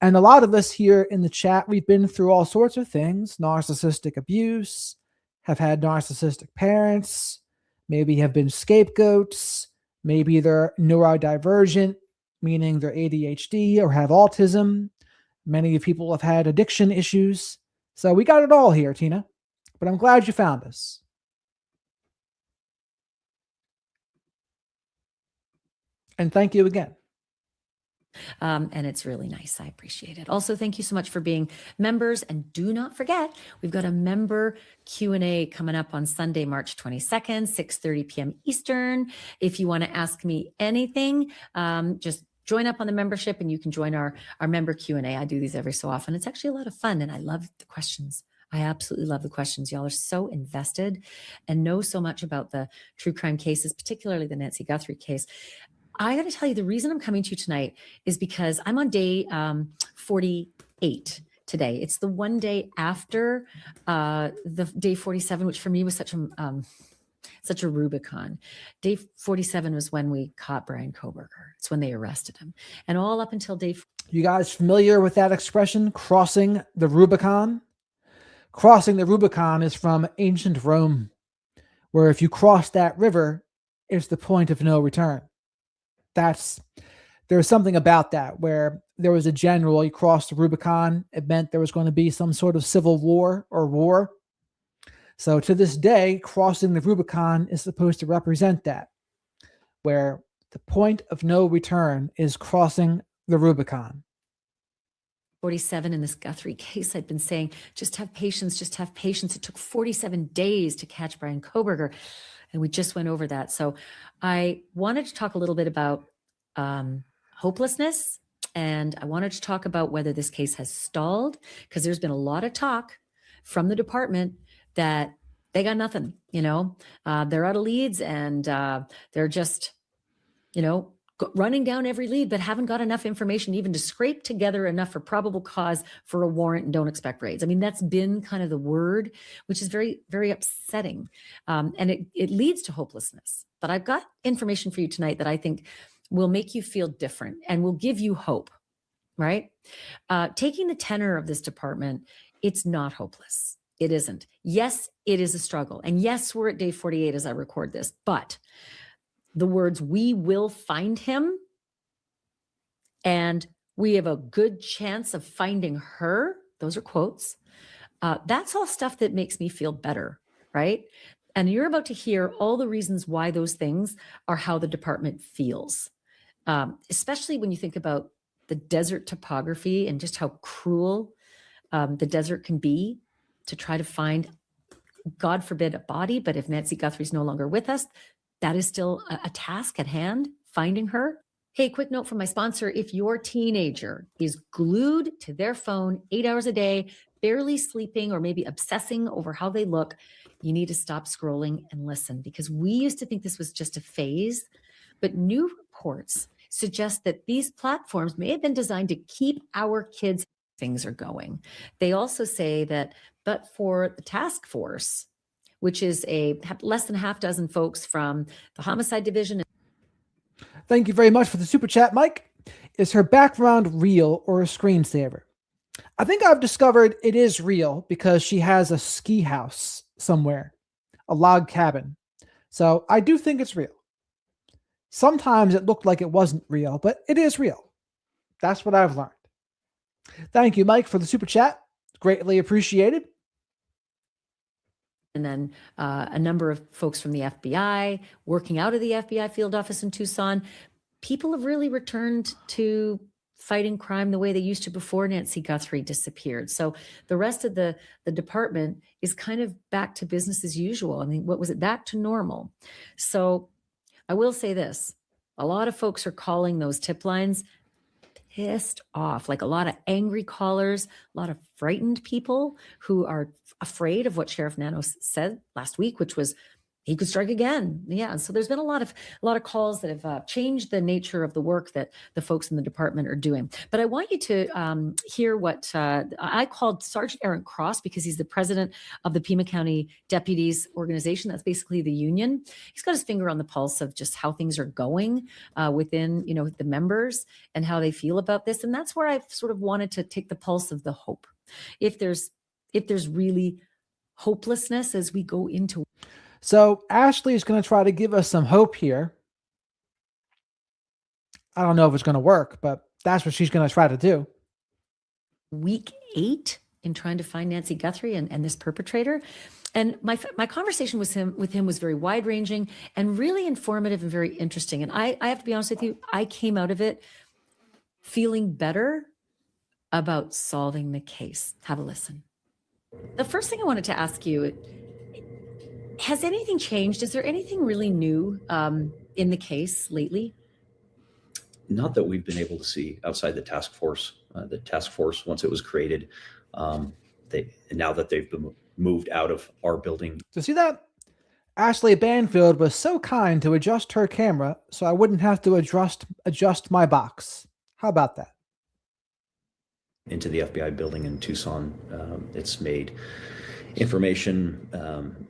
A: And a lot of us here in the chat, we've been through all sorts of things. Narcissistic abuse, have had narcissistic parents, maybe have been scapegoats, maybe they're neurodivergent, meaning they're ADHD or have autism. Many people have had addiction issues. So we got it all here, Tina. But I'm glad you found us. And thank you again.
F: And it's really nice. I appreciate it. Also, thank you so much for being members. And do not forget, we've got a member Q&A coming up on Sunday, March 22nd, 6:30 p.m. Eastern. If you want to ask me anything, just join up on the membership and you can join our member Q&A. I do these every so often. It's actually a lot of fun and I love the questions I absolutely love the questions. Y'all are so invested and know so much about the true crime cases, particularly the Nancy Guthrie case. I got to tell you, the reason I'm coming to you tonight is because I'm on day 48 today. It's the one day after the day 47, which for me was such a Rubicon. Day 47 was when we caught Brian Kohberger. It's when they arrested him. And all up until day...
A: You guys familiar with that expression, crossing the Rubicon? Crossing the Rubicon is from ancient Rome, where if you cross that river, it's the point of no return. There's something about that, where there was a general, you crossed the Rubicon, it meant there was going to be some sort of civil war or war. So to this day, crossing the Rubicon is supposed to represent that, where the point of no return is crossing the Rubicon.
F: 47 in this Guthrie case, I'd been saying, just have patience, just have patience. It took 47 days to catch Brian Kohberger, and we just went over that. So I wanted to talk a little bit about hopelessness, and I wanted to talk about whether this case has stalled, because there's been a lot of talk from the department that they got nothing, they're out of leads, and they're just, running down every lead, but haven't got enough information even to scrape together enough for probable cause for a warrant and don't expect raids. I mean, that's been kind of the word, which is very, very upsetting. And it leads to hopelessness. But I've got information for you tonight that I think will make you feel different and will give you hope, right? Taking the tenor of this department, it's not hopeless. It isn't. Yes, it is a struggle. And yes, we're at day 48 as I record this, but the words, "we will find him," and "we have a good chance of finding her," those are quotes. That's all stuff that makes me feel better, right? And you're about to hear all the reasons why those things are how the department feels, especially when you think about the desert topography and just how cruel the desert can be to try to find, God forbid, a body. But if Nancy Guthrie's no longer with us, that is still a task at hand, finding her. Hey, quick note from my sponsor. If your teenager is glued to their phone 8 hours a day, barely sleeping, or maybe obsessing over how they look, you need to stop scrolling and listen, because we used to think this was just a phase, but new reports suggest that these platforms may have been designed to keep our kids. Things are going. They also say that, but for the task force, which is less than a half dozen folks from the homicide division.
A: Thank you very much for the super chat, Mike. Is her background real or a screensaver? I think I've discovered it is real, because she has a ski house somewhere, a log cabin. So I do think it's real. Sometimes it looked like it wasn't real, but it is real. That's what I've learned. Thank you, Mike, for the super chat. Greatly appreciated.
F: And then a number of folks from the FBI working out of the FBI field office in Tucson. People have really returned to fighting crime the way they used to before Nancy Guthrie disappeared. So the rest of the department is kind of back to business as usual. I mean, what was it? Back to normal. So I will say this. A lot of folks are calling those tip lines pissed off, like a lot of angry callers, a lot of frightened people who are afraid of what Sheriff Nanos said last week, which was he could strike again. Yeah. So there's been a lot of calls that have changed the nature of the work that the folks in the department are doing. But I want you to hear what I called Sergeant Aaron Cross, because he's the president of the Pima County Deputies Organization. That's basically the union. He's got his finger on the pulse of just how things are going within, the members and how they feel about this. And that's where I've sort of wanted to take the pulse of the hope. If there's really hopelessness as we go into.
A: So Ashley is going to try to give us some hope here. I don't know if it's going to work, but that's what she's going to try to do.
F: Week 8 in trying to find Nancy Guthrie and this perpetrator. And my conversation with him was very wide ranging and really informative and very interesting. And I have to be honest with you, I came out of it feeling better about solving the case. Have a listen. The first thing I wanted to ask you, has anything changed? Is there anything really new in the case lately?
G: Not that we've been able to see outside the task force. The task force, once it was created, now that they've been moved out of our building.
A: So see that? Ashley Banfield was so kind to adjust her camera so I wouldn't have to adjust my box. How about that?
G: Into the FBI building in Tucson. It's made information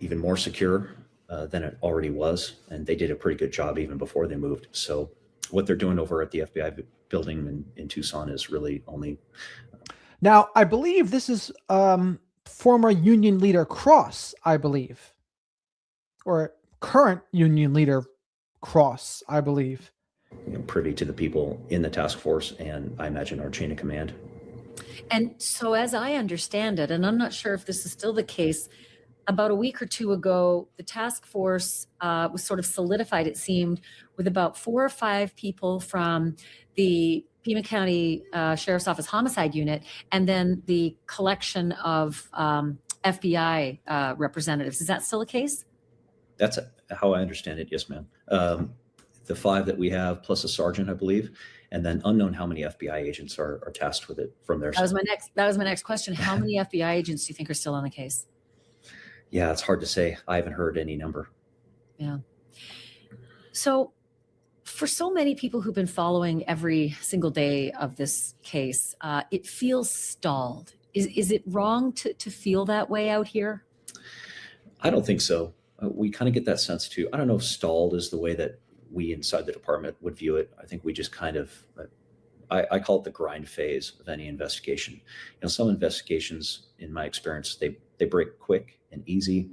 G: even more secure than it already was, and they did a pretty good job even before they moved. So what they're doing over at the FBI building in Tucson is really only...
A: Now, I believe this is former Union Leader Cross, I believe. Or current Union Leader Cross, I believe.
G: Privy to the people in the task force, and I imagine our chain of command.
F: And so as I understand it, and I'm not sure if this is still the case, about a week or two ago, the task force was sort of solidified, it seemed, with about 4 or 5 people from the Pima County Sheriff's Office Homicide Unit, and then the collection of FBI representatives. Is that still the case?
G: That's how I understand it. Yes, ma'am. The 5 that we have, plus a sergeant, I believe, and then unknown how many FBI agents are tasked with it from their side.
F: That was my next question. How many FBI agents do you think are still on the case?
G: Yeah, it's hard to say. I haven't heard any number.
F: Yeah. So for so many people who've been following every single day of this case, it feels stalled. Is it wrong to feel that way out here?
G: I don't think so. We kind of get that sense too. I don't know if stalled is the way that we inside the department would view it. I think we just kind of, I call it the grind phase of any investigation. Some investigations, in my experience, they break quick and easy.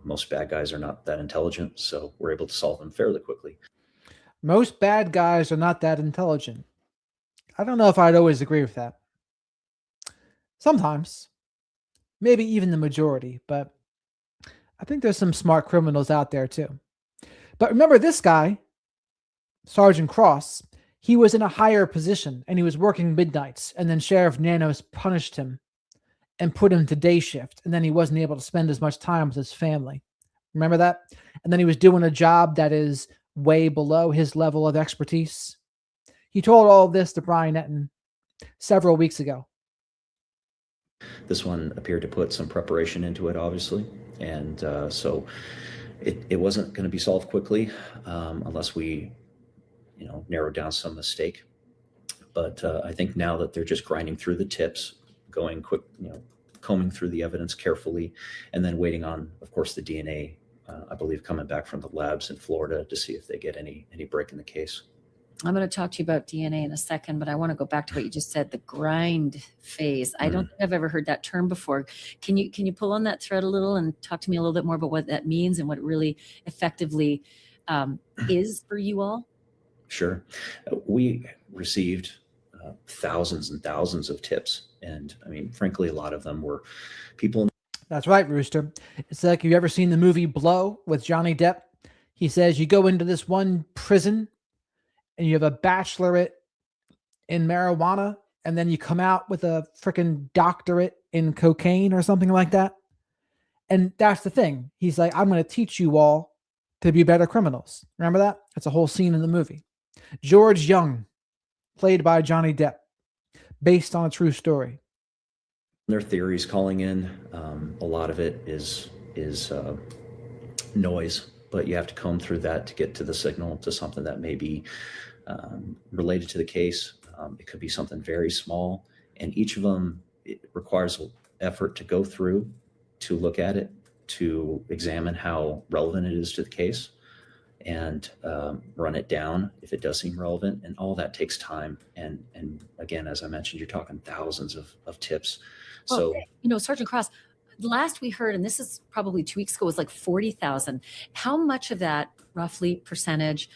G: Most bad guys are not that intelligent, so we're able to solve them fairly quickly.
A: Most bad guys are not that intelligent. I don't know if I'd always agree with that. Sometimes. Maybe even the majority, but I think there's some smart criminals out there too. But remember this guy, Sergeant Cross, he was in a higher position and he was working midnights, and then Sheriff Nanos punished him and put him to day shift, and then he wasn't able to spend as much time with his family. Remember that? And then he was doing a job that is way below his level of expertise. He told all of this to Brian Etten several weeks ago.
G: This one appeared to put some preparation into it, obviously, and so it wasn't going to be solved quickly unless we, narrowed down some mistake. But I think now that they're just grinding through the tips, going quick, combing through the evidence carefully, and then waiting on, of course, the DNA, I believe, coming back from the labs in Florida to see if they get any break in the case.
F: I'm going to talk to you about DNA in a second, but I want to go back to what you just said, the grind phase. I don't think I've ever heard that term before. Can you pull on that thread a little and talk to me a little bit more about what that means and what it really effectively is for you all?
G: Sure. We received thousands and thousands of tips. And I mean, frankly, a lot of them were people.
A: That's right, Rooster. It's like, have you ever seen the movie Blow with Johnny Depp? He says you go into this one prison and you have a bachelorette in marijuana, and then you come out with a freaking doctorate in cocaine or something like that. And that's the thing. He's like, I'm going to teach you all to be better criminals. Remember that? That's a whole scene in the movie. George Young, played by Johnny Depp, based on a true story.
G: Their theories calling in, a lot of it is noise, but you have to comb through that to get to the signal, to something that may be related to the case. It could be something very small, and each of them, it requires effort to go through, to look at it, to examine how relevant it is to the case, and run it down if it does seem relevant. And all that takes time. And again, as I mentioned, you're talking thousands of tips.
F: Well,
G: So,
F: Sergeant Cross, last we heard, and this is probably 2 weeks ago, was like 40,000. How much of that, roughly percentage,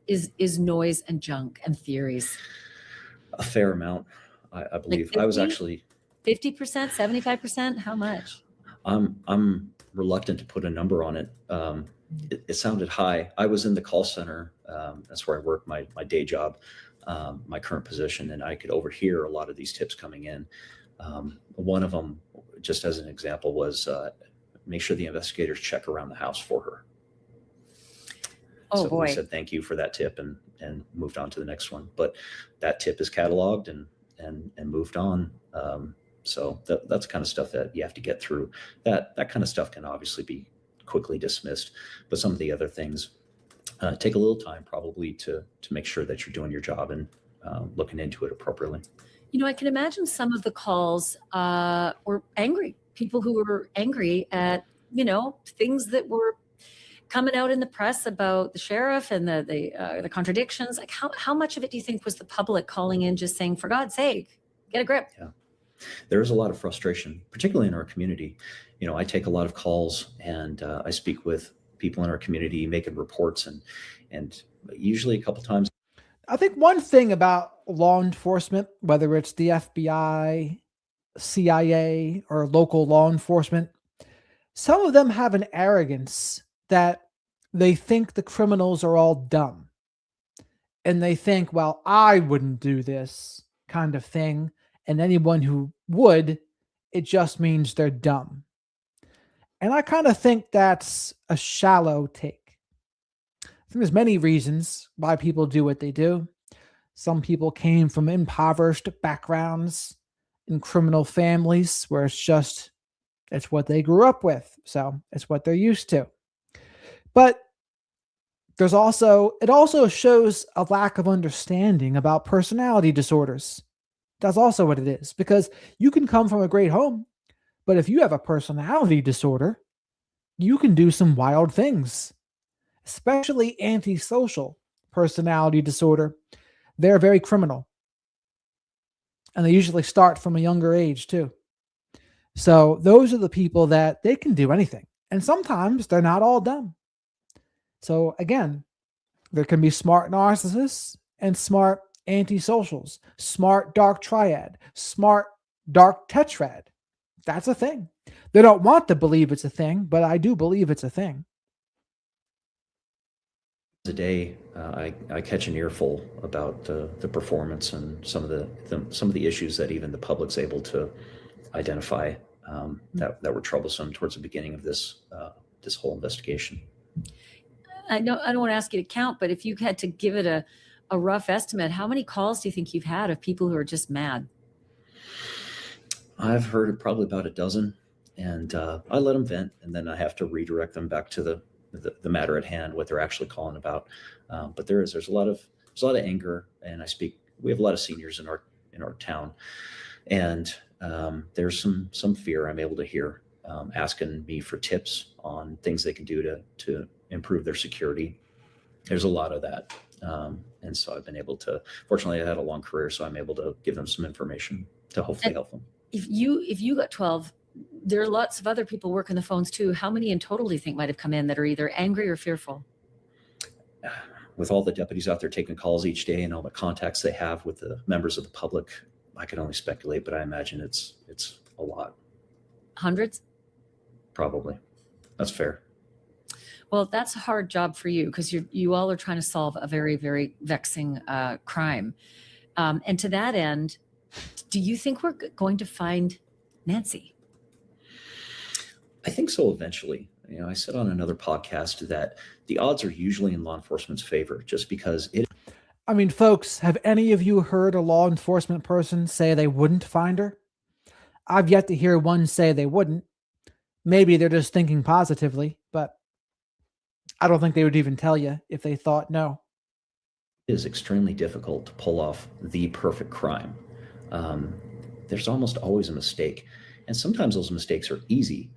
F: is noise and junk and theories?
G: a fair amount, I believe.
F: Like
G: I was
F: 50?
G: actually,
F: 50%, 75%? How much?
G: I'm reluctant to put a number on it. It sounded high. I was in the call center. That's where I work my day job, my current position, and I could overhear a lot of these tips coming in. One of them, just as an example, was make sure the investigators check around the house for her.
F: Oh,
G: So
F: boy.
G: we said thank you for that tip and moved on to the next one. But that tip is cataloged and moved on. So that's the kind of stuff that you have to get through. That kind of stuff can obviously be quickly dismissed, but some of the other things take a little time probably to make sure that you're doing your job and looking into it appropriately.
F: I can imagine some of the calls were angry. People who were angry at, things that were coming out in the press about the sheriff and the contradictions. Like how much of it do you think was the public calling in just saying, for God's sake, get a grip?
G: Yeah. There is a lot of frustration, particularly in our community. I take a lot of calls and I speak with people in our community making reports and usually a couple times.
A: I think one thing about law enforcement, whether it's the FBI, CIA, or local law enforcement, some of them have an arrogance that they think the criminals are all dumb. And they think, well, I wouldn't do this kind of thing. And anyone who would, it just means they're dumb. And I kind of think that's a shallow take. I think there's many reasons why people do what they do. Some people came from impoverished backgrounds in criminal families where it's what they grew up with. So it's what they're used to. But it also shows a lack of understanding about personality disorders. That's also what it is, because you can come from a great home, but if you have a personality disorder, you can do some wild things, especially antisocial personality disorder. They're very criminal. And they usually start from a younger age too. So those are the people that they can do anything. And sometimes they're not all dumb. So again, there can be smart narcissists and smart antisocials, smart dark triad, smart dark tetrad. That's a thing. They don't want to believe it's a thing, but I do believe it's a thing.
G: A day, I catch an earful about the performance and some of the issues that even the public's able to identify that were troublesome towards the beginning of this whole investigation.
F: I don't want to ask you to count, but if you had to give it a rough estimate, how many calls do you think you've had of people who are just mad?
G: I've heard probably about a dozen, and I let them vent, and then I have to redirect them back to the matter at hand, what they're actually calling about. But there's a lot of anger, and we have a lot of seniors in our town, and there's some fear I'm able to hear, asking me for tips on things they can do to improve their security. There's a lot of that. And so I've been able to, fortunately I had a long career, so I'm able to give them some information to hopefully help them.
F: If you got 12, there are lots of other people working the phones too. How many in total do you think might have come in that are either angry or fearful?
G: With all the deputies out there taking calls each day and all the contacts they have with the members of the public, I can only speculate, but I imagine it's a lot.
F: Hundreds?
G: Probably. That's fair.
F: Well, that's a hard job for you because you all are trying to solve a very, very vexing crime. And to that end, do you think we're going to find Nancy?
G: I think so eventually. I said on another podcast that the odds are usually in law enforcement's favor just because it.
A: I mean, folks, have any of you heard a law enforcement person say they wouldn't find her? I've yet to hear one say they wouldn't. Maybe they're just thinking positively, but I don't think they would even tell you if they thought no.
G: It is extremely difficult to pull off the perfect crime. There's almost always a mistake, and sometimes those mistakes are easy.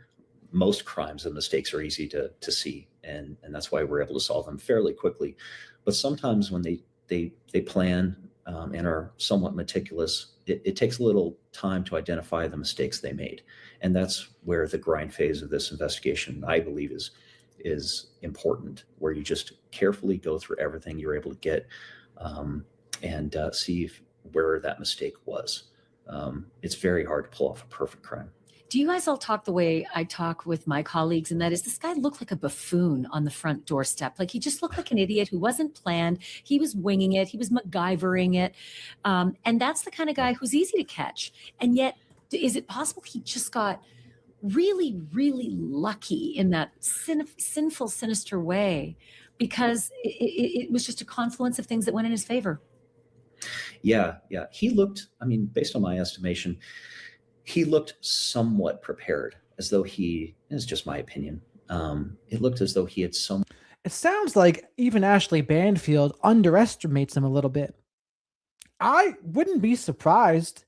G: Most crimes, the mistakes are easy to see, and that's why we're able to solve them fairly quickly. But sometimes when they plan and are somewhat meticulous, it takes a little time to identify the mistakes they made, and that's where the grind phase of this investigation, I believe, is important, where you just carefully go through everything you're able to get and see where that mistake was. It's very hard to pull off a perfect crime.
F: Do you guys all talk the way I talk with my colleagues? And that is, this guy looked like a buffoon on the front doorstep. Like he just looked like an idiot who wasn't planned. He was winging it. He was MacGyvering it. And that's the kind of guy who's easy to catch. And yet, is it possible he just got really, really lucky in that sinful, sinister way because it was just a confluence of things that went in his favor?
G: Yeah. He looked, based on my estimation, he looked somewhat prepared, as though it's just my opinion. It looked as though he had some.
A: It sounds like even Ashley Banfield underestimates him a little bit. I wouldn't be surprised,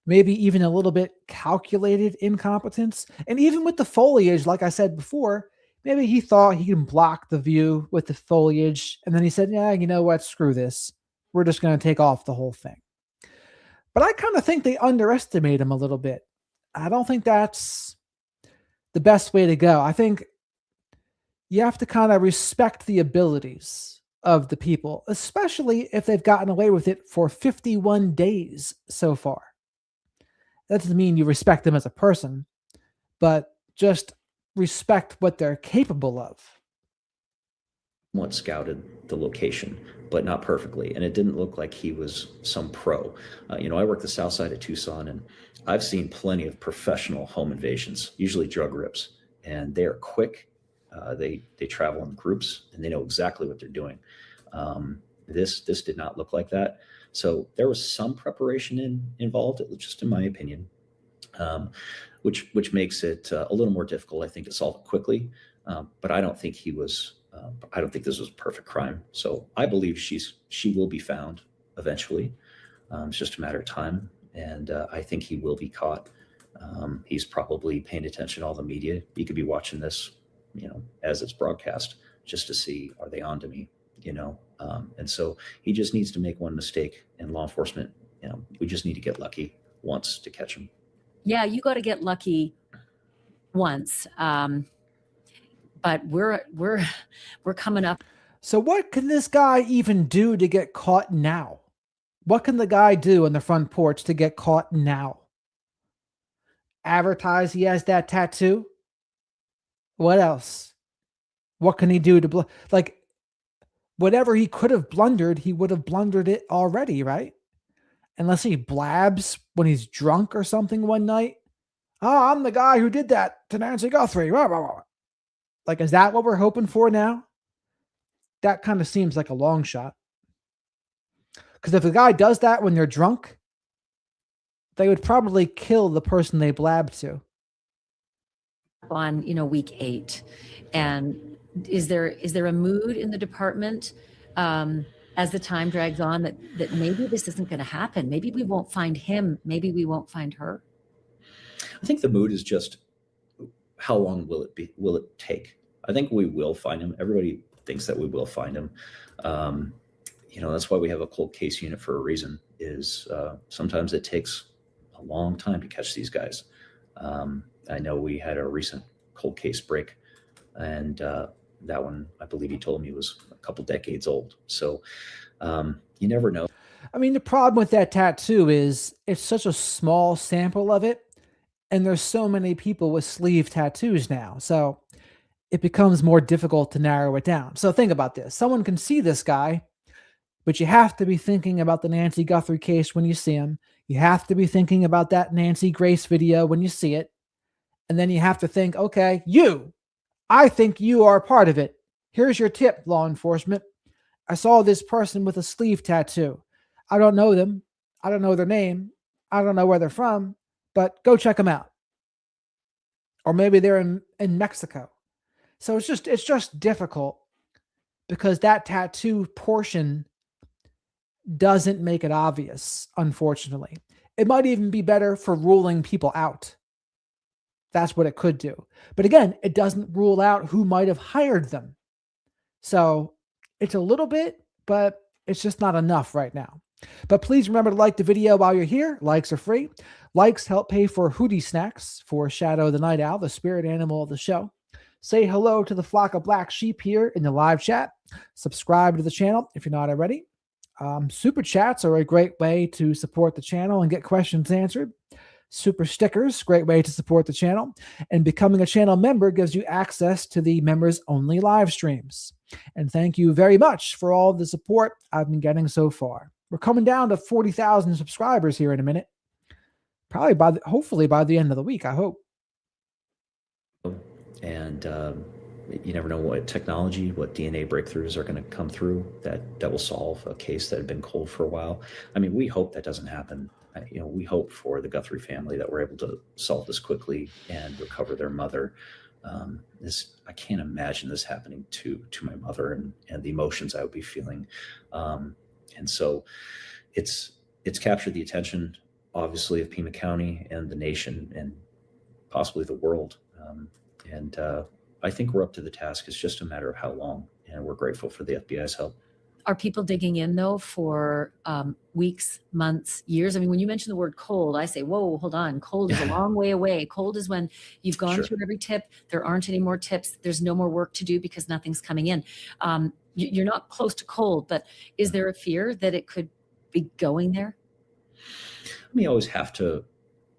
A: maybe even a little bit calculated incompetence. And even with the foliage, like I said before, maybe he thought he can block the view with the foliage. And then he said, yeah, you know what? Screw this. We're just going to take off the whole thing. But I kind of think they underestimate him a little bit. I don't think that's the best way to go. I think you have to kind of respect the abilities of the people, especially if they've gotten away with it for 51 days so far. That doesn't mean you respect them as a person, but just respect what they're capable of.
G: Somewhat scouted the location, but not perfectly. And it didn't look like he was some pro. I work the south side of Tucson, and I've seen plenty of professional home invasions, usually drug rips, and they are quick. They travel in groups, and they know exactly what they're doing. This did not look like that. So there was some preparation involved, just in my opinion, which makes it a little more difficult, I think, to solve it quickly. But I don't think he was. I don't think this was a perfect crime. So I believe she will be found eventually. It's just a matter of time, and I think he will be caught. He's probably paying attention to all the media. You could be watching this, as it's broadcast, just to see, are they on to me, and so he just needs to make one mistake, and law enforcement, we just need to get lucky once to catch him.
F: Yeah, you got to get lucky once. But we're coming up.
A: So what can this guy even do to get caught now? What can the guy do on the front porch to get caught now? Advertise he has that tattoo? What else? What can he do to whatever he could have blundered, he would have blundered it already, right? Unless he blabs when he's drunk or something one night. Oh, I'm the guy who did that to Nancy Guthrie. Blah, blah, blah. Is that what we're hoping for now? That kind of seems like a long shot. Because if the guy does that when they're drunk, they would probably kill the person they blabbed to.
F: On, week 8. And is there a mood in the department as the time drags on that maybe this isn't going to happen? Maybe we won't find him. Maybe we won't find her.
G: I think the mood is just, how long will it take? I think we will find him. Everybody thinks that we will find him. That's why we have a cold case unit for a reason, is sometimes it takes a long time to catch these guys. I know we had a recent cold case break, and that one, I believe he told me, was a couple decades old. So you never know.
A: I mean, the problem with that tattoo is it's such a small sample of it. And there's so many people with sleeve tattoos now. So it becomes more difficult to narrow it down. So think about this. Someone can see this guy, but you have to be thinking about the Nancy Guthrie case when you see him. You have to be thinking about that Nancy Grace video when you see it. And then you have to think, okay, I think you are part of it. Here's your tip, law enforcement. I saw this person with a sleeve tattoo. I don't know them. I don't know their name. I don't know where they're from. But go check them out. Or maybe they're in Mexico. So it's just difficult because that tattoo portion doesn't make it obvious, unfortunately. It might even be better for ruling people out. That's what it could do. But again, it doesn't rule out who might have hired them. So it's a little bit, but it's just not enough right now. But please remember to like the video while you're here. Likes are free. Likes help pay for Hootie Snacks for Shadow the Night Owl, the spirit animal of the show. Say hello to the flock of black sheep here in the live chat. Subscribe to the channel if you're not already. Super chats are a great way to support the channel and get questions answered. Super stickers, great way to support the channel. And becoming a channel member gives you access to the members-only live streams. And thank you very much for all the support I've been getting so far. We're coming down to 40,000 subscribers here in a minute. Probably hopefully by the end of the week, I hope.
G: And you never know what technology, what DNA breakthroughs are going to come through that will solve a case that had been cold for a while. I mean, we hope that doesn't happen. We hope for the Guthrie family that we're able to solve this quickly and recover their mother. I can't imagine this happening to my mother and the emotions I would be feeling. And so it's captured the attention, obviously, of Pima County and the nation and possibly the world. And I think we're up to the task. It's just a matter of how long, and we're grateful for the FBI's help.
F: Are people digging in though for weeks, months, years? I mean, when you mention the word cold, I say, whoa, hold on. Cold is a long way away. Cold is when you've gone
G: Sure.
F: through every tip. There aren't any more tips. There's no more work to do because nothing's coming in. You're not close to cold, but is there a fear that it could be going there?
G: We always have to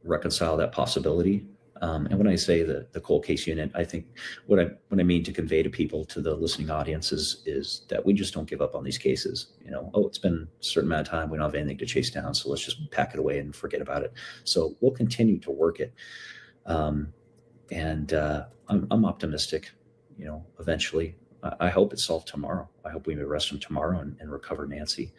G: reconcile that possibility. And when I say the cold case unit, I think what I mean to convey to people, to the listening audience, is that we just don't give up on these cases. It's been a certain amount of time, we don't have anything to chase down, so let's just pack it away and forget about it. So we'll continue to work it, and I'm optimistic. Eventually, I hope it's solved tomorrow. I hope we arrest him tomorrow and recover Nancy,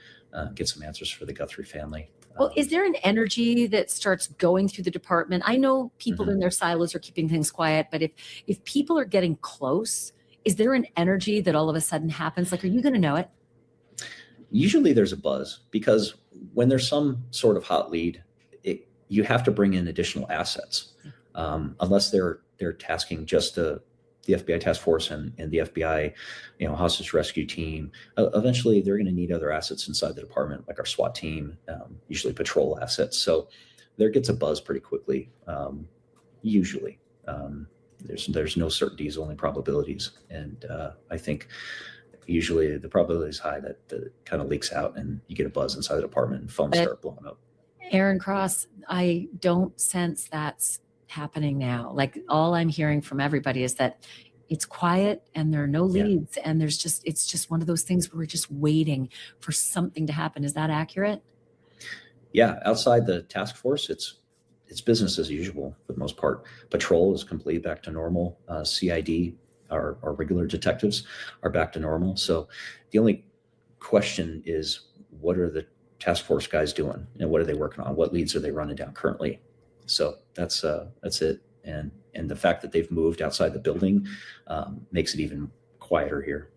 G: get some answers for the Guthrie family.
F: Well, is there an energy that starts going through the department? I know people in their silos are keeping things quiet, but if people are getting close, is there an energy that all of a sudden happens? Like, are you going to know it?
G: Usually there's a buzz, because when there's some sort of hot lead, you have to bring in additional assets, unless they're tasking just the FBI task force and the FBI, hostage rescue team. Eventually, they're going to need other assets inside the department, like our SWAT team, usually patrol assets. So there gets a buzz pretty quickly. Usually, there's no certainties, only probabilities, and I think usually the probability is high that it kind of leaks out and you get a buzz inside the department and phones start blowing up.
F: Aaron Cross, I don't sense that's happening now. Like, all I'm hearing from everybody is that it's quiet and there are no leads, and it's just one of those things where we're just waiting for something to happen. Is that accurate?
G: Yeah, outside the task force, it's business as usual for the most part. Patrol is completely back to normal. CID, our regular detectives, are back to normal. So the only question is, what are the task force guys doing, and what are they working on? What leads are they running down currently? So that's it. And the fact that they've moved outside the building makes it even quieter here.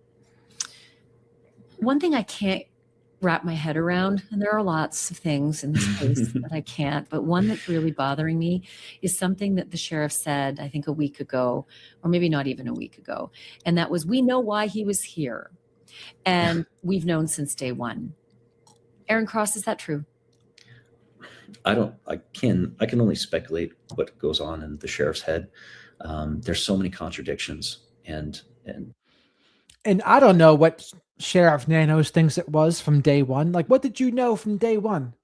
F: One thing I can't wrap my head around, and there are lots of things in this case that I can't, but one that's really bothering me is something that the sheriff said, I think a week ago, or maybe not even a week ago. And that was, we know why he was here, and we've known since day one. Aaron Cross, is that true?
G: I can only speculate what goes on in the sheriff's head. There's so many contradictions, and
A: I don't know what Sheriff Nanos thinks it was from day one. Like, what did you know from day one?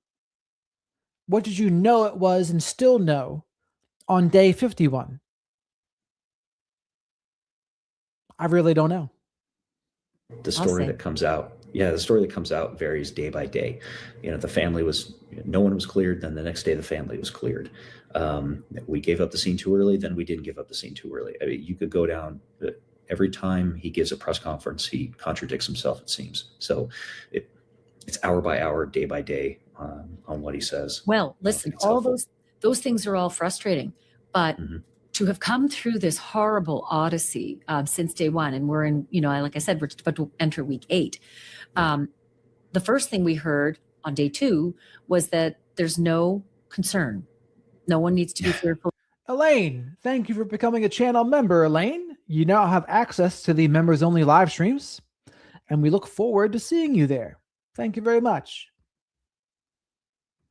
A: What did you know it was and still know on day 51? I really don't know.
G: The story that comes out varies day by day. The family no one was cleared. Then the next day, the family was cleared. We gave up the scene too early. Then we didn't give up the scene too early. I mean, you could go down every time he gives a press conference, he contradicts himself, it seems. So it's hour by hour, day by day on what he says.
F: Well, listen, all those things are all frustrating, but to have come through this horrible odyssey since day one, and we're in, like I said, we're about to enter week 8. The first thing we heard on day 2 was that there's no concern. No one needs to be fearful.
A: Elaine, thank you for becoming a channel member, Elaine. You now have access to the members only live streams, and we look forward to seeing you there. Thank you very much.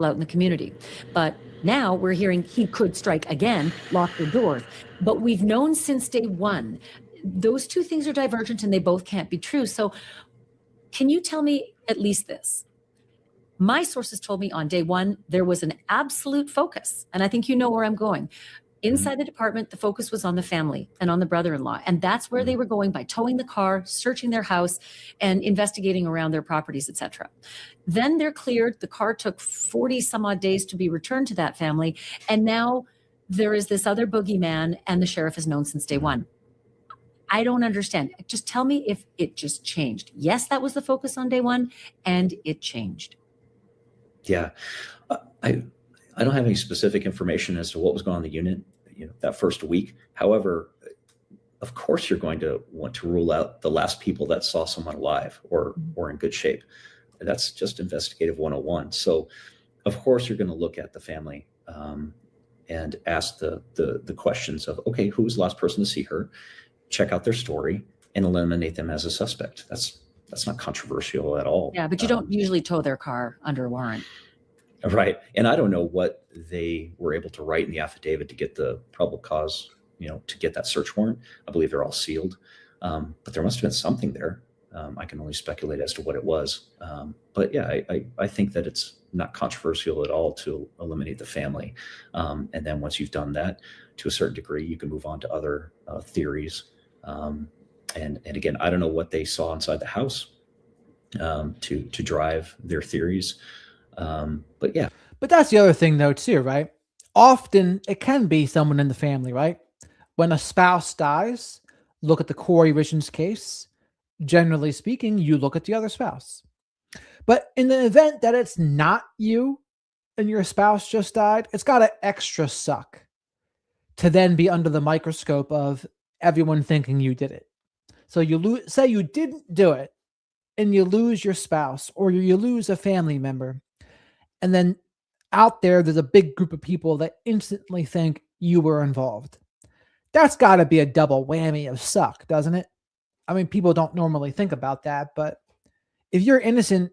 F: Out in the community. But now we're hearing he could strike again, lock the doors. But we've known since day one. Those two things are divergent and they both can't be true. So can you tell me at least this? My sources told me on day 1, there was an absolute focus. And I think you know where I'm going. Inside the department, the focus was on the family and on the brother-in-law. And that's where they were going by towing the car, searching their house, and investigating around their properties, etc. Then they're cleared. The car took 40 some odd days to be returned to that family. And now there is this other boogeyman, and the sheriff is known since day 1. I don't understand. Just tell me if it just changed. Yes, that was the focus on day one, and it changed.
G: Yeah. I don't have any specific information as to what was going on in the unit, that first week. However, of course, you're going to want to rule out the last people that saw someone alive or in good shape. That's just investigative 101. So, of course, you're going to look at the family and ask the questions of, okay, who was the last person to see her? Check out their story and eliminate them as a suspect. That's not controversial at all.
F: Yeah, but you don't usually tow their car under a warrant.
G: Right. And I don't know what they were able to write in the affidavit to get the probable cause, to get that search warrant. I believe they're all sealed. But there must have been something there. I can only speculate as to what it was. But yeah, I think that it's not controversial at all to eliminate the family. And then once you've done that, to a certain degree, you can move on to other theories. And again, I don't know what they saw inside the house to drive their theories. But yeah.
A: But that's the other thing, though, too, right? Often it can be someone in the family, right? When a spouse dies, look at the Corey Richards case. Generally speaking, you look at the other spouse. But in the event that it's not you and your spouse just died, it's got to extra suck to then be under the microscope of everyone thinking you did it. So say you didn't do it and you lose your spouse or you lose a family member. And then out there's a big group of people that instantly think you were involved. That's got to be a double whammy of suck, doesn't it? I mean, people don't normally think about that, but if you're innocent,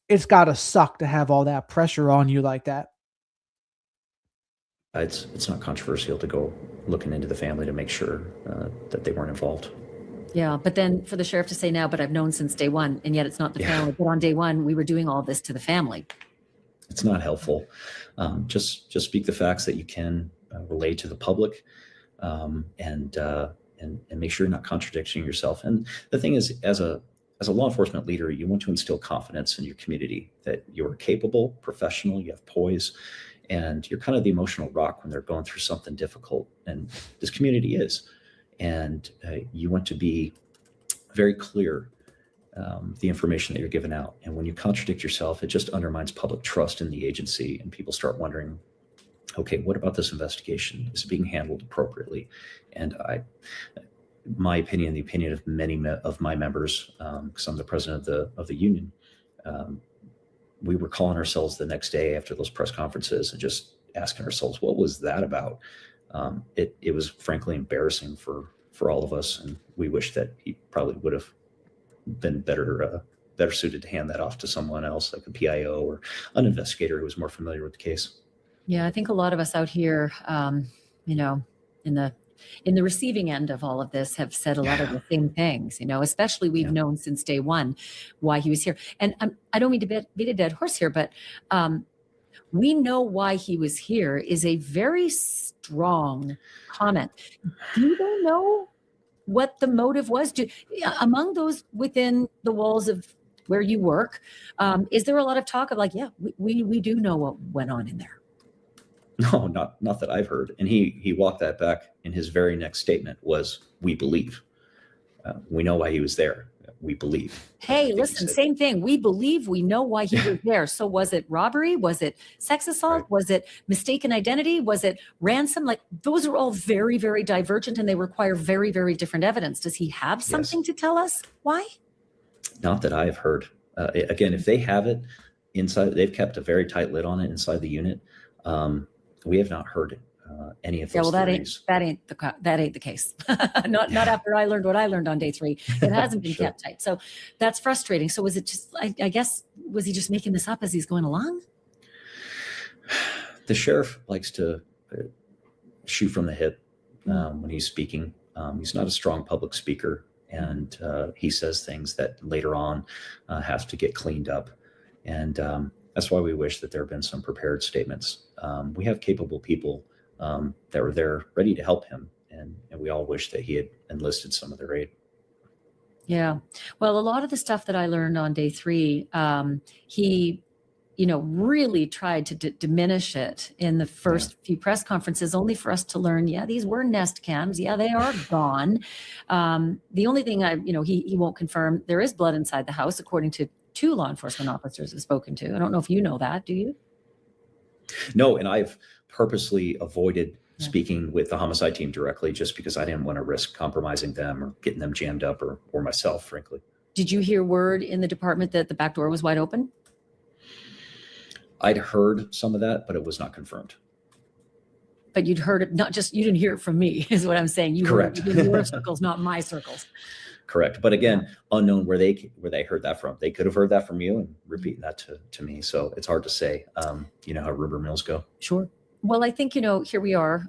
A: it's got to suck to have all that pressure on you like that.
G: It's not controversial to go looking into the family to make sure that they weren't involved.
F: Yeah, but then for the sheriff to say now, but I've known since day one, and yet it's not the family. But on day one, we were doing all this to the family.
G: It's not helpful. Just speak the facts that you can relay to the public, and make sure you're not contradicting yourself. And the thing is, as a law enforcement leader, you want to instill confidence in your community that you're capable, professional, you have poise, and you're kind of the emotional rock when they're going through something difficult. And this community is. And you want to be very clear the information that you're giving out. And when you contradict yourself, it just undermines public trust in the agency. And people start wondering, okay, what about this investigation? Is it being handled appropriately? And my opinion, the opinion of many of my members, because I'm the president of the union, we were calling ourselves the next day after those press conferences and just asking ourselves, what was that about? It was frankly embarrassing for all of us, and we wish that he probably would have been better suited to hand that off to someone else, like a PIO or an investigator who was more familiar with the case.
F: Yeah, I think a lot of us out here, in the receiving end of all of this, have said a lot of the same things. Especially we've known since day one why he was here. And I don't mean to beat a dead horse here, but we know why he was here is a very strong comment. Do they know what the motive was? Among those within the walls of where you work, is there a lot of talk of like, yeah, we do know what went on in there?
G: No, not that I've heard. And he walked that back in his very next statement was, we believe. We know why he was there. We believe.
F: Hey, listen, same thing. We believe, we know why he was there. So was it robbery? Was it sex assault? Right. Was it mistaken identity? Was it ransom? Like those are all very, very divergent and they require very, very different evidence. Does he have something to tell us? Why?
G: Not that I've heard. Again, if they have it inside, they've kept a very tight lid on it inside the unit. We have not heard any of those theories.
F: That ain't the case. not after I learned what I learned on day 3. It hasn't been kept tight. So that's frustrating. So was it just, I guess, was he just making this up as he's going along?
G: The sheriff likes to shoot from the hip when he's speaking. He's not a strong public speaker, and he says things that later on have to get cleaned up. And that's why we wish that there have been some prepared statements. We have capable people that were there ready to help him. And we all wish that he had enlisted some of their aid. Yeah.
F: Well, a lot of the stuff that I learned on day 3, he really tried to diminish it in the first few press conferences, only for us to learn, these were Nest cams. Yeah, they are gone. The only thing he won't confirm, there is blood inside the house, according to 2 law enforcement officers I've spoken to. I don't know if you know that, do you?
G: No, and I've purposely avoided speaking with the homicide team directly just because I didn't want to risk compromising them or getting them jammed up or myself, frankly.
F: Did you hear word in the department that the back door was wide open?
G: I'd heard some of that, but it was not confirmed.
F: But you'd heard it, you didn't hear it from me, is what I'm saying.
G: Correct.
F: Heard it in your circles, not my circles.
G: Correct. But again, unknown where they heard that from. They could have heard that from you and repeating that to me. So it's hard to say, you know how rumor mills go.
F: Sure. Well, I think, here we are,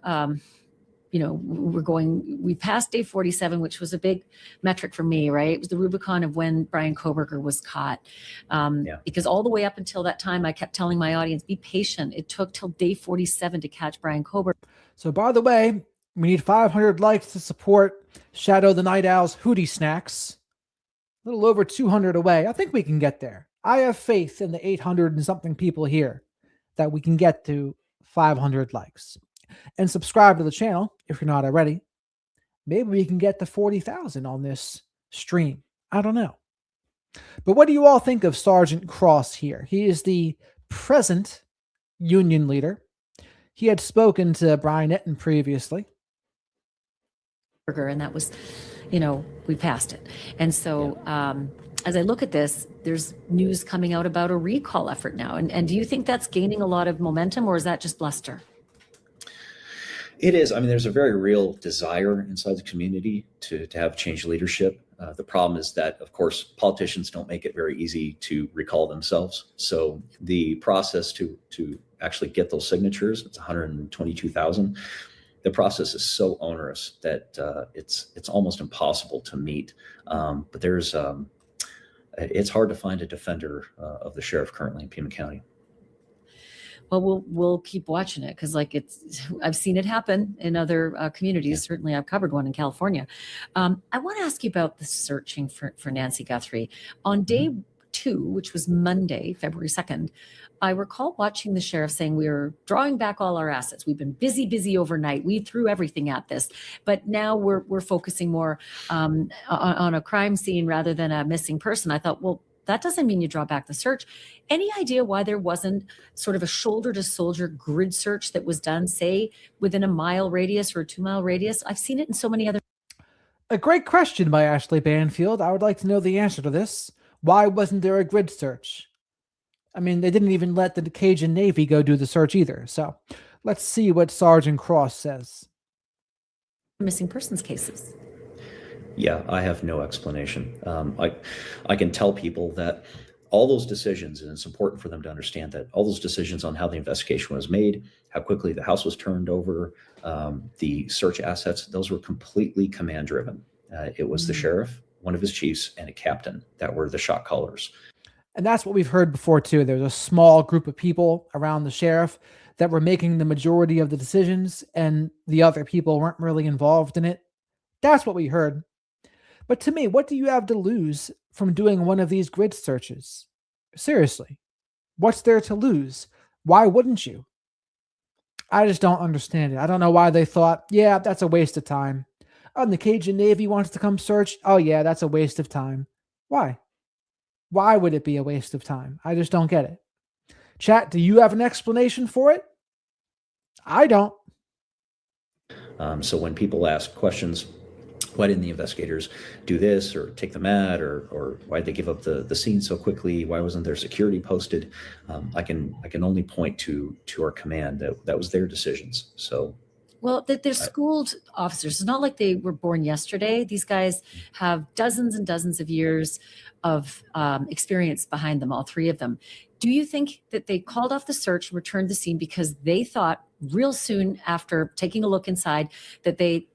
F: we passed day 47, which was a big metric for me, right? It was the Rubicon of when Brian Koberger was caught. Because all the way up until that time, I kept telling my audience, be patient. It took till day 47 to catch Brian Koberger.
A: So by the way, we need 500 likes to support Shadow the Night Owl's Hootie Snacks. A little over 200 away. I think we can get there. I have faith in the 800 and something people here that we can get to 500 likes. And subscribe to the channel if you're not already. Maybe we can get to 40,000 on this stream. I don't know. But what do you all think of Sergeant Cross here? He is the present union leader. He had spoken to Brian Etten previously.
F: And that was, we passed it. And so as I look at this, there's news coming out about a recall effort now. And do you think that's gaining a lot of momentum, or is that just bluster?
G: It is. I mean, there's a very real desire inside the community to have change leadership. The problem is that, of course, politicians don't make it very easy to recall themselves. So the process to actually get those signatures, it's 122,000. The process is so onerous that it's almost impossible to meet. But there's it's hard to find a defender of the sheriff currently in Pima County.
F: Well, we'll keep watching it because, I've seen it happen in other communities. Certainly, I've covered one in California. I want to ask you about the searching for Nancy Guthrie on day 2, which was Monday, February 2nd. I recall watching the sheriff saying we were drawing back all our assets. We've been busy overnight. We threw everything at this, but now we're focusing more on a crime scene rather than a missing person. I thought, well, that doesn't mean you draw back the search. Any idea why there wasn't sort of a shoulder-to-shoulder grid search that was done, say, within a mile radius or a 2-mile radius? I've seen it in so many other.
A: A great question by Ashley Banfield. I would like to know the answer to this. Why wasn't there a grid search? I mean, they didn't even let the Cajun Navy go do the search either. So let's see what Sergeant Cross says.
F: Missing persons cases.
G: Yeah, I have no explanation. I can tell people that all those decisions, and it's important for them to understand that all those decisions on how the investigation was made, how quickly the house was turned over, the search assets, those were completely command driven. It was the sheriff, one of his chiefs, and a captain that were the shot callers. And
A: that's what we've heard before too. There's a small group of people around the sheriff that were making the majority of the decisions, and the other people weren't really involved in it. That's what we heard. But to me, what do you have to lose from doing one of these grid searches? Seriously, what's there to lose? Why wouldn't you? I just don't understand it. I don't know why they thought, yeah, that's a waste of time. Oh, and the Cajun Navy wants to come search. Oh, yeah, that's a waste of time. Why? Why would it be a waste of time? I just don't get it. Chat, do you have an explanation for it? I don't.
G: So when people ask questions, why didn't the investigators do this or take the mat, or why did they give up the scene so quickly? Why wasn't there security posted? I can only point to our command that was their decisions. So.
F: Well, they're schooled officers. It's not like they were born yesterday. These guys have dozens and dozens of years of experience behind them, all 3 of them. Do you think that they called off the search and returned the scene because they thought real soon after taking a look inside that they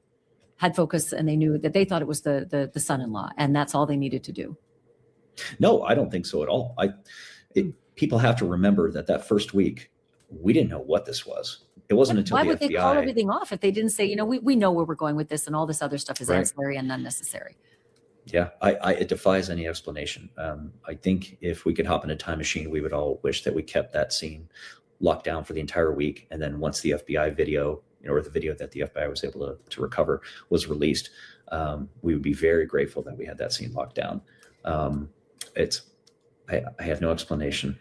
F: had focus and they knew that they thought it was the son-in-law and that's all they needed to do?
G: No, I don't think so at all. People have to remember that first week, we didn't know what this was. It wasn't until the FBI.
F: Why would they call everything off if they didn't say, we know where we're going with this and all this other stuff is ancillary and unnecessary?
G: Yeah, it defies any explanation. I think if we could hop in a time machine, we would all wish that we kept that scene locked down for the entire week. And then once the FBI video, or the video that the FBI was able to recover was released, we would be very grateful that we had that scene locked down. I have no explanation.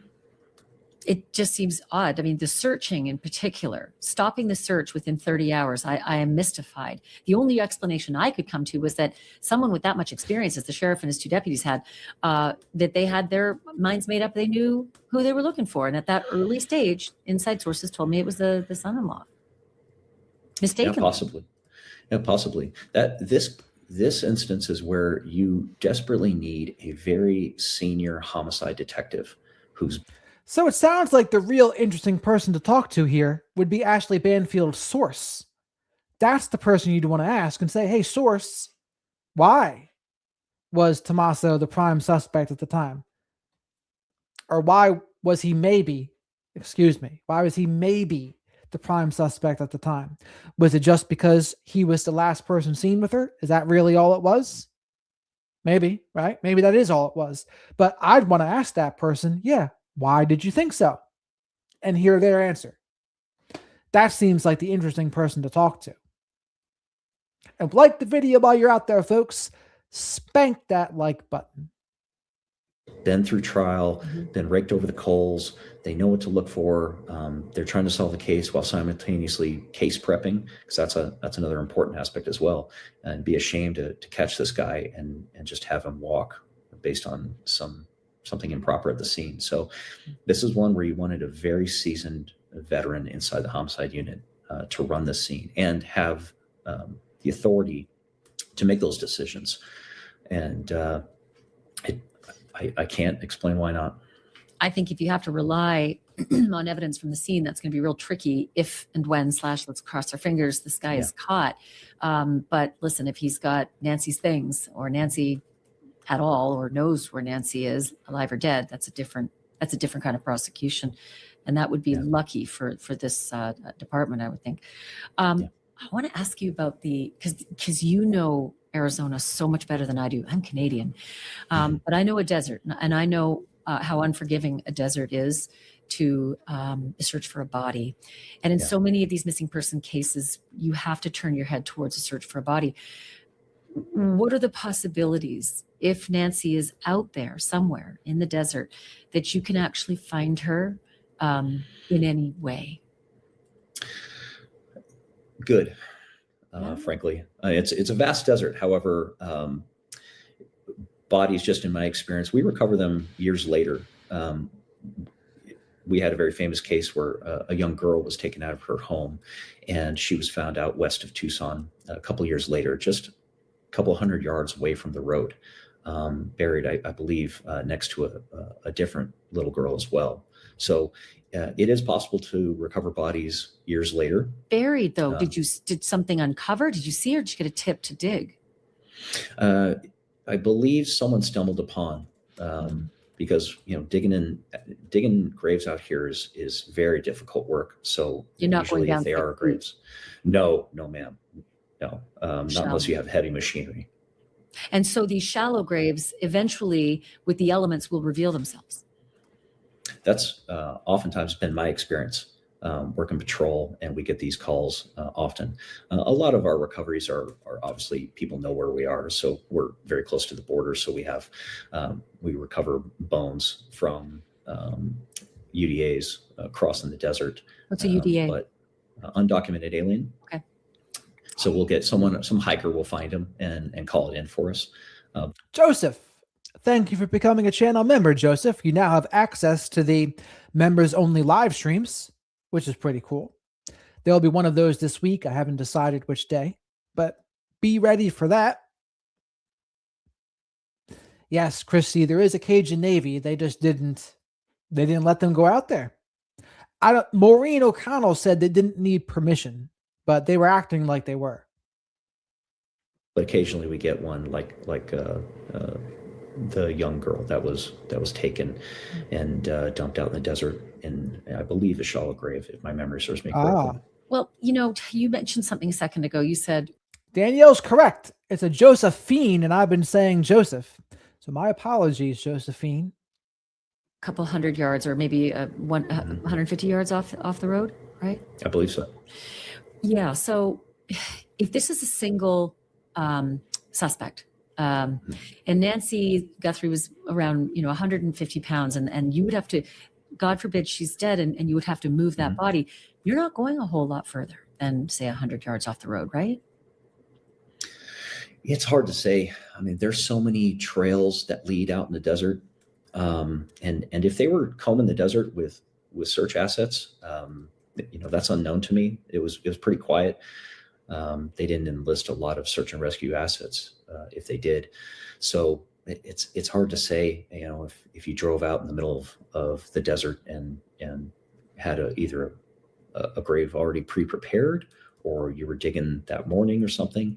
F: It just seems odd. I mean, the searching in particular, stopping the search within 30 hours, I am mystified. The only explanation I could come to was that someone with that much experience as the sheriff and his two deputies had, that they had their minds made up. They knew who they were looking for. And at that early stage, inside sources told me it was the son-in-law. Mistaken.
G: Yeah, possibly. Yeah, possibly. This instance is where you desperately need a very senior homicide detective who's.
A: So it sounds like the real interesting person to talk to here would be Ashley Banfield's source. That's the person you'd want to ask and say, hey, source, why was Tommaso the prime suspect at the time? Or why was he maybe the prime suspect at the time? Was it just because he was the last person seen with her? Is that really all it was? Maybe, right? Maybe that is all it was. But I'd want to ask that person, yeah, why did you think so? And hear their answer. That seems like the interesting person to talk to. And like the video while you're out there, folks. Spank that like button.
G: Been through trial, been raked over the coals. They know what to look for. They're trying to solve the case while simultaneously case prepping, because that's another important aspect as well. And be ashamed to catch this guy and just have him walk based on something improper at the scene. So this is one where you wanted a very seasoned veteran inside the homicide unit to run this scene and have the authority to make those decisions. And I can't explain why not.
F: I think if you have to rely on evidence from the scene, that's going to be real tricky if and when / let's cross our fingers, this guy is caught. But listen, if he's got Nancy's things or Nancy at all, or knows where Nancy is, alive or dead, that's a different kind of prosecution. And that would be lucky for this department, I would think. I want to ask you about because you know Arizona so much better than I do. I'm Canadian, but I know a desert, and I know how unforgiving a desert is to search for a body. And in so many of these missing person cases, you have to turn your head towards a search for a body. What are the possibilities, if Nancy is out there somewhere in the desert, that you can actually find her in any way?
G: Good. Frankly, it's a vast desert. However, bodies, just in my experience, we recover them years later. We had a very famous case where a young girl was taken out of her home, and she was found out west of Tucson a couple years later, just a couple hundred yards away from the road, buried, I believe, next to a different little girl as well. So it is possible to recover bodies years later.
F: Buried, though, did something uncover? Did you see, or did you get a tip to dig?
G: I believe someone stumbled upon, because digging graves out here is very difficult work. So
F: you're not going down.
G: If they are graves, no, ma'am, no, not unless you have heavy machinery.
F: And so these shallow graves, eventually, with the elements, will reveal themselves.
G: That's oftentimes been my experience working patrol, and we get these calls often. A lot of our recoveries are obviously people know where we are, so we're very close to the border. So we recover bones from UDAs crossing the desert.
F: What's a UDA?
G: But undocumented alien.
F: Okay.
G: So we'll get some hiker will find him and call it in for us.
A: Joseph, thank you for becoming a channel member, Joseph. You now have access to the members-only live streams, which is pretty cool. There'll be one of those this week. I haven't decided which day, but be ready for that. Yes, Christy, there is a Cajun Navy. They just didn't let them go out there. Maureen O'Connell said they didn't need permission, but they were acting like they were.
G: But occasionally we get one like the young girl that was taken and dumped out in the desert in, I believe, a shallow grave, if my memory serves me correctly.
F: Well, you mentioned something a second ago. You said
A: Danielle's correct. It's a Josephine, and I've been saying Joseph. So my apologies, Josephine.
F: Couple 100 yards, or maybe 150 yards off the road, right?
G: I believe so.
F: Yeah. So if this is a single suspect, and Nancy Guthrie was around 150 pounds, and you would have to, God forbid she's dead, and you would have to move that body, you're not going a whole lot further than, say, 100 yards off the road, right?
G: It's hard to say. I mean, there's so many trails that lead out in the desert. And if they were combing the desert with search assets, that's unknown to me. It was pretty quiet. They didn't enlist a lot of search and rescue assets, if they did. So it's hard to say, if you drove out in the middle of the desert and had either a grave already pre-prepared, or you were digging that morning or something.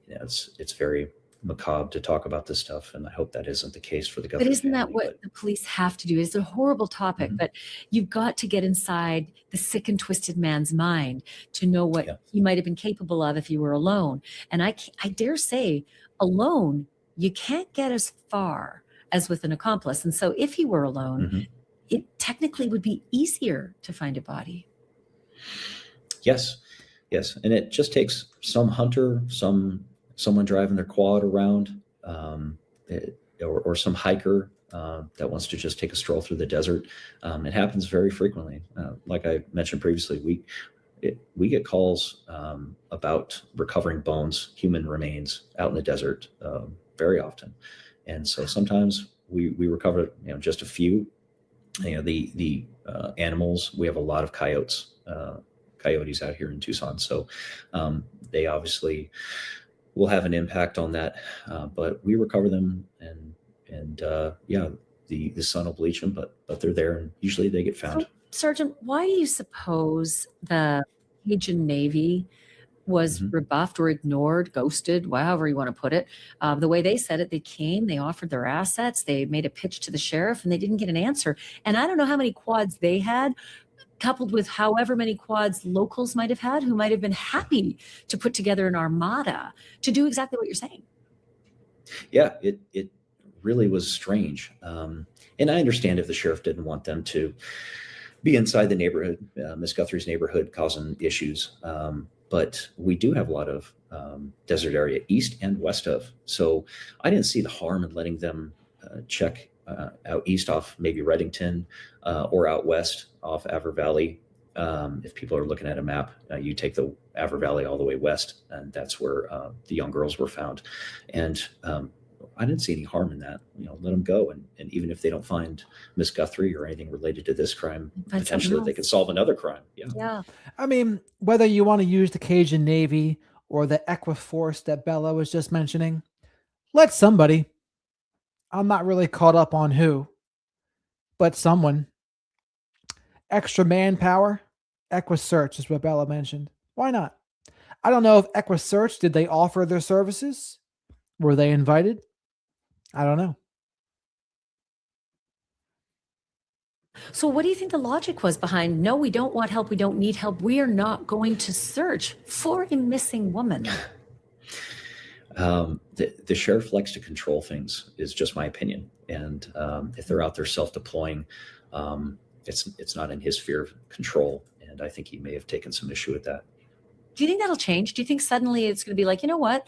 G: It's very macabre to talk about this stuff, and I hope that isn't the case for the Guthrie
F: But isn't that
G: family,
F: what the police have to do? It's a horrible topic, but you've got to get inside the sick and twisted man's mind to know what he might have been capable of if you were alone. And I dare say, alone, you can't get as far as with an accomplice. And so if he were alone, it technically would be easier to find a body.
G: Yes. And it just takes some hunter, someone driving their quad around, or some hiker that wants to just take a stroll through the desert. It happens very frequently. Like I mentioned previously, we get calls about recovering bones, human remains out in the desert very often. And so sometimes we recover just a few. The animals, we have a lot of coyotes out here in Tucson. So they obviously will have an impact on that, but we recover them, and the sun will bleach them, but they're there, and usually they get found.
F: So, Sergeant, why do you suppose the Cajun Navy was rebuffed or ignored, ghosted, however you want to put it? The way they said it, they came, they offered their assets, they made a pitch to the sheriff, and they didn't get an answer. And I don't know how many quads they had, coupled with however many quads locals might have had, who might have been happy to put together an armada to do exactly what you're saying.
G: Yeah, it really was strange. And I understand if the sheriff didn't want them to be inside the neighborhood, Miss Guthrie's neighborhood, causing issues. But we do have a lot of desert area east and west of. So I didn't see the harm in letting them check out east off maybe Reddington, or out west off Aver Valley. If people are looking at a map, you take the Aver Valley all the way west, and that's where the young girls were found. And I didn't see any harm in that. Let them go, and even if they don't find Miss Guthrie or anything related to this crime, potentially they could solve another crime.
F: Yeah.
A: I mean, whether you want to use the Cajun Navy or the Equiforce that Bella was just mentioning, let somebody. I'm not really caught up on who, but someone. Extra manpower, EquiSearch is what Bella mentioned. Why not? I don't know if EquiSearch, did they offer their services? Were they invited? I don't know.
F: So what do you think the logic was behind, no, we don't want help, we don't need help, we are not going to search for a missing woman?
G: The sheriff likes to control things, is just my opinion. And if they're out there self-deploying, it's not in his sphere of control. And I think he may have taken some issue with that.
F: Do you think that'll change? Do you think suddenly it's going to be like, you know what?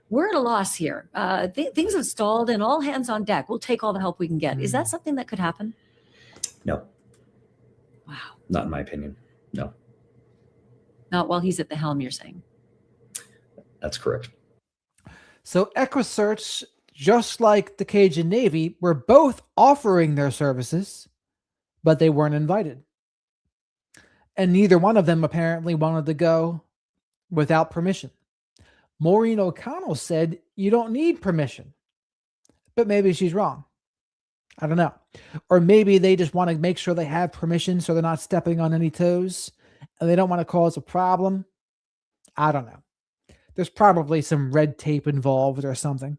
F: We're at a loss here. Things have stalled, and all hands on deck. We'll take all the help we can get. Is that something that could happen?
G: No.
F: Wow.
G: Not in my opinion. No.
F: Not while he's at the helm, you're saying?
G: That's correct.
A: So EquiSearch, just like the Cajun Navy, were both offering their services, but they weren't invited. And neither one of them apparently wanted to go without permission. Maureen O'Connell said, you don't need permission. But maybe she's wrong. I don't know. Or maybe they just want to make sure they have permission so they're not stepping on any toes and they don't want to cause a problem. I don't know. There's probably some red tape involved or something.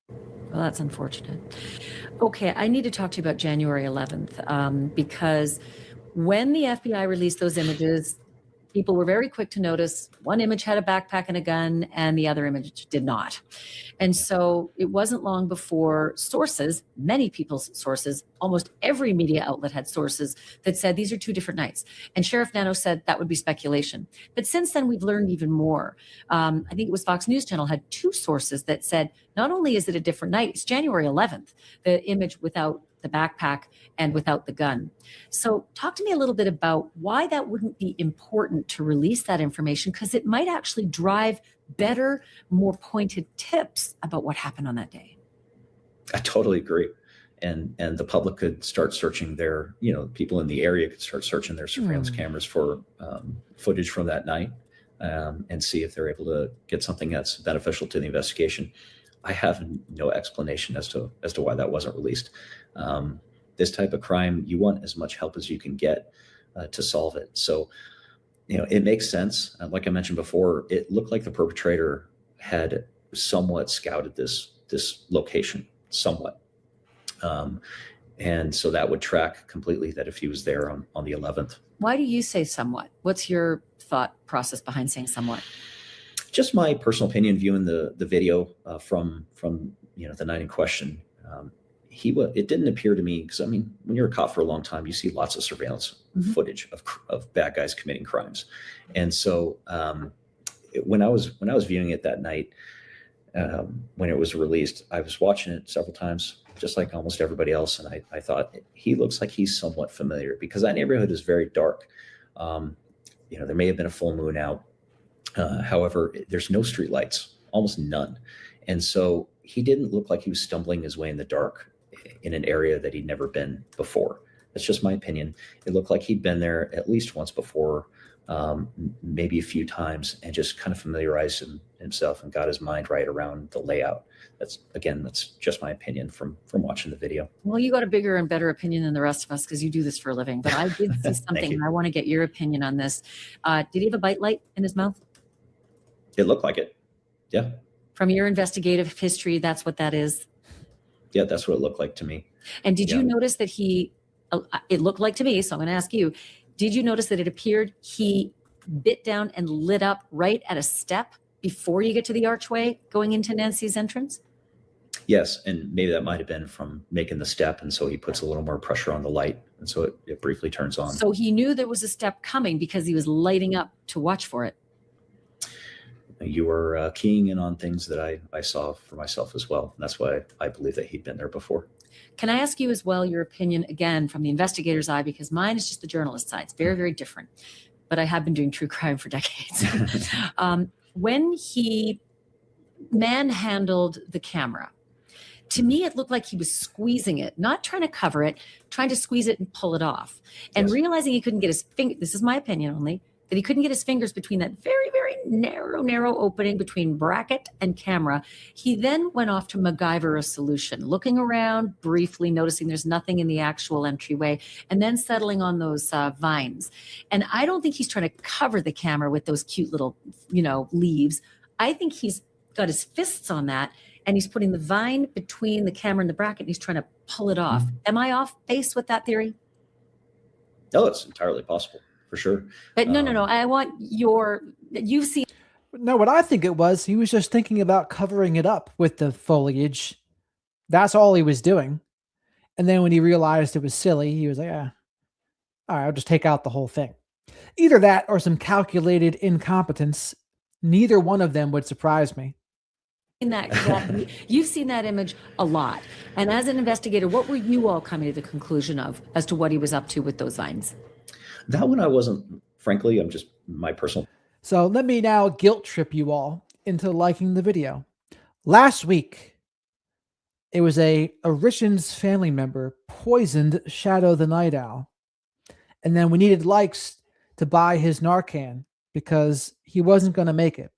F: Well, that's unfortunate. Okay, I need to talk to you about January 11th, because when the FBI released those images, people were very quick to notice one image had a backpack and a gun and the other image did not. And so it wasn't long before sources, many people's sources, almost every media outlet had sources that said these are two different nights. And Sheriff Nanos said that would be speculation. But since then, we've learned even more. I think it was Fox News Channel had two sources that said not only is it a different night, it's January 11th, the image without the backpack and without the gun. So talk to me a little bit about why that wouldn't be important to release that information, because it might actually drive better, more pointed tips about what happened on that day.
G: I totally agree. And the public could start searching their, people in the area could start searching their surveillance cameras for footage from that night and see if they're able to get something that's beneficial to the investigation. I have no explanation as to why that wasn't released. This type of crime, you want as much help as you can get to solve it. So, it makes sense. Like I mentioned before, it looked like the perpetrator had somewhat scouted this location, somewhat. And so that would track completely that if he was there on the 11th.
F: Why do you say somewhat? What's your thought process behind saying somewhat?
G: Just my personal opinion, viewing the video from the night in question. It didn't appear to me, because when you're a cop for a long time, you see lots of surveillance footage of bad guys committing crimes. And so when I was viewing it that night, when it was released, I was watching it several times, just like almost everybody else. And I thought, he looks like he's somewhat familiar, because that neighborhood is very dark. There may have been a full moon out. However, there's no street lights, almost none. And so he didn't look like he was stumbling his way in the dark in an area that he'd never been before. That's just my opinion. It looked like he'd been there at least once before, maybe a few times, and just kind of familiarized himself and got his mind right around the layout. That's just my opinion from watching the video.
F: Well, you got a bigger and better opinion than the rest of us, because you do this for a living. But I did see something, and I want to get your opinion on this. Did he have a bite light in his mouth?
G: It looked like it. Yeah.
F: From your investigative history, that's what that is?
G: Yeah, that's what it looked like to me.
F: And did you notice that it looked like to me, so I'm going to ask you, did you notice that it appeared he bit down and lit up right at a step before you get to the archway going into Nancy's entrance?
G: Yes, and maybe that might have been from making the step, and so he puts a little more pressure on the light, and so it briefly turns on.
F: So he knew there was a step coming because he was lighting up to watch for it.
G: You were keying in on things that I saw for myself as well. That's why I believe that he'd been there before.
F: Can I ask you as well your opinion, again, from the investigator's eye, because mine is just the journalist's eye. It's very, very different. But I have been doing true crime for decades. When he manhandled the camera, to me, it looked like he was squeezing it, not trying to cover it, trying to squeeze it and pull it off. And realizing he couldn't get his finger, this is my opinion only, that he couldn't get his fingers between that very, very narrow opening between bracket and camera. He then went off to MacGyver a solution, looking around briefly, noticing there's nothing in the actual entryway, and then settling on those vines. And I don't think he's trying to cover the camera with those cute little, leaves. I think he's got his fists on that, and he's putting the vine between the camera and the bracket, and he's trying to pull it off. Am I off base with that theory?
G: No, it's entirely possible. For sure.
F: But no. I want you've seen.
A: No, what I think it was, he was just thinking about covering it up with the foliage. That's all he was doing. And then when he realized it was silly, he was like, all right, I'll just take out the whole thing. Either that or some calculated incompetence. Neither one of them would surprise me.
F: You've seen that image a lot. And as an investigator, what were you all coming to the conclusion of as to what he was up to with those vines?
G: That one I wasn't, frankly, I'm just my personal.
A: So let me now guilt trip you all into liking the video. Last week, it was a Richens family member poisoned Shadow the Night Owl. And then we needed likes to buy his Narcan because he wasn't going to make it.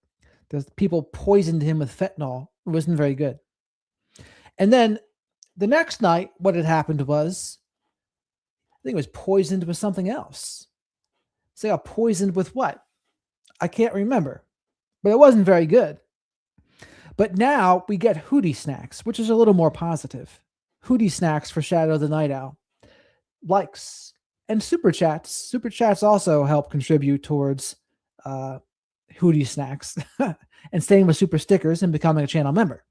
A: The people poisoned him with fentanyl. It wasn't very good. And then the next night, what had happened was, I think it was poisoned with something else. So I got poisoned with what? I can't remember. But it wasn't very good. But now we get Hootie Snacks, which is a little more positive. Hootie Snacks for Shadow the Night Owl. Likes and super chats. Super chats also help contribute towards Hootie Snacks and staying with Super Stickers and becoming a channel member.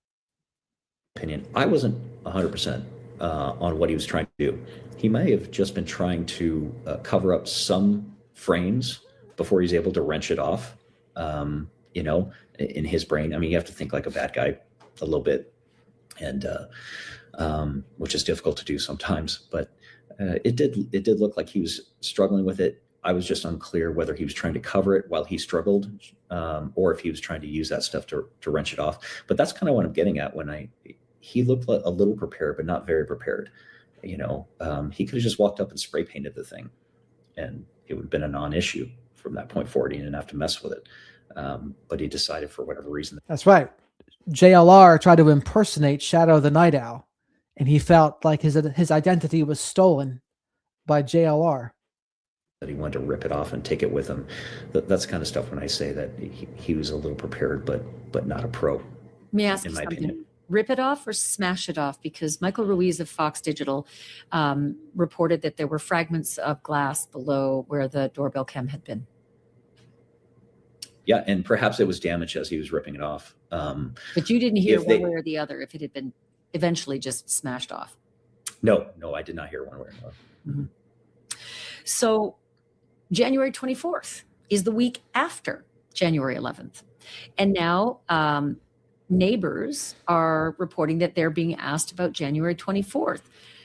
G: Opinion. I wasn't 100% on what he was trying to do. He may have just been trying to cover up some frames before he's able to wrench it off, in his brain. I mean, you have to think like a bad guy a little bit, and which is difficult to do sometimes, but it did look like he was struggling with it. I was just unclear whether he was trying to cover it while he struggled, or if he was trying to use that stuff to wrench it off. But that's kind of what I'm getting at he looked a little prepared, but not very prepared. He could have just walked up and spray painted the thing, and it would have been a non-issue from that point forward. He didn't have to mess with it. But he decided for whatever reason.
A: That's right. JLR tried to impersonate Shadow the Night Owl, and he felt like his identity was stolen by JLR.
G: That he wanted to rip it off and take it with him. That's the kind of stuff when I say that he was a little prepared, but not a pro.
F: Let me ask you
G: in my
F: something.
G: opinion.
F: Rip it off or smash it off? Because Michael Ruiz of Fox Digital reported that there were fragments of glass below where the doorbell cam had been.
G: Yeah, and perhaps it was damaged as he was ripping it off.
F: But you didn't hear one way or the other if it had been eventually just smashed off.
G: No, I did not hear one way or another.
F: Mm-hmm. So January 24th is the week after January 11th. And now neighbors are reporting that they're being asked about January 24th.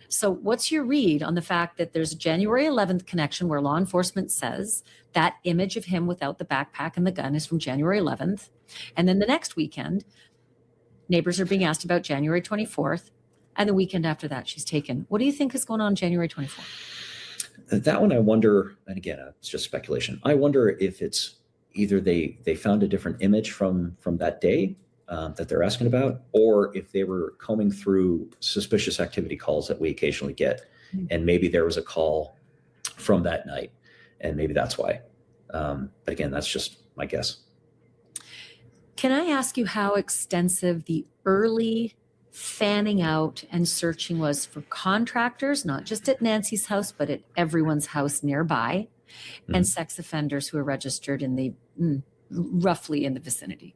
F: So what's your read on the fact that there's a January 11th connection where law enforcement says that image of him without the backpack and the gun is from January 11th? And then the next weekend, neighbors are being asked about January 24th. And the weekend after that, she's taken. What do you think is going on January 24th?
G: That one, I wonder, and again, it's just speculation. I wonder if it's either they found a different image from that day that they're asking about, or if they were combing through suspicious activity calls that we occasionally get, and maybe there was a call from that night, and maybe that's why. But again, that's just my guess.
F: Can I ask you how extensive the early fanning out and searching was for contractors, not just at Nancy's house, but at everyone's house nearby, and sex offenders who are registered in the roughly in the vicinity?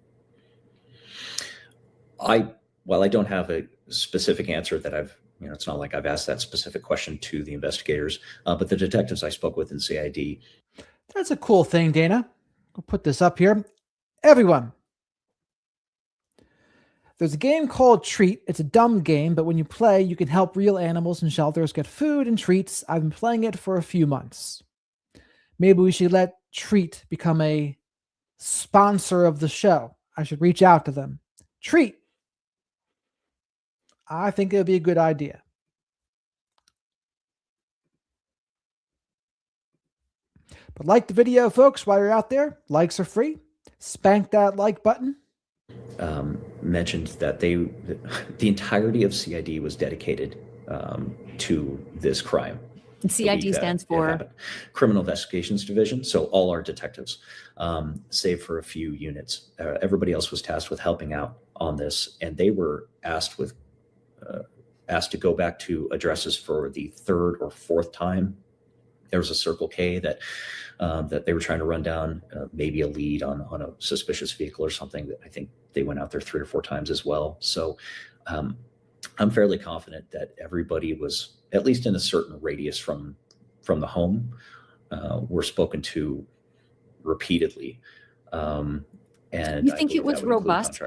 F: While I don't have a specific answer that it's not like I've asked that specific question to the investigators, but the detectives I spoke with in CID.
A: That's a cool thing, Dana. I'll put this up here. Everyone, there's a game called Treat. It's a dumb game, but when you play, you can help real animals in shelters get food and treats. I've been playing it for a few months. Maybe we should let Treat become a sponsor of the show. I should reach out to them. Treat. I think it would be a good idea. But like the video, folks, while you're out there. Likes are free. Spank that like button.
G: Mentioned that the entirety of CID was dedicated to this crime.
F: And CID stands for
G: Criminal Investigations Division. So all our detectives, save for a few units. Everybody else was tasked with helping out on this, and they were asked to go back to addresses for the third or fourth time. There was a Circle K that they were trying to run down, maybe a lead on a suspicious vehicle or something. That I think they went out there 3 or 4 times as well. So I'm fairly confident that everybody was at least in a certain radius from the home were spoken to repeatedly. And
F: you think it was robust?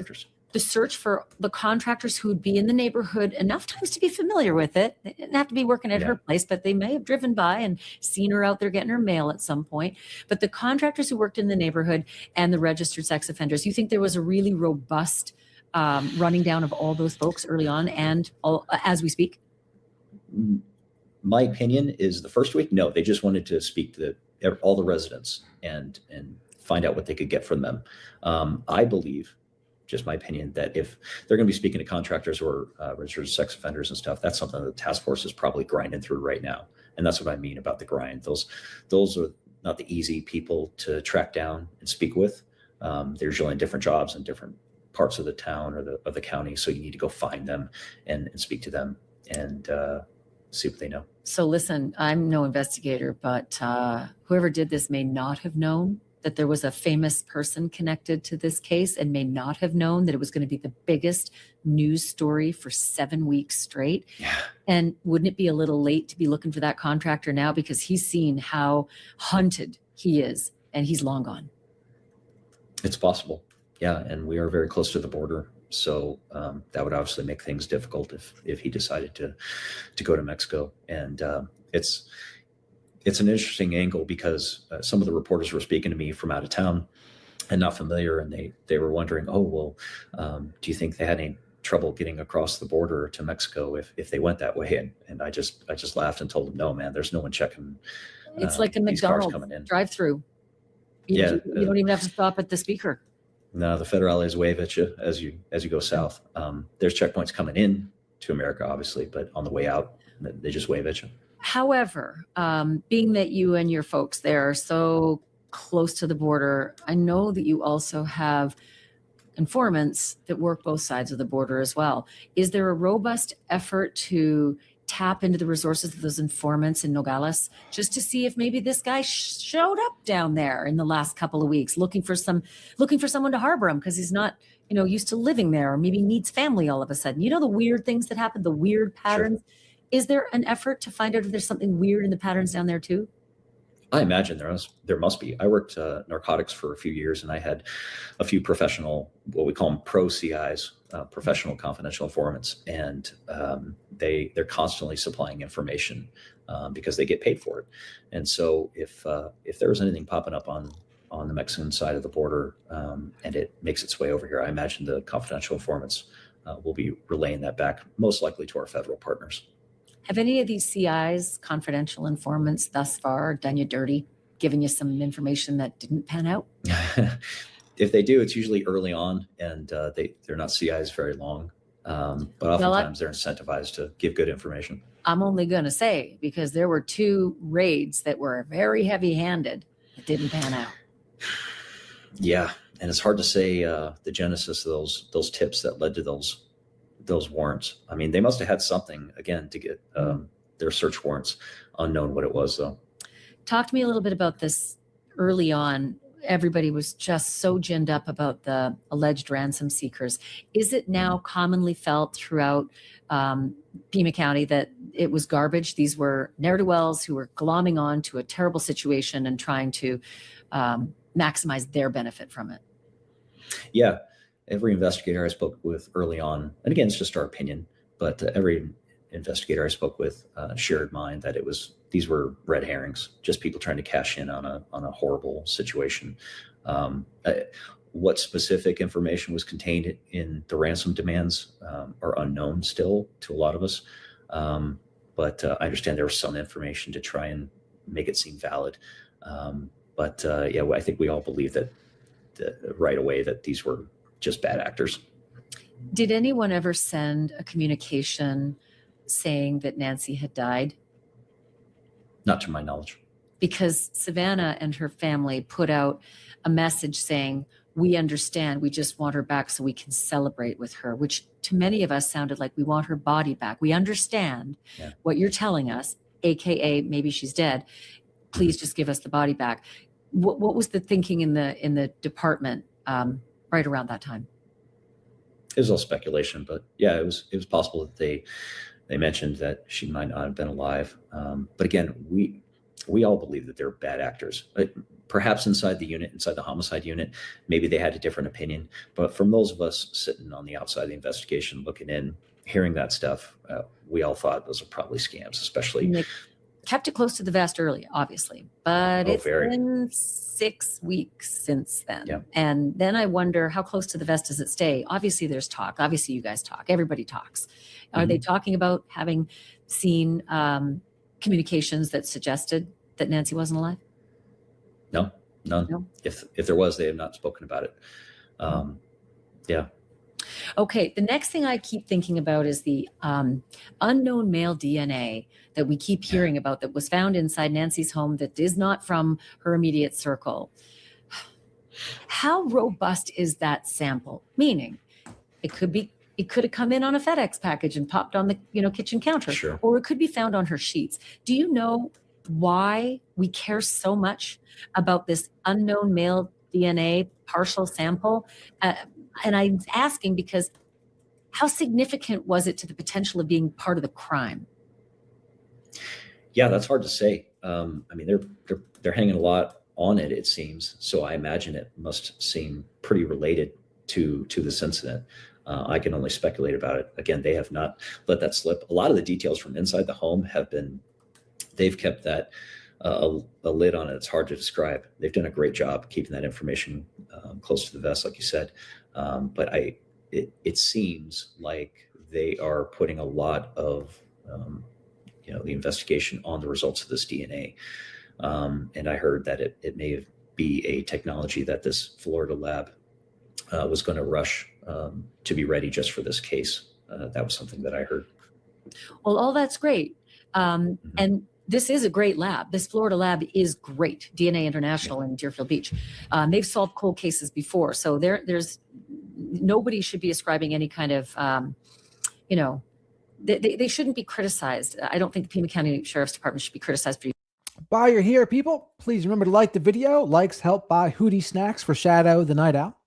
F: The search for the contractors who would be in the neighborhood enough times to be familiar with it. They didn't have to be working at her place, but they may have driven by and seen her out there getting her mail at some point. But the contractors who worked in the neighborhood and the registered sex offenders, you think there was a really robust running down of all those folks early on and as we speak?
G: My opinion is the first week, no, they just wanted to speak to all the residents and find out what they could get from them. I believe, just my opinion, that if they're going to be speaking to contractors or registered sex offenders and stuff, that's something the task force is probably grinding through right now. And that's what I mean about the grind. Those are not the easy people to track down and speak with. They're usually in different jobs in different parts of the town or of the county. So you need to go find them and speak to them and see what they know.
F: So listen, I'm no investigator, but whoever did this may not have known that there was a famous person connected to this case and may not have known that it was going to be the biggest news story for 7 weeks straight.
G: Yeah.
F: And wouldn't it be a little late to be looking for that contractor now, because he's seen how hunted he is and he's long gone?
G: It's possible. Yeah. And we are very close to the border. So that would obviously make things difficult if he decided to go to Mexico. And it's an interesting angle, because some of the reporters were speaking to me from out of town and not familiar, and they were wondering, oh, well, do you think they had any trouble getting across the border to Mexico if they went that way? And I just laughed and told them, no, man, there's no one checking.
F: It's like a
G: these cars
F: McDonald's
G: coming in.
F: drive-through.
G: Yeah,
F: You don't even have to stop at the speaker.
G: No, the federales wave at you as you go south. There's checkpoints coming in to America, obviously, but on the way out, they just wave at you.
F: However, being that you and your folks there are so close to the border, I know that you also have informants that work both sides of the border as well. Is there a robust effort to tap into the resources of those informants in Nogales, just to see if maybe this guy showed up down there in the last couple of weeks looking for someone to harbor him because he's not, used to living there, or maybe needs family all of a sudden? The weird things that happen, the weird patterns. Sure. Is there an effort to find out if there's something weird in the patterns down there too?
G: I imagine there must be. I worked narcotics for a few years, and I had a few professional, what we call them pro CIs, professional confidential informants, and they're constantly supplying information because they get paid for it. And so if there was anything popping up on the Mexican side of the border and it makes its way over here, I imagine the confidential informants will be relaying that back, most likely to our federal partners.
F: Have any of these CIs, confidential informants, thus far done you dirty, given you some information that didn't pan out?
G: If they do, it's usually early on, and they're not CIs very long. But oftentimes they're incentivized to give good information.
F: I'm only going to say, because there were 2 raids that were very heavy-handed that didn't pan out.
G: Yeah, and it's hard to say the genesis of those tips that led to those warrants. I mean, they must have had something, again, to get their search warrants. Unknown what it was, though.
F: Talk to me a little bit about this early on. Everybody was just so ginned up about the alleged ransom seekers. Is it now commonly felt throughout Pima County that it was garbage? These were ne'er-do-wells who were glomming on to a terrible situation and trying to maximize their benefit from it.
G: Yeah. Every investigator I spoke with early on, and again, it's just our opinion, but every investigator I spoke with shared mine that these were red herrings, just people trying to cash in on a horrible situation. What specific information was contained in the ransom demands are unknown still to a lot of us. But I understand there was some information to try and make it seem valid. Yeah, I think we all believe that right away that these were just bad actors.
F: Did anyone ever send a communication saying that Nancy had died?
G: Not to my knowledge.
F: Because Savannah and her family put out a message saying, we understand, we just want her back so we can celebrate with her, which to many of us sounded like we want her body back. We understand what you're telling us, AKA maybe she's dead. Please just give us the body back. What was the thinking in the department right around that time?
G: It was all speculation, but yeah, it was possible that they mentioned that she might not have been alive. But again, we all believe that they're bad actors. Perhaps inside the homicide unit, maybe they had a different opinion. But from those of us sitting on the outside of the investigation, looking in, hearing that stuff, we all thought those are probably scams, especially.
F: And they kept it close to the vest early, obviously, but it's been 6 weeks since then.
G: Yeah.
F: And then I wonder, how close to the vest does it stay? Obviously there's talk. Obviously you guys talk. Everybody talks. Are they talking about having seen communications that suggested that Nancy wasn't alive?
G: No, none.
F: No?
G: If there was, they have not spoken about it. Yeah.
F: Okay, the next thing I keep thinking about is the unknown male DNA that we keep hearing about that was found inside Nancy's home that is not from her immediate circle. How robust is that sample? Meaning, it could have come in on a FedEx package and popped on the kitchen counter,
G: Sure.
F: or it could be found on her sheets. Do you know why we care so much about this unknown male DNA partial sample. And I'm asking because how significant was it to the potential of being part of the crime?
G: Yeah, that's hard to say. I mean, they're hanging a lot on it, it seems. So I imagine it must seem pretty related to this incident. I can only speculate about it. Again, they have not let that slip. A lot of the details from inside the home they've kept that a lid on it. It's hard to describe. They've done a great job keeping that information close to the vest, like you said. But it seems like they are putting a lot of the investigation on the results of this DNA. And I heard that it may be a technology that this Florida lab was going to rush to be ready just for this case. That was something that I heard.
F: Well, all that's great. And this is a great lab. This Florida lab is great. DNA International in Deerfield Beach. They've solved cold cases before. So there's nobody should be ascribing any kind of, they shouldn't be criticized. I don't think the Pima County Sheriff's Department should be criticized for.
A: While you're here, people, please remember to like the video. Likes help buy Hootie Snacks for Shadow the Night Owl.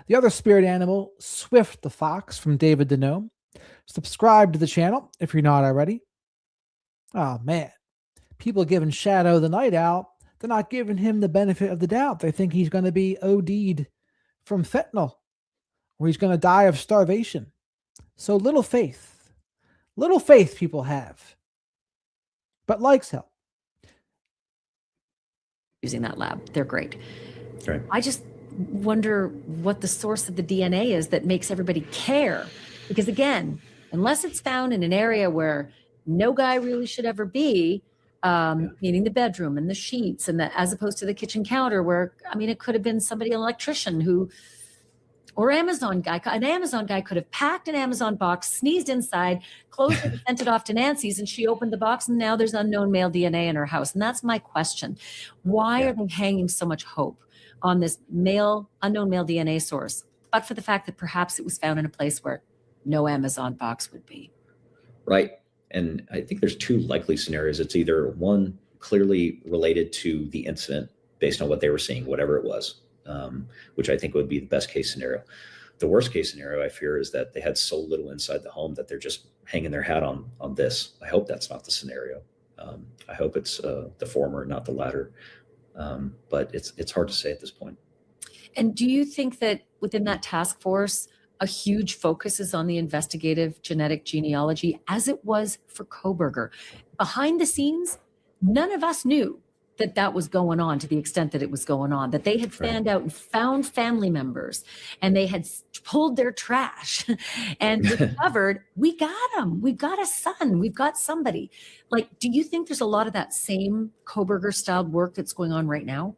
A: The other spirit animal, Swift the Fox from David the Gnome. Subscribe to the channel if you're not already. Oh, man. People giving Shadow the Night Owl, they're not giving him the benefit of the doubt. They think he's going to be OD'd from fentanyl, or he's going to die of starvation. So little faith people have. But likes help.
F: Using that lab. They're great.
G: Right.
F: I just wonder what the source of the DNA is that makes everybody care. Because again, unless it's found in an area where no guy really should ever be, meaning the bedroom and the sheets, and as opposed to the kitchen counter where, I mean, it could have been somebody, an electrician or Amazon guy. An Amazon guy could have packed an Amazon box, sneezed inside, closed it, and sent it off to Nancy's, and she opened the box, and now there's unknown male DNA in her house. And that's my question. Why are they hanging so much hope on this unknown male DNA source, but for the fact that perhaps it was found in a place where no Amazon box would be?
G: Right. And I think there's two likely scenarios. It's either one clearly related to the incident based on what they were seeing, whatever it was, which I think would be the best case scenario. The worst case scenario, I fear, is that they had so little inside the home that they're just hanging their hat on this. I hope that's not the scenario. I hope it's the former, not the latter. But it's hard to say at this point.
F: And do you think that within that task force, a huge focus is on the investigative genetic genealogy, as it was for Kohberger? Behind the scenes, none of us knew that was going on to the extent that it was going on, that they had fanned out and found family members, and they had pulled their trash and discovered, we got him. We've got a son. We've got somebody. Like, do you think there's a lot of that same Kohberger styled work that's going on right now?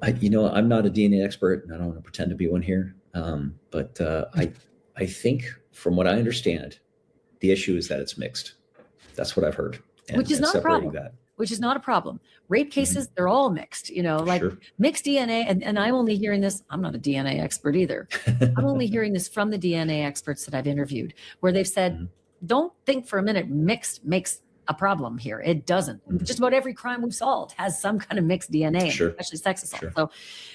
G: I'm not a DNA expert, and I don't want to pretend to be one here. But I think, from what I understand, the issue is that it's mixed. That's what I've heard.
F: Which is not a problem. Which is not a problem. Rape cases, they're all mixed, mixed DNA. And I'm only hearing this, I'm not a DNA expert either. I'm only hearing this from the DNA experts that I've interviewed, where they've said, don't think for a minute mixed makes a problem here. It doesn't. Just about every crime we've solved has some kind of mixed DNA, especially sex assault. So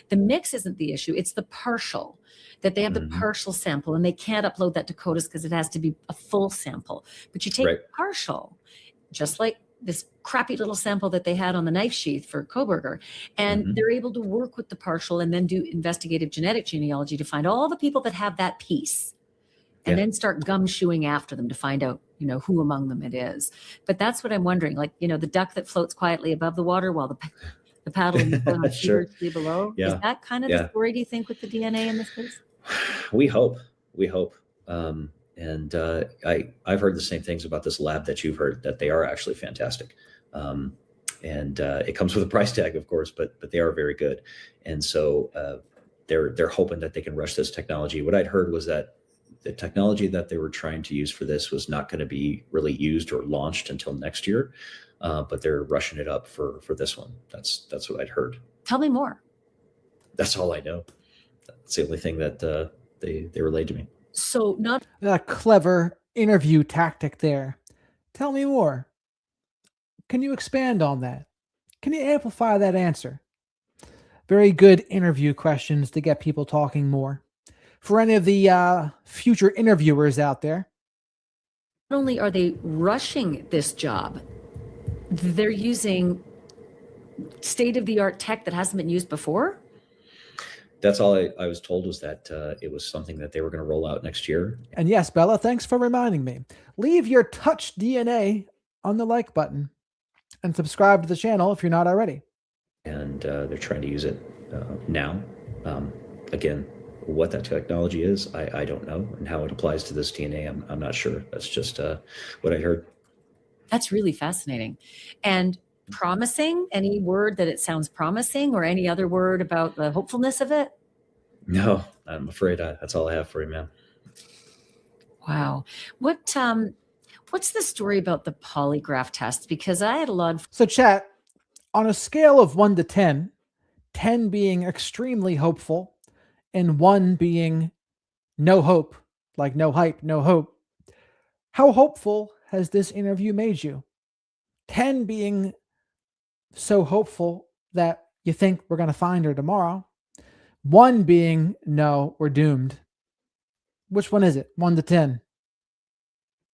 F: the mix isn't the issue. It's the partial, that they have the partial sample, and they can't upload that to CODIS because it has to be a full sample. But you take partial, just like this crappy little sample that they had on the knife sheath for Kohberger, and they're able to work with the partial and then do investigative genetic genealogy to find all the people that have that piece, and then start gumshoeing after them to find out, who among them it is. But that's what I'm wondering, the duck that floats quietly above the water while the paddle is going furiously below. Is that kind of the story, do you think, with the DNA in this case?
G: We hope. And I've heard the same things about this lab that you've heard, that they are actually fantastic. And it comes with a price tag, of course, but they are very good. And so they're hoping that they can rush this technology. What I'd heard was that the technology that they were trying to use for this was not going to be really used or launched until next year, but they're rushing it up for this one. That's what I'd heard.
F: Tell me more.
G: That's all I know. That's the only thing that they relayed to me.
F: So not
A: a clever interview tactic there. Tell me more. Can you expand on that? Can you amplify that answer? Very good interview questions to get people talking more. For any of the future interviewers out there,
F: Not only are they rushing this job, they're using state-of-the-art tech that hasn't been used before.
G: That's all I was told, was that it was something that they were going to roll out next year.
A: and yes, Bella, thanks for reminding me. Leave your touch DNA on the like button and subscribe to the channel if you're not already.
G: And they're trying to use it now. Again, what that technology is, I don't know, and how it applies to this DNA, I'm not sure. That's just what I heard.
F: That's really fascinating. And promising, any word that it sounds promising, or any other word about the hopefulness of it?
G: No, I'm afraid that's all I have for you, ma'am.
F: Wow. What's the story about the polygraph test? Because I had a lot of
A: So, chat, on a scale of 1 to 10, 10 being extremely hopeful and 1 being no hope, like no hype, no hope, how hopeful has this interview made you? 10 being so hopeful that you think we're going to find her tomorrow. 1 being no, we're doomed. Which one is it? 1 to 10.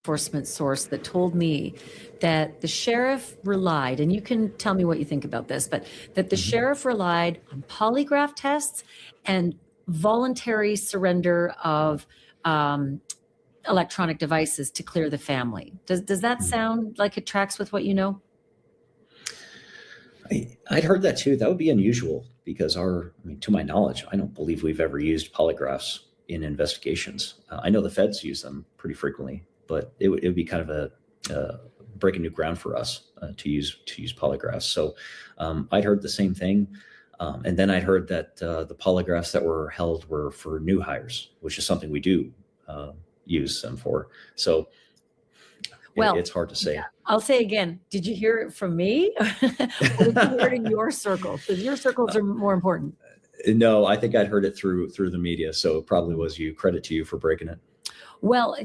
F: enforcement source that told me that the sheriff relied, and you can tell me what you think about this, but that the sheriff relied on polygraph tests and voluntary surrender of electronic devices to clear the family. Does that sound like it tracks with what you know?
G: I'd heard that too. That would be unusual, because to my knowledge, I don't believe we've ever used polygraphs in investigations. I know the feds use them pretty frequently, but it would be kind of a breaking new ground for us to use polygraphs. So I'd heard the same thing. And then I'd heard that the polygraphs that were held were for new hires, which is something we do use them for. So
F: Well,
G: it's hard to say.
F: Yeah. I'll say again, did you hear it from me? Or did you hear it in your circles? Because your circles are more important.
G: No, I think I'd heard it through the media. So it probably was you. Credit to you for breaking it.
F: Well,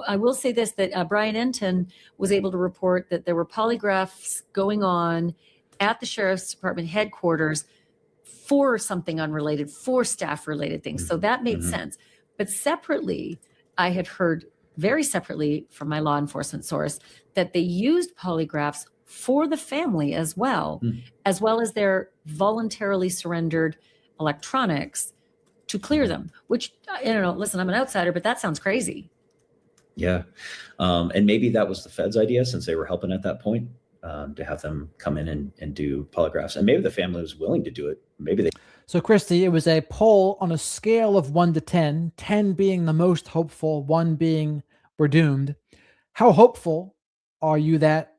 F: I will say this, that Brian Enton was able to report that there were polygraphs going on at the Sheriff's Department headquarters for something unrelated, for staff-related things. So that made sense. But separately, I had heard very separately from my law enforcement source that they used polygraphs for the family as well as their voluntarily surrendered electronics to clear them, which, listen, I'm an outsider, but that sounds crazy.
G: Yeah. And maybe that was the Fed's idea, since they were helping at that point, to have them come in and do polygraphs. And maybe the family was willing to do it. Maybe they.
A: So, Christy, it was a poll on a scale of 1 to 10, 10 being the most hopeful, 1 being we're doomed. How hopeful are you that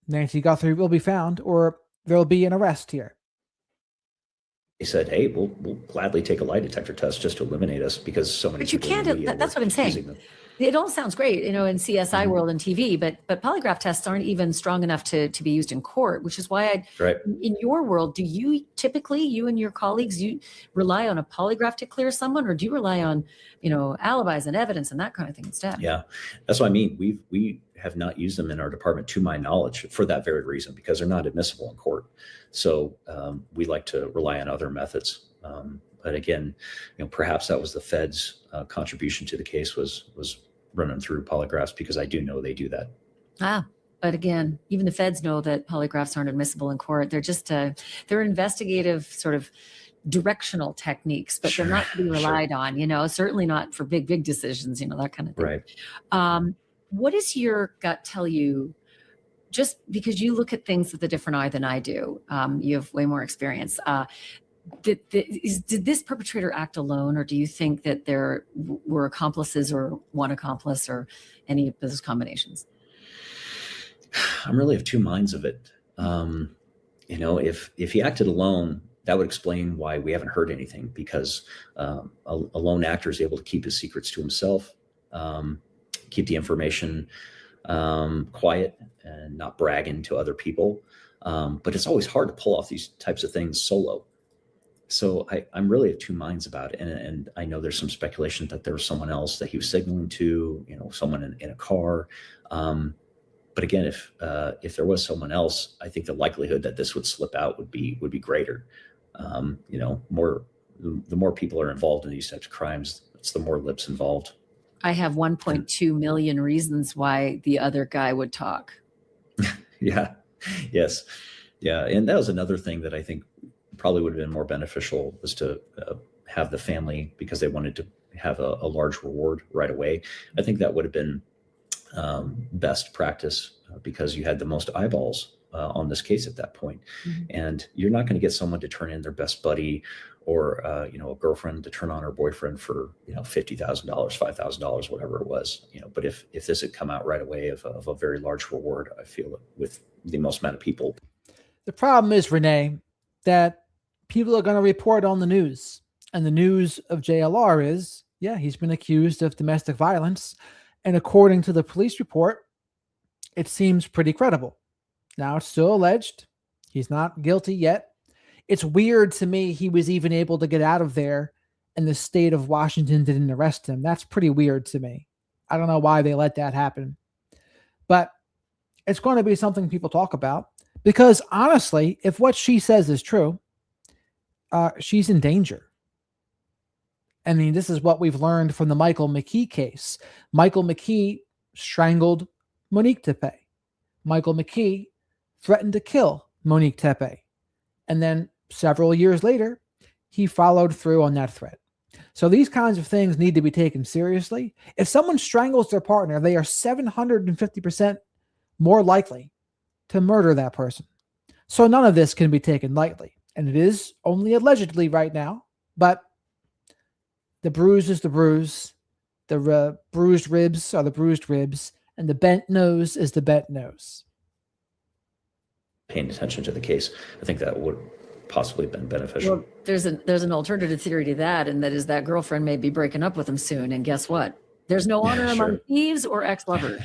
A: Nancy Guthrie will be found, or there'll be an arrest here?
G: They said, hey, we'll gladly take a lie detector test just to eliminate us, because so many
F: But you
G: people in the
F: can't,
G: media
F: that's
G: were
F: what I'm saying.
G: using them.
F: It all sounds great, in CSI world and TV, but polygraph tests aren't even strong enough to be used in court, which is why in your world, do you typically, you and your colleagues, you rely on a polygraph to clear someone, or do you rely on, alibis and evidence and that kind of thing instead?
G: Yeah, that's what I mean. We have not used them in our department, to my knowledge, for that very reason, because they're not admissible in court. So we like to rely on other methods. But again, perhaps that was the Fed's contribution to the case, was running through polygraphs, because I do know they do that.
F: But again, even the feds know that polygraphs aren't admissible in court. They're just they're investigative sort of directional techniques, but they're not to be relied on, certainly not for big decisions, that kind of thing.
G: Right.
F: What does your gut tell you? Just because you look at things with a different eye than I do, you have way more experience. Did this perpetrator act alone, or do you think that there were accomplices, or one accomplice, or any of those combinations?
G: I'm really of two minds of it. If he acted alone, that would explain why we haven't heard anything, because a lone actor is able to keep his secrets to himself, keep the information quiet, and not bragging to other people. But it's always hard to pull off these types of things solo. So I'm really of two minds about it. And I know there's some speculation that there was someone else that he was signaling to, someone in a car. but again, if there was someone else, I think the likelihood that this would slip out would be greater. You know, the more people are involved in these types of crimes, it's the more lips involved.
F: I have 1.2 million reasons why the other guy would talk.
G: Yeah. Yes. Yeah. And that was another thing that I think probably would have been more beneficial, was to have the family, because they wanted to have a large reward right away. I think that would have been best practice, because you had the most eyeballs on this case at that point.
F: Mm-hmm.
G: And you're not going to get someone to turn in their best buddy, or you know, a girlfriend to turn on her boyfriend for, you know, $50,000, $5,000, whatever it was, you know. But if this had come out right away of a very large reward, I feel with the most amount of people.
A: The problem is, Renee, that people are going to report on the news, and the news of JLR is, yeah, he's been accused of domestic violence, and according to the police report, it seems pretty credible. Now, it's still alleged. He's not guilty yet. It's weird to me he was even able to get out of there and the state of Washington didn't arrest him. That's pretty weird to me. I don't know why they let that happen. But it's going to be something people talk about, because honestly, if what she says is true, she's in danger. I mean, this is what we've learned from the Michael McKee case. Michael McKee strangled Monique Tepe. Michael McKee threatened to kill Monique Tepe. And then several years later, he followed through on that threat. So these kinds of things need to be taken seriously. If someone strangles their partner, they are 750% more likely to murder that person. So none of this can be taken lightly. And it is only allegedly right now, but the bruise is the bruise. The bruised ribs are the bruised ribs, and the bent nose is the bent nose.
G: Paying attention to the case, I think that would possibly have been beneficial.
F: Well, there's an alternative theory to that, and that is that girlfriend may be breaking up with him soon. And guess what? There's no honor among thieves or ex-lovers.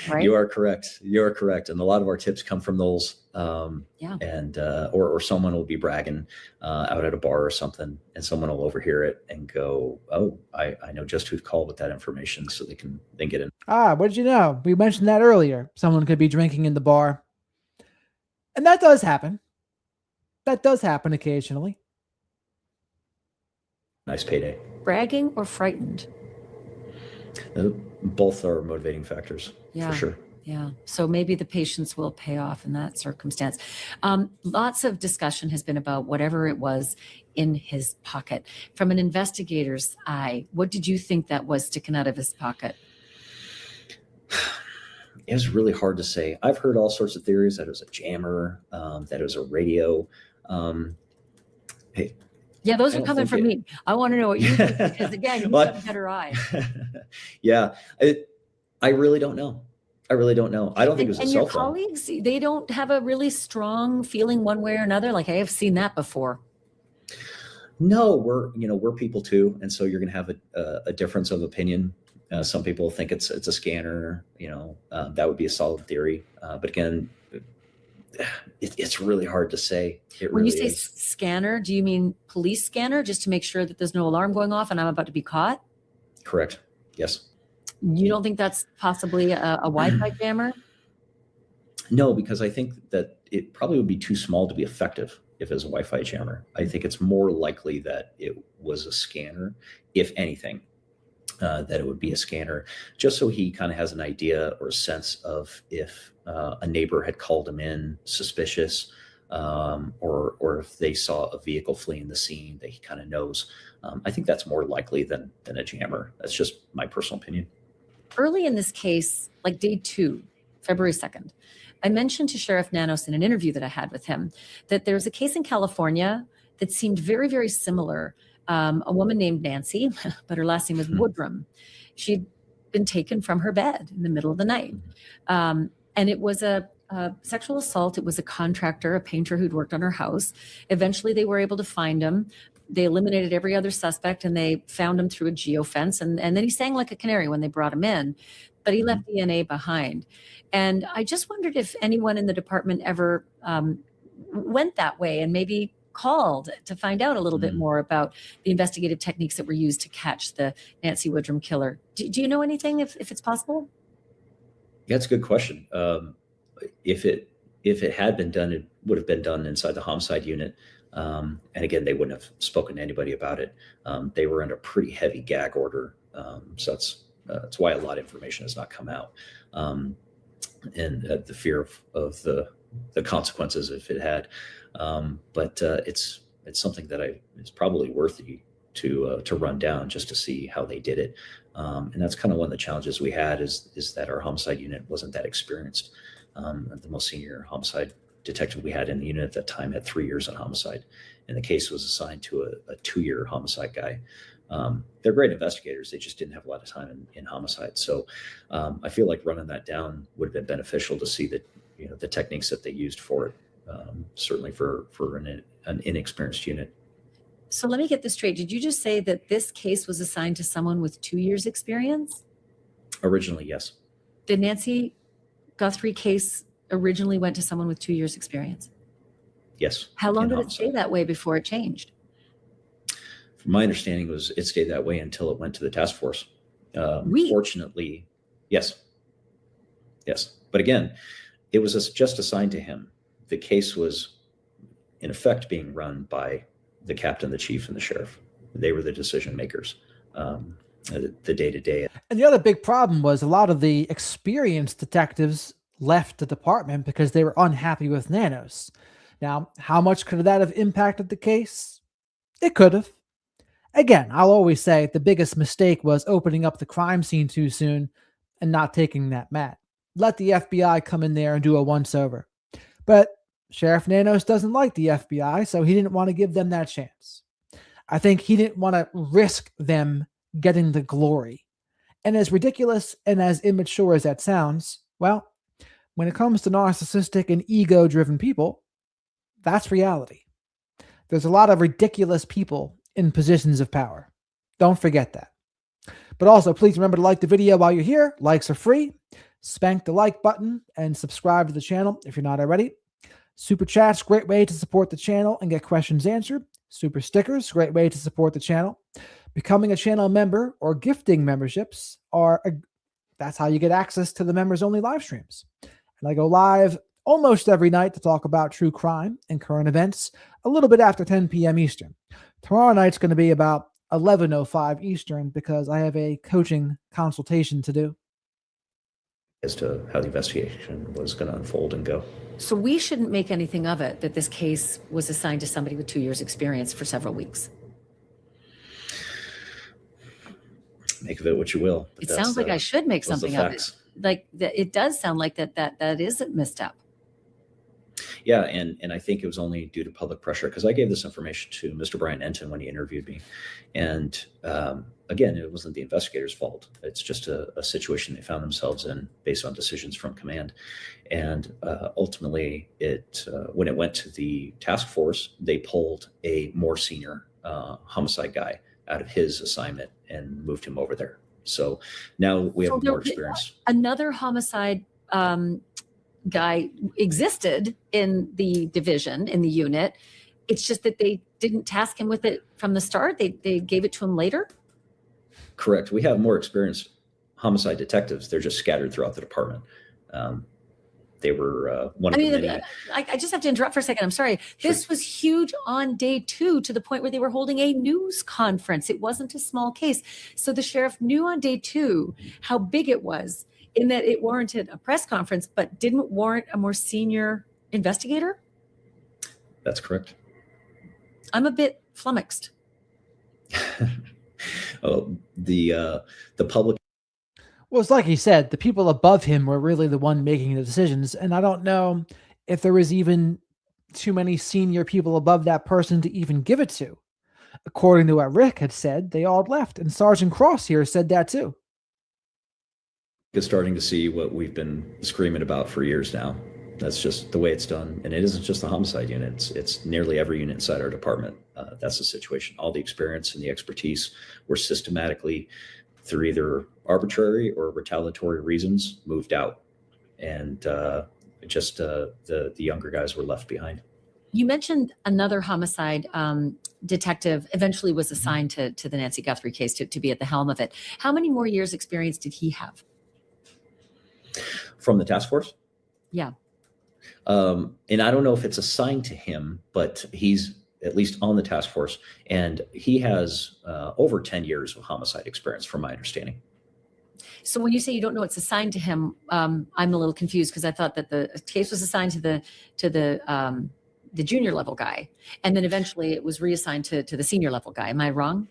F: Right?
G: You are correct. You are correct. And a lot of our tips come from those. And or someone will be bragging out at a bar or something, and someone will overhear it and go, "Oh, I know just who to call with that information," so they can then get in.
A: What did you know? We mentioned that earlier. Someone could be drinking in the bar. And that does happen. That does happen occasionally.
G: Nice payday.
F: Bragging or frightened?
G: Both are motivating factors, for sure.
F: Yeah. So maybe the patience will pay off in that circumstance. Lots of discussion has been about whatever it was in his pocket. From an investigator's eye, what did you think that was sticking out of his pocket?
G: It was really hard to say. I've heard all sorts of theories that it was a jammer, that it was a radio. Hey.
F: Yeah, those are coming from me. I want to know what you think, because again, you have a better eye.
G: Yeah, I really don't know. I really don't know. I don't think it was a cell phone.
F: And your colleagues, they don't have a really strong feeling one way or another. Like, I have seen that before.
G: No, we're people too, and so you're going to have a difference of opinion. Some people think it's a scanner. That would be a solid theory. But again, it's really hard to say.
F: When you say scanner, do you mean police scanner, just to make sure that there's no alarm going off and I'm about to be caught?
G: Correct. Yes.
F: You don't think that's possibly a Wi-Fi jammer?
G: No, because I think that it probably would be too small to be effective if it was a Wi-Fi jammer. I think it's more likely that it was a scanner, if anything, that it would be a scanner, just so he kind of has an idea or a sense of if a neighbor had called him in suspicious, or if they saw a vehicle fleeing the scene that he kind of knows. I think that's more likely than a jammer. That's just my personal opinion.
F: Early in this case, like day 2, February 2nd, I mentioned to Sheriff Nanos in an interview that I had with him that there's a case in California that seemed very, very similar. A woman named Nancy, but her last name was Woodrum. She'd been taken from her bed in the middle of the night. And it was a sexual assault. It was a contractor, a painter who'd worked on her house. Eventually, they were able to find him. They eliminated every other suspect, and they found him through a geofence. And then he sang like a canary when they brought him in, but he left DNA behind. And I just wondered if anyone in the department ever went that way and maybe called to find out a little bit more about the investigative techniques that were used to catch the Nancy Woodrum killer. Do you know anything, if it's possible?
G: Yeah, that's a good question. If it had been done, it would have been done inside the homicide unit. And again, they wouldn't have spoken to anybody about it. They were under pretty heavy gag order. So that's why a lot of information has not come out. And the fear of the consequences if it had. But it's something that it's probably worthy to run down just to see how they did it. And that's kind of one of the challenges we had is that our homicide unit wasn't that experienced. The most senior homicide detective we had in the unit at that time had 3 years on homicide, and the case was assigned to a 2-year homicide guy. They're great investigators. They just didn't have a lot of time in homicide. So I feel like running that down would have been beneficial to see that, the techniques that they used for it, certainly for an inexperienced unit.
F: So let me get this straight. Did you just say that this case was assigned to someone with 2 years experience?
G: Originally, yes.
F: The Nancy Guthrie case originally went to someone with 2 years experience?
G: Yes.
F: How long
G: in
F: did it
G: homicide.
F: stay that way before it changed?
G: From my understanding was it stayed that way until it went to the task force.
F: We-
G: Fortunately, yes. But again, it was just assigned to him. The case was in effect being run by the captain, the chief, and the sheriff. They were the decision makers, the day-to-day.
A: And the other big problem was a lot of the experienced detectives left the department because they were unhappy with Nanos. Now, how much could that have impacted the case? It could have. Again, I'll always say the biggest mistake was opening up the crime scene too soon and not taking that mat. Let the FBI come in there and do a once-over. But Sheriff Nanos doesn't like the FBI, so he didn't want to give them that chance. I think he didn't want to risk them getting the glory. And as ridiculous and as immature as that sounds, well, when it comes to narcissistic and ego-driven people, that's reality. There's a lot of ridiculous people in positions of power. Don't forget that. But also, please remember to like the video while you're here. Likes are free. Spank the like button and subscribe to the channel if you're not already. Super chats, great way to support the channel and get questions answered. Super stickers, great way to support the channel. Becoming a channel member or gifting memberships that's how you get access to the members only live streams. And I go live almost every night to talk about true crime and current events a little bit after 10 p.m. Eastern. Tomorrow night's going to be about 11:05 Eastern because I have a coaching consultation to do.
G: As to how the investigation was going to unfold and go.
F: So we shouldn't make anything of it that this case was assigned to somebody with 2 years experience for several weeks.
G: Make of it what you will.
F: It sounds like I should make something of it. Like it does sound like that is a misstep.
G: Yeah, and I think it was only due to public pressure because I gave this information to Mr. Brian Enton when he interviewed me. And again, it wasn't the investigator's fault. It's just a situation they found themselves in based on decisions from command. And ultimately, when it went to the task force, they pulled a more senior homicide guy out of his assignment and moved him over there. So now we have more experience.
F: Another homicide guy existed in the division, in the unit. It's just that they didn't task him with it from the start. They gave it to him later.
G: Correct. We have more experienced homicide detectives. They're just scattered throughout the department. They were one of the many.
F: I just have to interrupt for a second. I'm sorry.
G: Sure.
F: This was huge on day 2 to the point where they were holding a news conference. It wasn't a small case. So the sheriff knew on day 2 how big it was, in that it warranted a press conference, but didn't warrant a more senior investigator?
G: That's correct.
F: I'm a bit flummoxed.
G: The public.
A: Well, it's like he said, the people above him were really the one making the decisions. And I don't know if there was even too many senior people above that person to even give it to. According to what Rick had said, they all left. And Sergeant Cross here said that too.
G: Is starting to see what we've been screaming about for years now. That's just the way it's done. And it isn't just the homicide unit. It's nearly every unit inside our department. That's the situation. All the experience and the expertise were systematically, through either arbitrary or retaliatory reasons, moved out. And the younger guys were left behind.
F: You mentioned another homicide detective eventually was assigned to the Nancy Guthrie case to be at the helm of it. How many more years experience did he have?
G: From the task force?
F: Yeah.
G: And I don't know if it's assigned to him, but he's at least on the task force, and he has over 10 years of homicide experience, from my understanding.
F: So when you say you don't know it's assigned to him, I'm a little confused because I thought that the case was assigned to the junior level guy, and then eventually it was reassigned to the senior level guy. Am I wrong?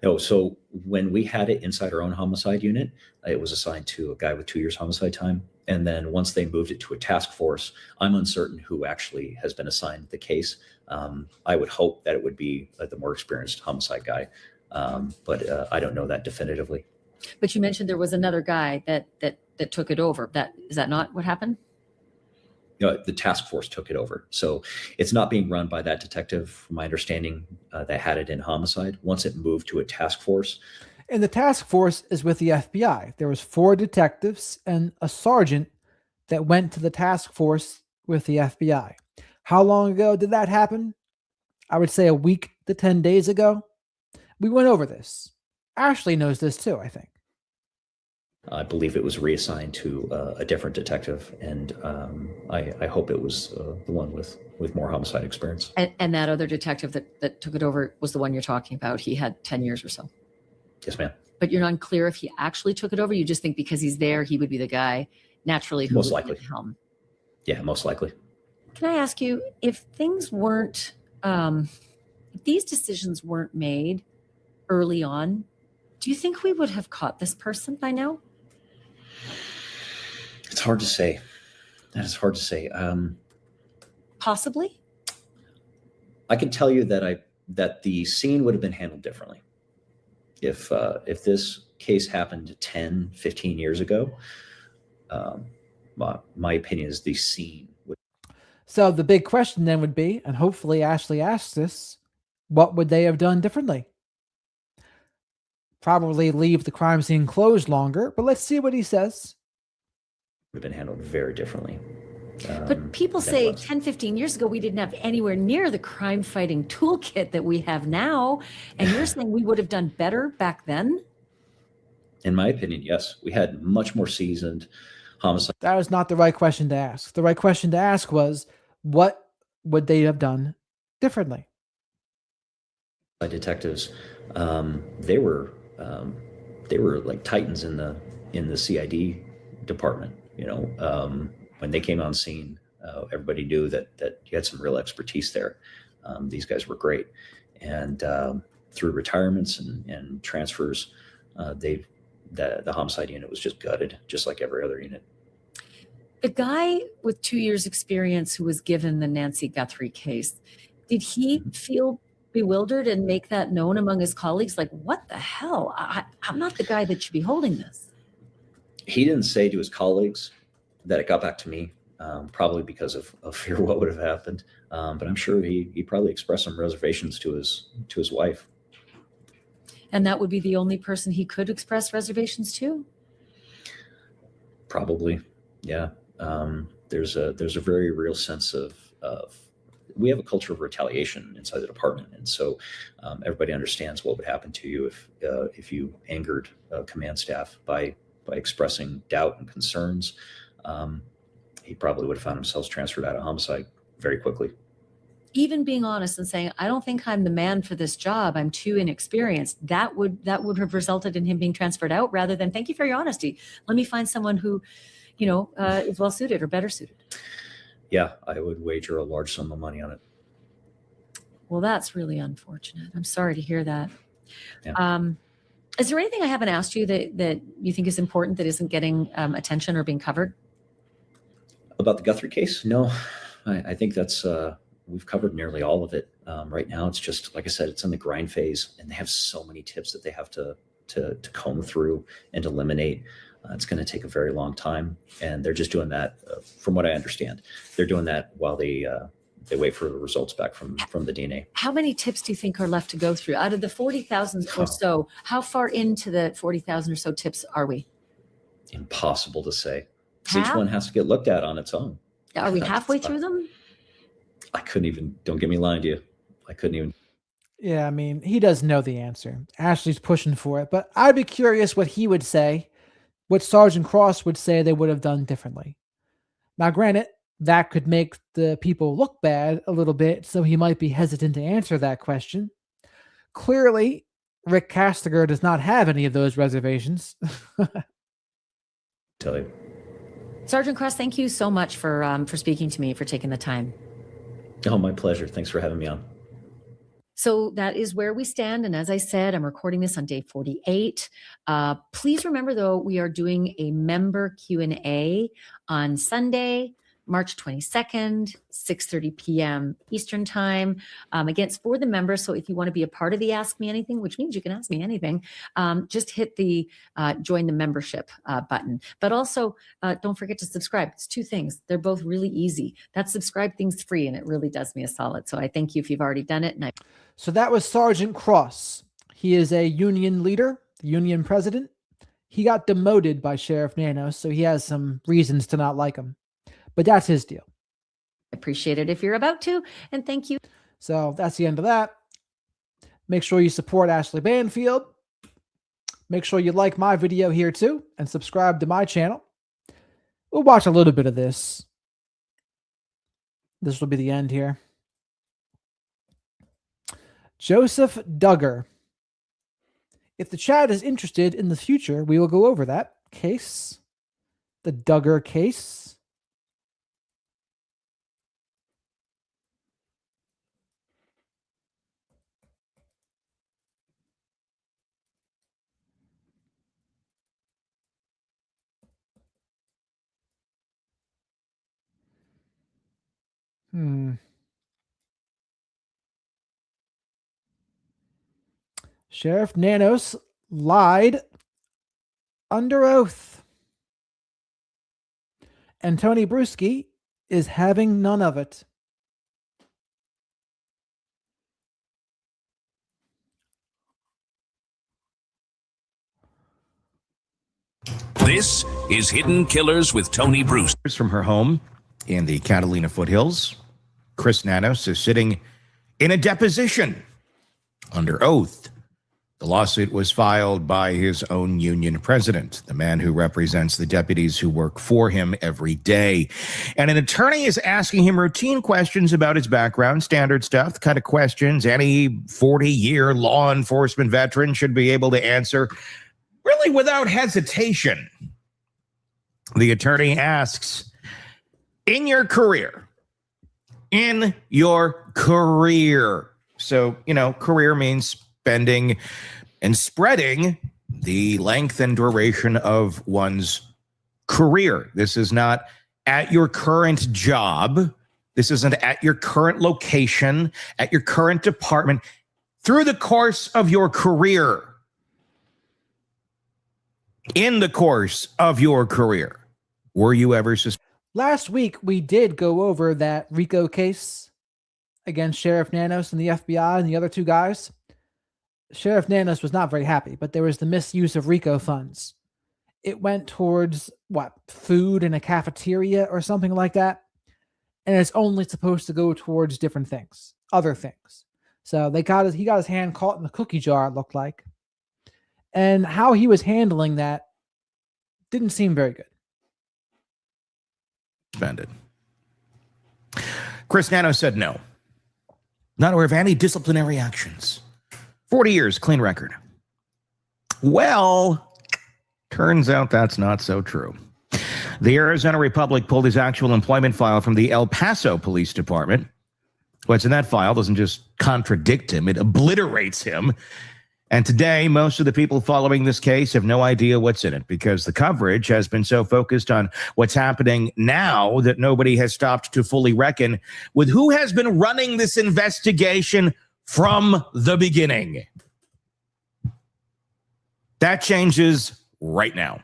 G: No, so when we had it inside our own homicide unit, it was assigned to a guy with 2 years homicide time. And then once they moved it to a task force, I'm uncertain who actually has been assigned the case. I would hope that it would be the more experienced homicide guy, but I don't know that definitively.
F: But you mentioned there was another guy that took it over. Is that not what happened?
G: The task force took it over. So it's not being run by that detective, from my understanding, that had it in homicide. Once it moved to a task force.
A: And the task force is with the FBI. There was 4 detectives and a sergeant that went to the task force with the FBI. How long ago did that happen? I would say a week to 10 days ago. We went over this. Ashley knows this too, I think.
G: I believe it was reassigned to a different detective, and I hope it was the one with more homicide experience.
F: And that other detective that took it over was the one you're talking about. He had 10 years or so.
G: Yes, ma'am.
F: But you're not unclear if he actually took it over. You just think because he's there, he would be the guy naturally who
G: Most
F: would
G: likely.
F: be at the helm.
G: Yeah, most likely.
F: Can I ask you, if things weren't, if these decisions weren't made early on, do you think we would have caught this person by now?
G: It's hard to say. That is hard to say.
F: Possibly.
G: I can tell you that the scene would have been handled differently. If this case happened 10, 15 years ago, my opinion is the scene would.
A: So the big question then would be, and hopefully Ashley asks this, what would they have done differently? Probably leave the crime scene closed longer, but let's see what he says.
G: Would have been handled very differently.
F: But people say 10, 15 years ago, we didn't have anywhere near the crime fighting toolkit that we have now. And you're saying we would have done better back then?
G: In my opinion, yes. We had much more seasoned homicide.
A: That was not the right question to ask. The right question to ask was, what would they have done differently?
G: Detectives, they were like titans in the CID department. When they came on scene, everybody knew that you had some real expertise there. These guys were great, and through retirements and transfers, the homicide unit was just gutted, just like every other unit.
F: The guy with 2 years experience who was given the Nancy Guthrie case, did he feel bewildered and make that known among his colleagues? Like, what the hell? I'm not the guy that should be holding this.
G: He didn't say to his colleagues that it got back to me, probably because of fear what would have happened. But I'm sure he probably expressed some reservations to his wife.
F: And that would be the only person he could express reservations to?
G: Probably, yeah. There's a very real sense of we have a culture of retaliation inside the department, and so everybody understands what would happen to you if you angered command staff by expressing doubt and concerns. He probably would have found himself transferred out of homicide very quickly.
F: Even being honest and saying, I don't think I'm the man for this job, I'm too inexperienced, that would have resulted in him being transferred out, rather than, thank you for your honesty, let me find someone who is well suited or better suited.
G: Yeah, I would wager a large sum of money on it.
F: Well, that's really unfortunate. I'm sorry to hear that.
G: Yeah.
F: Is there anything I haven't asked you that you think is important that isn't getting attention or being covered?
G: About the Guthrie case? No, I think that's we've covered nearly all of it. Right now, it's just, like I said, it's in the grind phase, and they have so many tips that they have to comb through and eliminate. It's going to take a very long time, and they're just doing that. From what I understand, they're doing that while they wait for the results back from the DNA.
F: How many tips do you think are left to go through? Out of the 40,000 or so, how far into the 40,000 or so tips are we?
G: Impossible to say.
F: Half?
G: Each one has to get looked at on its own.
F: Are we halfway through them?
G: I couldn't even, don't get me lying to you. I couldn't even.
A: Yeah, I mean, he does know the answer. Ashley's pushing for it, but I'd be curious what he would say what Sergeant Cross would say they would have done differently. Now, granted, that could make the people look bad a little bit, so he might be hesitant to answer that question. Clearly, Rick Kastigar does not have any of those reservations.
G: Tell you.
F: Sergeant Cross, thank you so much for speaking to me, for taking the time.
G: Oh, my pleasure. Thanks for having me on.
F: So that is where we stand. And as I said, I'm recording this on day 48. Please remember, though, we are doing a member Q&A on Sunday, March 22nd, 6:30 p.m. Eastern time. Again, it's for the members. So if you want to be a part of the Ask Me Anything, which means you can ask me anything, just hit the join the membership button. But also, don't forget to subscribe. It's two things. They're both really easy. That subscribe thing's free, and it really does me a solid. So I thank you if you've already done it.
A: So that was Sergeant Cross. He is a union leader, the union president. He got demoted by Sheriff Nanos, so he has some reasons to not like him. But that's his deal.
F: Appreciate it if you're about to, and thank you.
A: So that's the end of that. Make sure you support Ashley Banfield. Make sure you like my video here too, and subscribe to my channel. We'll watch a little bit of this. This will be the end here. Joseph Duggar. If the chat is interested in the future, we will go over that case. The Duggar case. Sheriff Nanos lied under oath. And Tony Bruschi is having none of it.
H: This is Hidden Killers with Tony Bruce.
I: From her home in the Catalina foothills, Chris Nanos is sitting in a deposition under oath. The lawsuit was filed by his own union president, the man who represents the deputies who work for him every day. And an attorney is asking him routine questions about his background, standard stuff, the kind of questions any 40-year law enforcement veteran should be able to answer, really without hesitation. The attorney asks, in your career, so, career means spending and spreading the length and duration of one's career. This is not at your current job. This isn't at your current location, at your current department. Through the course of your career. In the course of your career, were you ever suspected?
A: Last week, we did go over that RICO case against Sheriff Nanos and the FBI and the other two guys. Sheriff Nanos was not very happy, but there was the misuse of RICO funds. It went towards, food in a cafeteria or something like that. And it's only supposed to go towards different things, other things. So he got his hand caught in the cookie jar, it looked like. And how he was handling that didn't seem very good.
I: Suspended. Chris Nanos said no. Not aware of any disciplinary actions. 40 years, clean record. Well, turns out that's not so true. The Arizona Republic pulled his actual employment file from the El Paso Police Department. What's in that file doesn't just contradict him, it obliterates him. And today, most of the people following this case have no idea what's in it because the coverage has been so focused on what's happening now that nobody has stopped to fully reckon with who has been running this investigation from the beginning. That changes right now.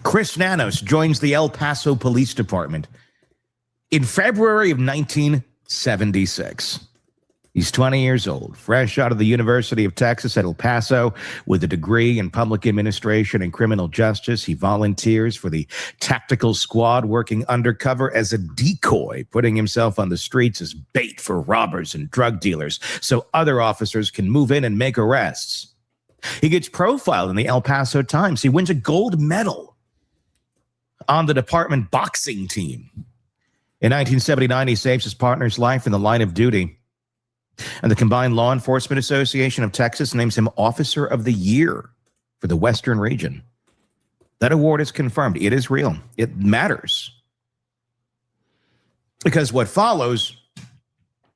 I: Chris Nanos joins the El Paso Police Department in February of 1976. He's 20 years old, fresh out of the University of Texas at El Paso with a degree in public administration and criminal justice. He volunteers for the tactical squad working undercover as a decoy, putting himself on the streets as bait for robbers and drug dealers so other officers can move in and make arrests. He gets profiled in the El Paso Times. He wins a gold medal on the department boxing team. In 1979, he saves his partner's life in the line of duty. And the Combined Law Enforcement Association of Texas names him Officer of the Year for the Western region. That award is confirmed. It is real. It matters. Because what follows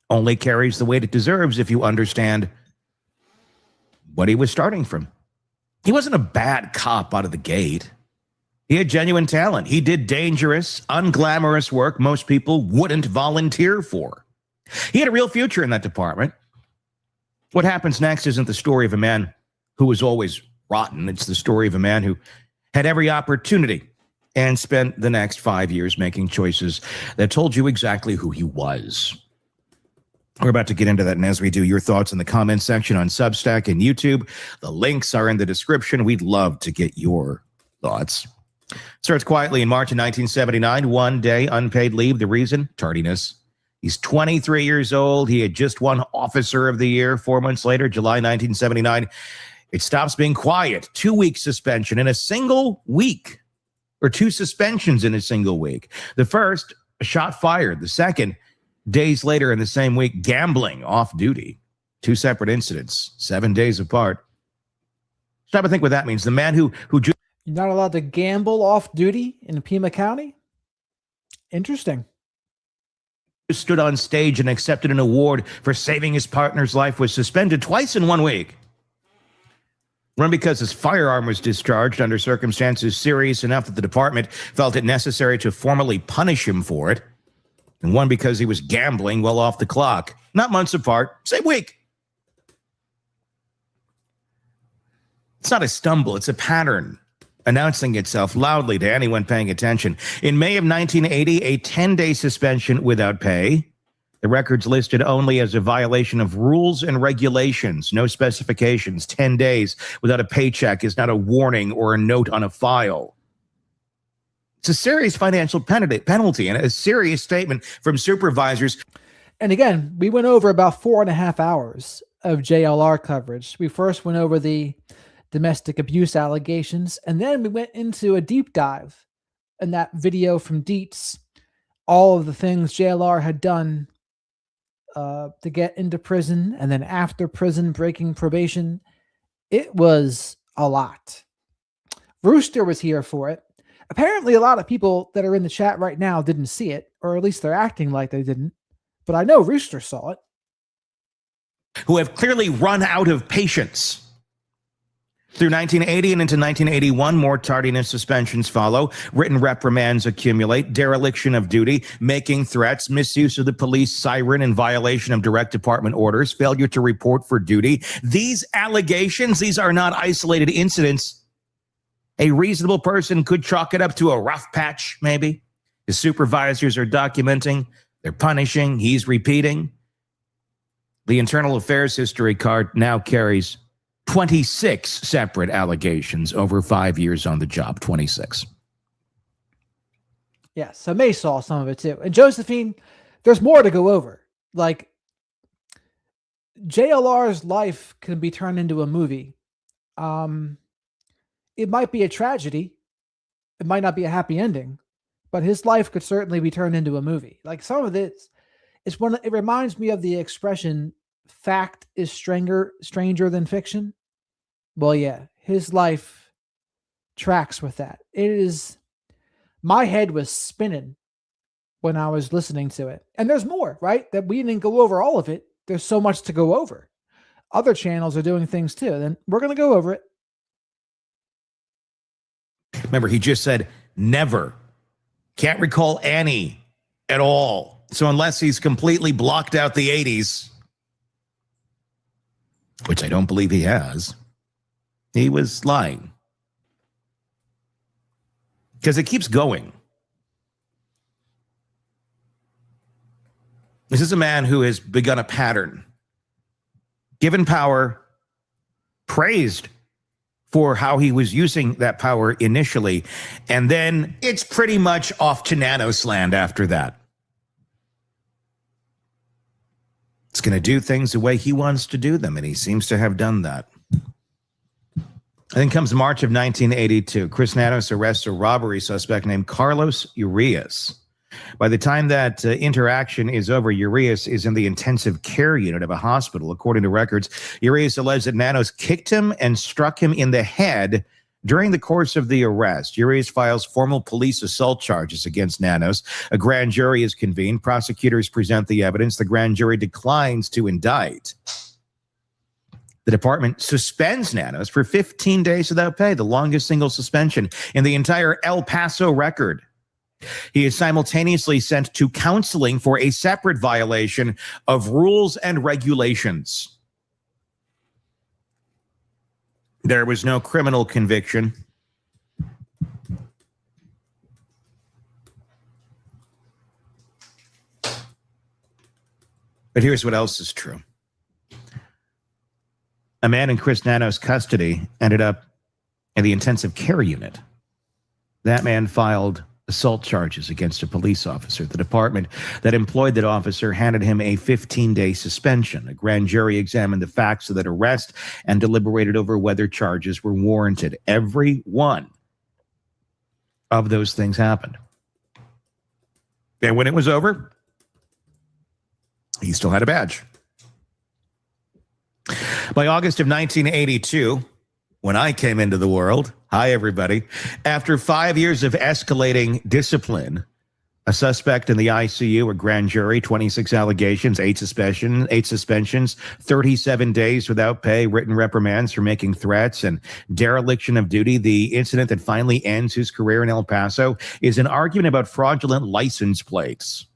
I: only carries the weight it deserves if you understand what he was starting from. He wasn't a bad cop out of the gate. He had genuine talent. He did dangerous, unglamorous work most people wouldn't volunteer for. He had a real future in that department. What happens next isn't the story of a man who was always rotten. It's the story of a man who had every opportunity and spent the next 5 years making choices that told you exactly who he was. We're about to get into that, and as we do, your thoughts in the comments section on Substack and YouTube. The links are in the description. We'd love to get your thoughts. Starts quietly in March of 1979, 1 day unpaid leave. The reason? Tardiness. He's 23 years old. He had just won Officer of the Year. 4 months later, July 1979, it stops being quiet. 2-week suspension in a single week, or 2 suspensions in a single week. The first, a shot fired. The second, days later in the same week, gambling off duty. 2 separate incidents, 7 days apart. Stop and think what that means. The man who
A: You're not allowed to gamble off duty in Pima County? Interesting.
I: stood on stage and accepted an award for saving his partner's life was suspended twice in 1 week. One because his firearm was discharged under circumstances serious enough that the department felt it necessary to formally punish him for it. And one because he was gambling well off the clock. Not months apart, same week. It's not a stumble, it's a pattern announcing itself loudly to anyone paying attention. In May of 1980, a 10-day suspension without pay. The record's listed only as a violation of rules and regulations, no specifications. 10 days without a paycheck is not a warning or a note on a file. It's a serious financial penalty and a serious statement from supervisors.
A: And again, we went over about 4.5 hours of JLR coverage. We first went over the domestic abuse allegations, and then we went into a deep dive in that video from Dietz, all of the things JLR had done to get into prison, and then after prison, breaking probation. It was a lot. Rooster was here for it. Apparently, a lot of people that are in the chat right now didn't see it, or at least they're acting like they didn't. But I know Rooster saw it.
I: Who have clearly run out of patience. Through 1980 and into 1981, more tardiness suspensions follow. Written reprimands accumulate. Dereliction of duty, making threats, misuse of the police siren in violation of direct department orders, failure to report for duty. These allegations, these are not isolated incidents. A reasonable person could chalk it up to a rough patch, maybe. His supervisors are documenting. They're punishing. He's repeating. The internal affairs history card now carries 26 separate allegations over 5 years on the job. 26.
A: Yeah, so May saw some of it too. And Josephine, there's more to go over. Like, JLR's life can be turned into a movie. It might be a tragedy. It might not be a happy ending, but his life could certainly be turned into a movie. Like, some of this, it reminds me of the expression, fact is stranger than fiction. Well, yeah, his life tracks with that. My head was spinning when I was listening to it. And there's more, right? That we didn't go over all of it. There's so much to go over. Other channels are doing things too. Then we're going to go over it.
I: Remember, he just said never. Can't recall any at all. So unless he's completely blocked out the 80s, which I don't believe he has, he was lying. Because it keeps going. This is a man who has begun a pattern. Given power, praised for how he was using that power initially, and then it's pretty much off to Nanos land after that. It's going to do things the way he wants to do them, and he seems to have done that. Then comes March of 1982. Chris Nanos arrests a robbery suspect named Carlos Urias. By the time that interaction is over, Urias is in the intensive care unit of a hospital. According to records, Urias alleged that Nanos kicked him and struck him in the head during the course of the arrest. Urias files formal police assault charges against Nanos. A grand jury is convened. Prosecutors present the evidence. The grand jury declines to indict. The department suspends Nanos for 15 days without pay, the longest single suspension in the entire El Paso record. He is simultaneously sent to counseling for a separate violation of rules and regulations. There was no criminal conviction. But here's what else is true. A man in Chris Nanos' custody ended up in the intensive care unit. That man filed assault charges against a police officer. The department that employed that officer handed him a 15-day suspension. A grand jury examined the facts of that arrest and deliberated over whether charges were warranted. Every one of those things happened. And when it was over, he still had a badge. By August of 1982, when I came into the world, hi everybody, after 5 years of escalating discipline, a suspect in the ICU, a grand jury, 26 allegations, 8 suspensions, 37 days without pay, written reprimands for making threats, and dereliction of duty. The incident that finally ends his career in El Paso is an argument about fraudulent license plates.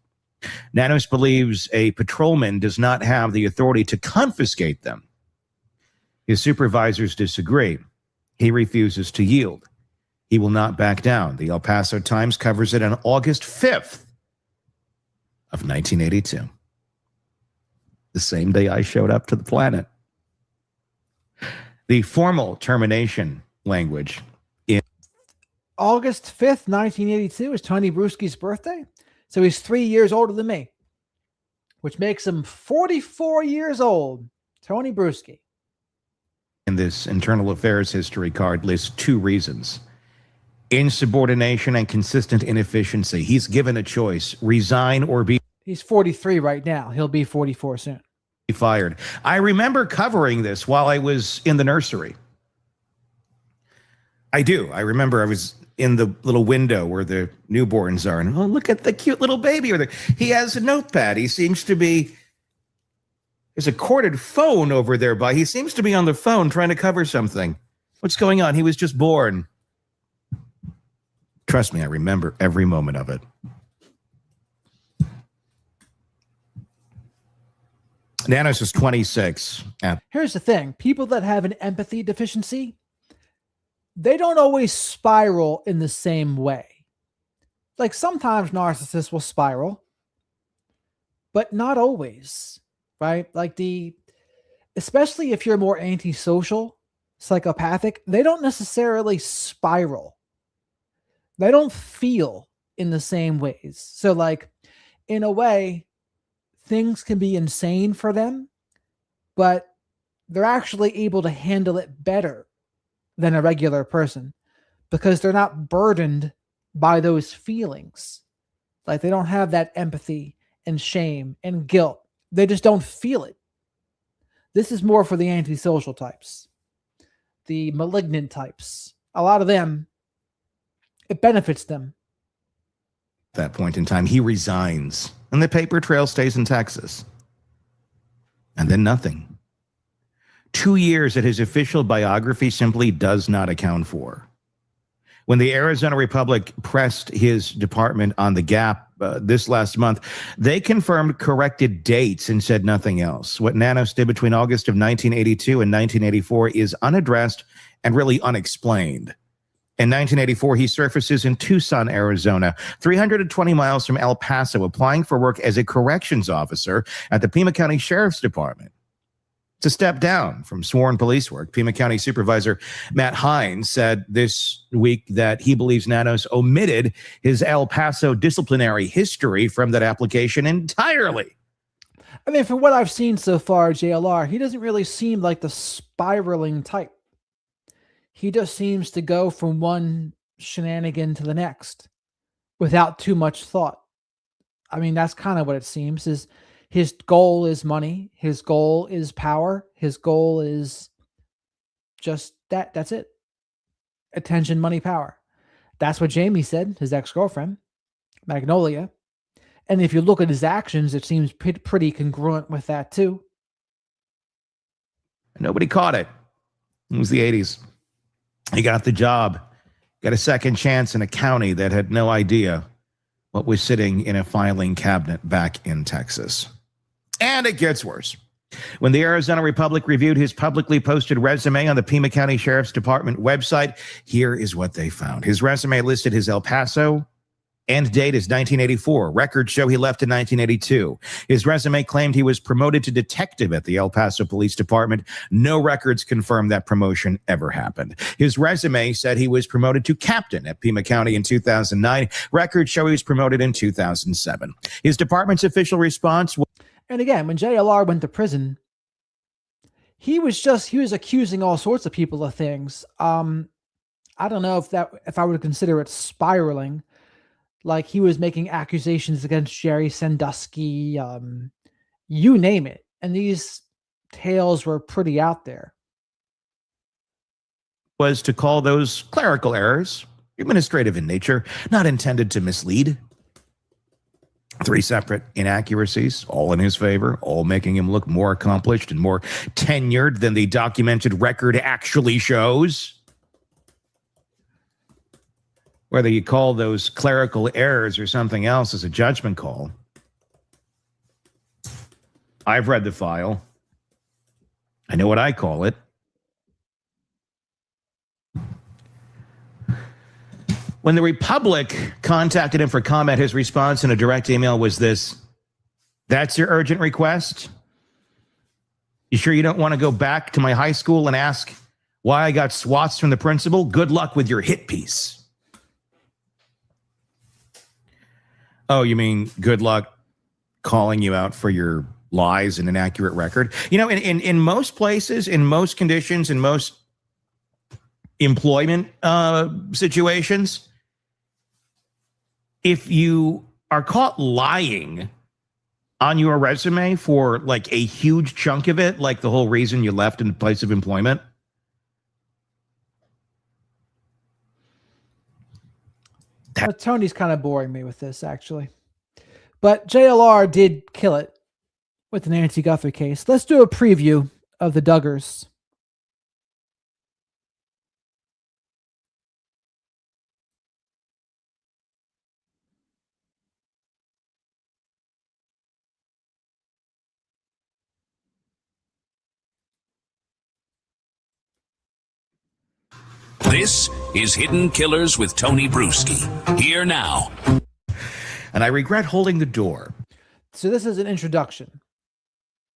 I: Nanos believes a patrolman does not have the authority to confiscate them. His supervisors disagree. He refuses to yield. He will not back down. The El Paso Times covers it on August 5th of 1982. The same day I showed up to the planet. The formal termination language in
A: August 5th, 1982 is Tony Bruschi's birthday. So he's 3 years older than me, which makes him 44 years old. Tony Bruschi.
I: In this internal affairs history card lists 2 reasons: insubordination and consistent inefficiency. He's given a choice: resign or be.
A: He's 43 right now. He'll be 44 soon.
I: Fired. I remember covering this while I was in the nursery. I do. I remember I was in the little window where the newborns are, and oh, look at the cute little baby. He has a notepad. He seems to be. There's a corded phone over there he seems to be on the phone trying to cover something. What's going on? He was just born. Trust me, I remember every moment of it. Nanos is 26.
A: Here's the thing. People that have an empathy deficiency, they don't always spiral in the same way. Like sometimes narcissists will spiral, but not always. Right? Like especially if you're more antisocial, psychopathic, they don't necessarily spiral. They don't feel in the same ways. So like, in a way, things can be insane for them, but they're actually able to handle it better than a regular person because they're not burdened by those feelings. Like they don't have that empathy and shame and guilt. They just don't feel it. This is more for the antisocial types, the malignant types. A lot of them, it benefits them.
I: At that point in time, he resigns, and the paper trail stays in Texas. And then nothing. 2 years that his official biography simply does not account for. When the Arizona Republic pressed his department on the gap this last month, they confirmed corrected dates and said nothing else. What Nanos did between August of 1982 and 1984 is unaddressed and really unexplained. In 1984, he surfaces in Tucson, Arizona, 320 miles from El Paso, applying for work as a corrections officer at the Pima County Sheriff's Department. It's a step down from sworn police work. Pima County Supervisor Matt Hines said this week that he believes Nanos omitted his El Paso disciplinary history from that application entirely.
A: I mean, from what I've seen so far, JLR, he doesn't really seem like the spiraling type. he just seems to go from one shenanigan to the next without too much thought. I mean, that's kind of what it seems. Is his goal is money, his goal is power, his goal is just that. That's it. Attention, money, power. That's what Jamie said, his ex-girlfriend, Magnolia. And if you look at his actions, it seems pretty congruent with that too.
I: Nobody caught it. It was the 80s. He got the job, got a second chance in a county that had no idea what was sitting in a filing cabinet back in Texas. And it gets worse. When the Arizona Republic reviewed his publicly posted resume on the Pima County Sheriff's Department website, here is what they found. His resume listed his El Paso end date is 1984. Records show he left in 1982. His resume claimed he was promoted to detective at the El Paso Police Department. No records confirm that promotion ever happened. His resume said he was promoted to captain at Pima County in 2009. Records show he was promoted in 2007. His department's official response was...
A: And again, when JLR went to prison, he was accusing all sorts of people of things. I don't know if I would consider it spiraling. Like he was making accusations against Jerry Sandusky, you name it. And these tales were pretty out there.
I: Was to call those clerical errors, administrative in nature, not intended to mislead. 3 separate inaccuracies, all in his favor, all making him look more accomplished and more tenured than the documented record actually shows. Whether you call those clerical errors or something else is a judgment call. I've read the file. I know what I call it. When the Republic contacted him for comment, his response in a direct email was this: "That's your urgent request? You sure you don't want to go back to my high school and ask why I got swats from the principal? Good luck with your hit piece." Oh, you mean good luck calling you out for your lies and inaccurate record? You know, in most places, in most conditions, in most employment situations, if you are caught lying on your resume for like a huge chunk of it, like the whole reason you left in the place of employment,
A: Tony's kind of boring me with this, actually. But JLR did kill it with the Nancy Guthrie case. Let's do a preview of the Duggars.
H: This is Hidden Killers with Tony Bruschi. Here now.
I: and I regret holding the door.
A: So this is an introduction.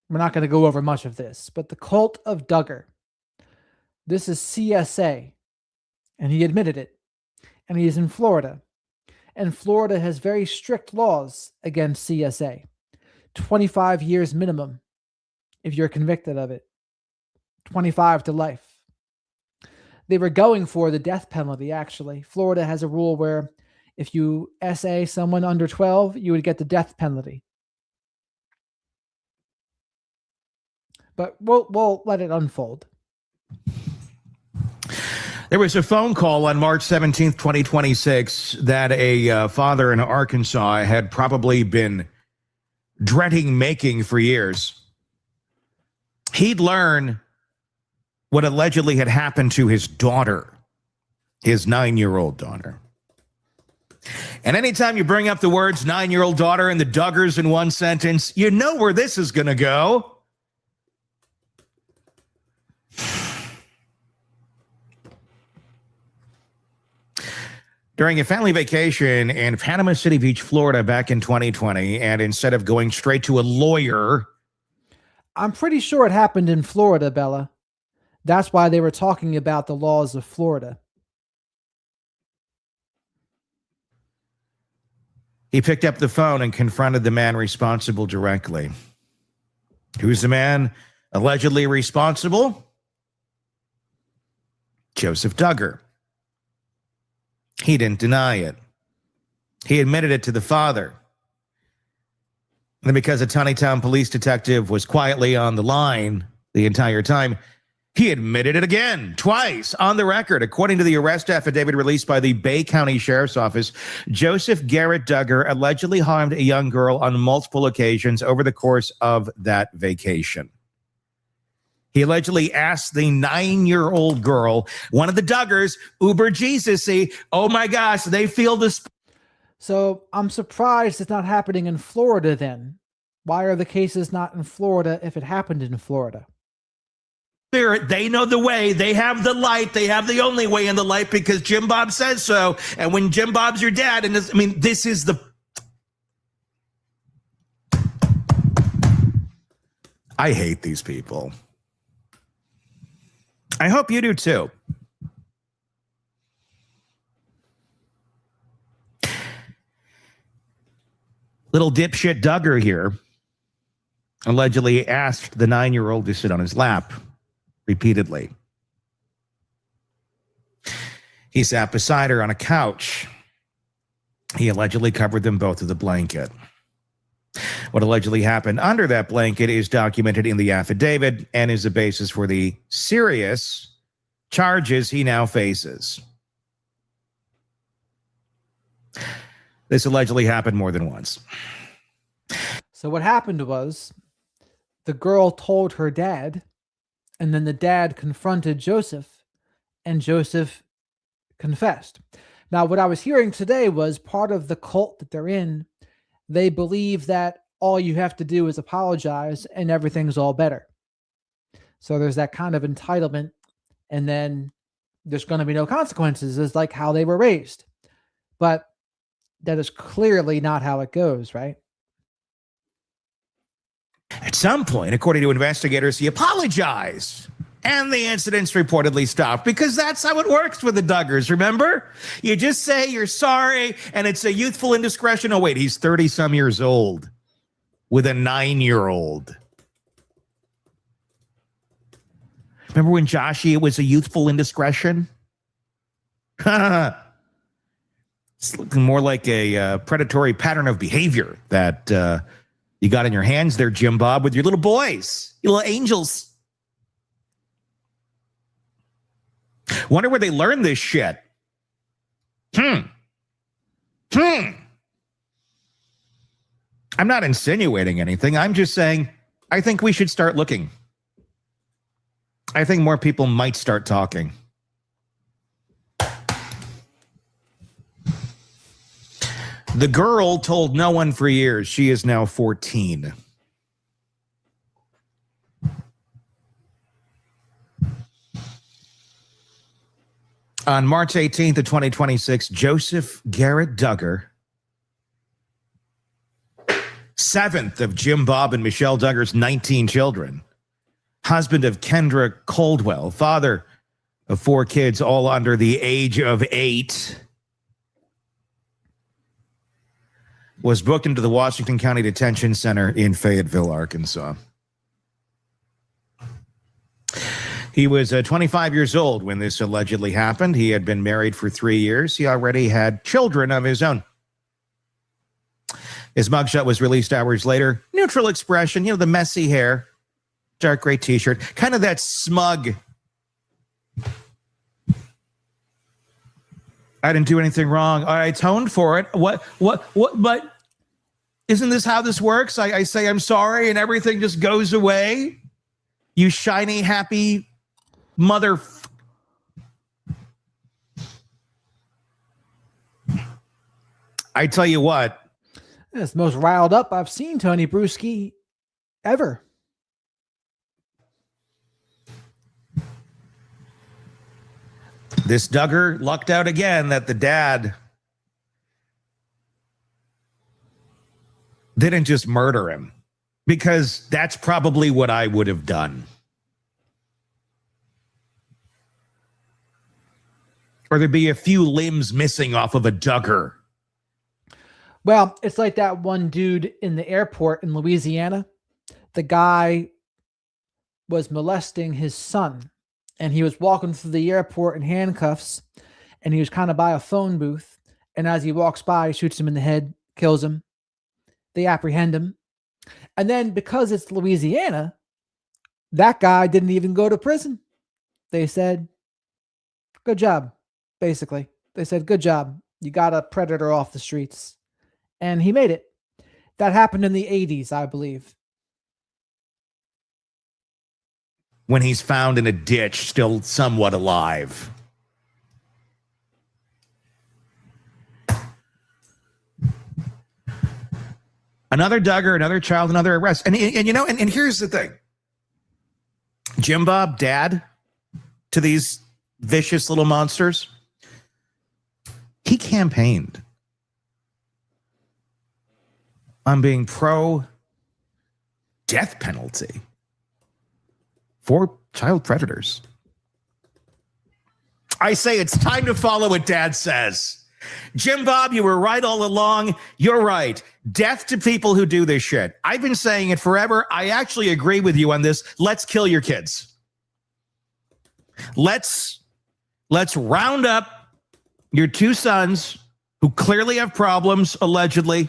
A: We're not going to go over much of this, but the cult of Duggar. This is CSA, and he admitted it. And he is in Florida. And Florida has very strict laws against CSA. 25 years minimum if you're convicted of it. 25 to life. They were going for the death penalty, actually. Florida has a rule where if you SA someone under 12, you would get the death penalty. But we'll let it unfold.
I: There was a phone call on March 17th, 2026, that a father in Arkansas had probably been dreading making for years. He'd learn what allegedly had happened to his daughter, his 9-year-old daughter. And anytime you bring up the words 9-year-old daughter and the Duggars in one sentence, you know where this is going to go. During a family vacation in Panama City Beach, Florida back in 2020, and instead of going straight to a lawyer...
A: I'm pretty sure it happened in Florida, Bella. That's why they were talking about the laws of Florida.
I: He picked up the phone and confronted the man responsible directly. Who's the man allegedly responsible? Joseph Duggar. He didn't deny it. He admitted it to the father. And because a Town police detective was quietly on the line the entire time, he admitted it again, twice, on the record. According to the arrest affidavit released by the Bay County Sheriff's Office, Joseph Garrett Duggar allegedly harmed a young girl on multiple occasions over the course of that vacation. He allegedly asked the 9-year-old girl, one of the Duggars, uber Jesus-y, oh my gosh, they feel this.
A: So I'm surprised it's not happening in Florida then. Why are the cases not in Florida if it happened in Florida?
I: Spirit, they know the way, they have the light, they have the only way in the light because Jim Bob says so. And when Jim Bob's your dad, and this, I mean, this is the. I hate these people. I hope you do too. Little dipshit Duggar here allegedly asked the 9-year-old to sit on his lap repeatedly. He sat beside her on a couch. He allegedly covered them both with a blanket. What allegedly happened under that blanket is documented in the affidavit and is the basis for the serious charges he now faces. This allegedly happened more than once.
A: So what happened was the girl told her dad, and then the dad confronted Joseph, and Joseph confessed. Now, what I was hearing today was part of the cult that they're in. They believe that all you have to do is apologize and everything's all better. So there's that kind of entitlement, and then there's going to be no consequences. It's like how they were raised. But that is clearly not how it goes, right?
I: At some point, according to investigators, he apologized. And the incidents reportedly stopped because that's how it works with the Duggars, remember? You just say you're sorry and it's a youthful indiscretion. Oh, wait, he's 30-some years old with a 9-year-old. Remember when Joshy, it was a youthful indiscretion? It's looking more like a predatory pattern of behavior that you got in your hands there, Jim Bob, with your little boys, your little angels. Wonder where they learned this shit. I'm not insinuating anything. I'm just saying I think we should start looking. I think more people might start talking. The girl told no one for years. She is now 14. On March 18th of 2026, Joseph Garrett Duggar, 7th of Jim Bob and Michelle Duggar's 19 children, husband of Kendra Coldwell, father of 4 kids, all under the age of 8, was booked into the Washington County Detention Center in Fayetteville, Arkansas. He was 25 years old when this allegedly happened. He had been married for 3 years. He already had children of his own. His mugshot was released hours later. Neutral expression, the messy hair, dark gray t-shirt, kind of that smug. I didn't do anything wrong. I atoned for it. What, but isn't this how this works? I say I'm sorry and everything just goes away. You shiny, happy mother. I tell you what.
A: It's the most riled up I've seen Tony Bruschi ever.
I: This Duggar lucked out again that the dad didn't just murder him, because that's probably what I would have done. Or there'd be a few limbs missing off of a Duggar.
A: Well, it's like that one dude in the airport in Louisiana. The guy was molesting his son and he was walking through the airport in handcuffs, and he was kind of by a phone booth. And as he walks by, he shoots him in the head, kills him. They apprehend him. And then because it's Louisiana, that guy didn't even go to prison. They said, good job, basically. They said, good job. You got a predator off the streets. And he made it. That happened in the 80s, I believe.
I: When he's found in a ditch, still somewhat alive. Another Duggar, another child, another arrest. And you know, and here's the thing. Jim Bob, dad to these vicious little monsters, he campaigned on being pro death penalty for child predators. I say it's time to follow what dad says. Jim Bob, you were right all along. You're right. Death to people who do this shit. I've been saying it forever. I actually agree with you on this. Let's kill your kids. Let's round up your two sons who clearly have problems, allegedly,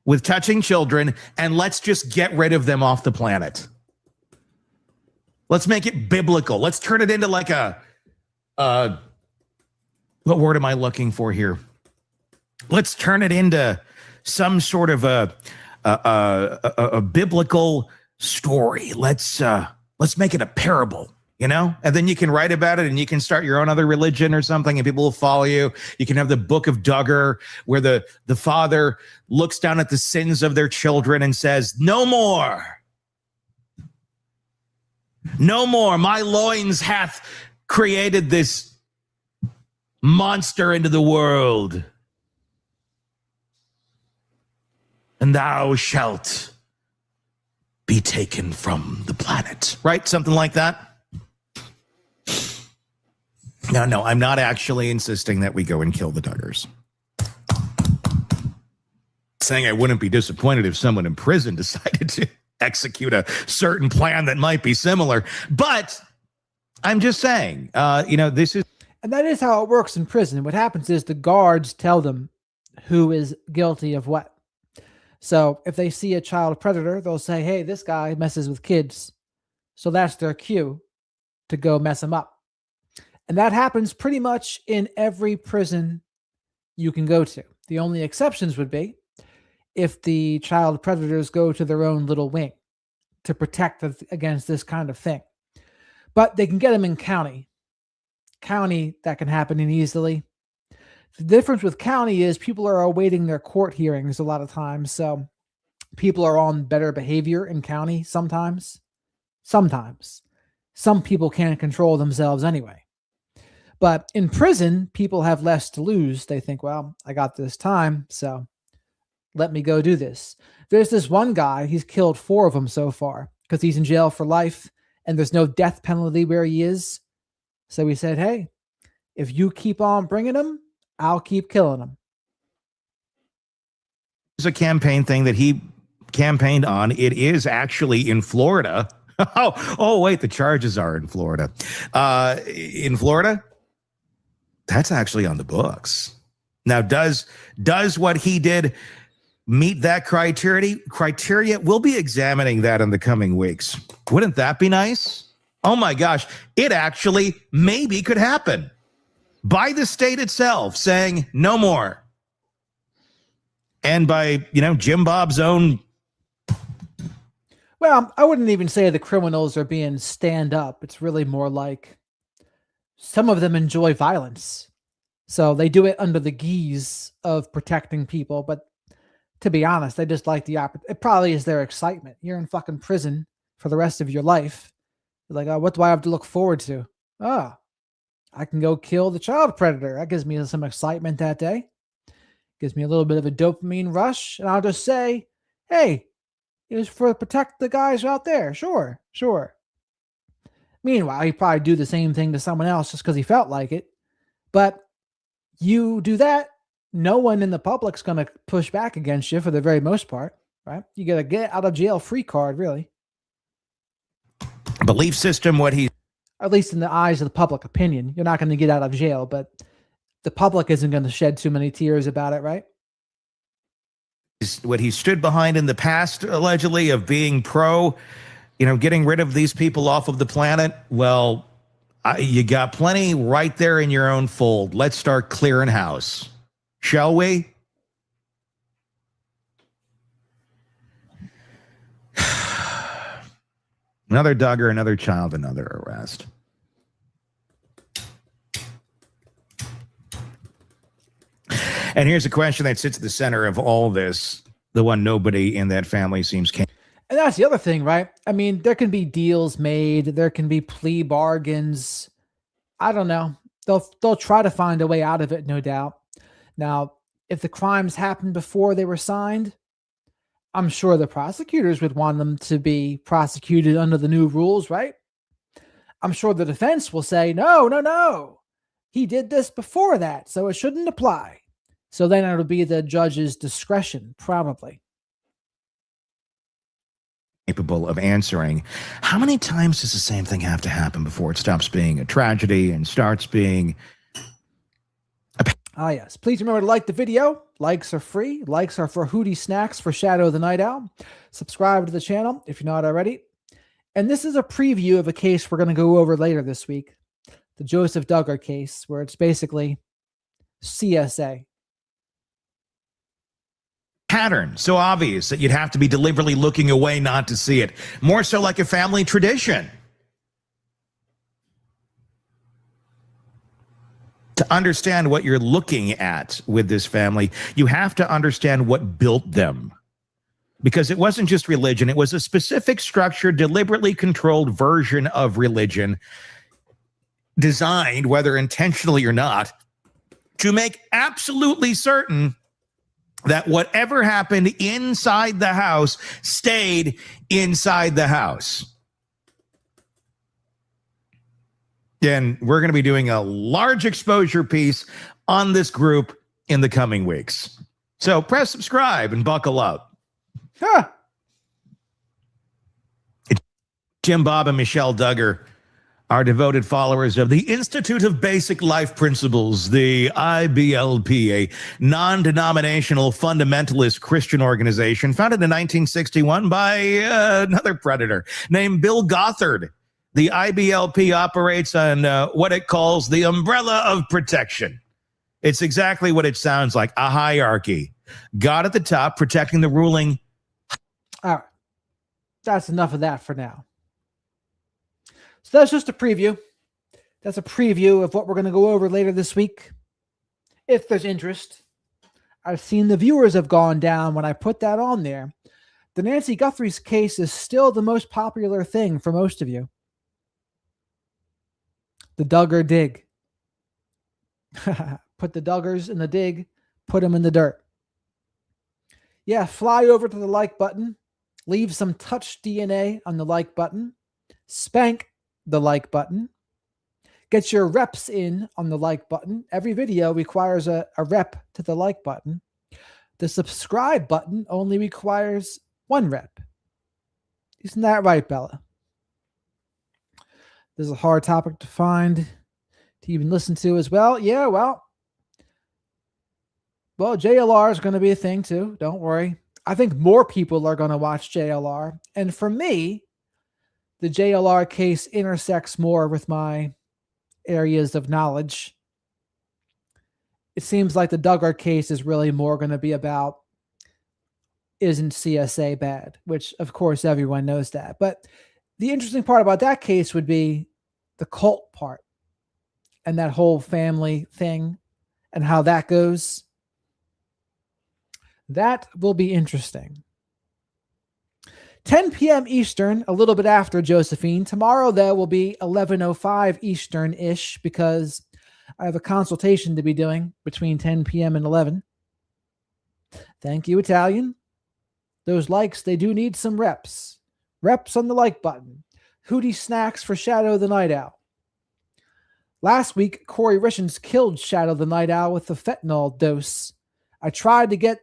I: with touching children, and let's just get rid of them off the planet. Let's make it biblical. Let's turn it into like a what word am I looking for here? Let's turn it into some sort of a biblical story. Let's make it a parable, you know? And then you can write about it and you can start your own other religion or something and people will follow you. You can have the Book of Duggar where the father looks down at the sins of their children and says, no more. No more. My loins hath created this monster into the world, and thou shalt be taken from the planet. Right? Something like that. No, I'm not actually insisting that we go and kill the Duggars. Saying I wouldn't be disappointed if someone in prison decided to execute a certain plan that might be similar. But I'm just saying, this is...
A: And that is how it works in prison. What happens is the guards tell them who is guilty of what. So if they see a child predator, they'll say, hey, this guy messes with kids. So that's their cue to go mess him up. And that happens pretty much in every prison you can go to. The only exceptions would be if the child predators go to their own little wing to protect against this kind of thing. But they can get them in county. County, that can happen easily. The difference with county is people are awaiting their court hearings a lot of times. So people are on better behavior in county sometimes. Some people can't control themselves anyway. But in prison, people have less to lose. They think, well, I got this time, so let me go do this. There's this one guy, he's killed 4 of them so far because he's in jail for life and there's no death penalty where he is. So he said, hey, if you keep on bringing them, I'll keep killing them.
I: It's a campaign thing that he campaigned on. It is actually in Florida. Oh, wait, the charges are in Florida. In Florida, that's actually on the books. Now, does what he did meet that criteria? We'll be examining that in the coming weeks. Wouldn't that be nice? Oh my gosh, it actually maybe could happen by the state itself saying no more. And by, Jim Bob's own.
A: Well, I wouldn't even say the criminals are being stand up. It's really more like some of them enjoy violence. So they do it under the guise of protecting people. But to be honest, they just like it probably is their excitement. You're in fucking prison for the rest of your life. Like, oh, what do I have to look forward to? I can go kill the child predator. That gives me some excitement that day. Gives me a little bit of a dopamine rush. And I'll just say, hey, it was for protect the guys out there. Sure. Meanwhile, he'd probably do the same thing to someone else just because he felt like it. But you do that, no one in the public's going to push back against you for the very most part, right? You get a get out of jail free card, really.
I: Belief system, what he...
A: At least in the eyes of the public opinion. You're not going to get out of jail, but the public isn't going to shed too many tears about it, right?
I: What he stood behind in the past, allegedly, of being pro, getting rid of these people off of the planet, well, you got plenty right there in your own fold. Let's start clearing house, shall we? Another Duggar, another child, another arrest. And here's a question that sits at the center of all this, the one nobody in that family seems capable.
A: And that's the other thing, right? I mean, there can be deals made, there can be plea bargains. I don't know. They'll try to find a way out of it, no doubt. Now, if the crimes happened before they were signed, I'm sure the prosecutors would want them to be prosecuted under the new rules, right? I'm sure the defense will say, no. He did this before that, so it shouldn't apply. So then it'll be the judge's discretion, probably.
I: Capable of answering. How many times does the same thing have to happen before it stops being a tragedy and starts being
A: yes. Please remember to like the video. Likes are free. Likes are for Hootie Snacks for Shadow the Night Owl. Subscribe to the channel if you're not already. And this is a preview of a case we're going to go over later this week. The Joseph Duggar case, where it's basically CSA.
I: Pattern so obvious that you'd have to be deliberately looking away not to see it. More so like a family tradition. To understand what you're looking at with this family, you have to understand what built them. Because it wasn't just religion, it was a specific structured, deliberately controlled version of religion designed, whether intentionally or not, to make absolutely certain that whatever happened inside the house stayed inside the house. And we're going to be doing a large exposure piece on this group in the coming weeks. So press subscribe and buckle up.
A: Huh.
I: Jim Bob and Michelle Duggar are devoted followers of the Institute of Basic Life Principles, the IBLP, a non-denominational fundamentalist Christian organization founded in 1961 by another predator named Bill Gothard. The IBLP operates on what it calls the umbrella of protection. It's exactly what it sounds like, a hierarchy. God at the top protecting the ruling.
A: All right. That's enough of that for now. So that's just a preview. That's a preview of what we're going to go over later this week. If there's interest. I've seen the viewers have gone down when I put that on there. The Nancy Guthrie's case is still the most popular thing for most of you. The Duggar dig. Put the Duggars in the dig. Put them in the dirt. Yeah, fly over to the like button. Leave some touch DNA on the like button. Spank the like button. Get your reps in on the like button. Every video requires a rep to the like button. The subscribe button only requires 1 rep. Isn't that right, Bella? This is a hard topic to find, to even listen to as well. Yeah, well, JLR is going to be a thing too. Don't worry. I think more people are going to watch JLR. And for me, the JLR case intersects more with my areas of knowledge. It seems like the Duggar case is really more going to be about, isn't CSA bad? Which, of course, everyone knows that. But the interesting part about that case would be the cult part and that whole family thing and how that goes. That will be interesting. 10 p.m. Eastern, a little bit after Josephine. Tomorrow, there will be 11:05 Eastern-ish because I have a consultation to be doing between 10 p.m. and 11. Thank you, Italian. Those likes, they do need some reps. Reps on the like button. Hootie Snacks for Shadow the Night Owl. Last week, Corey Richens killed Shadow the Night Owl with the fentanyl dose. I tried to get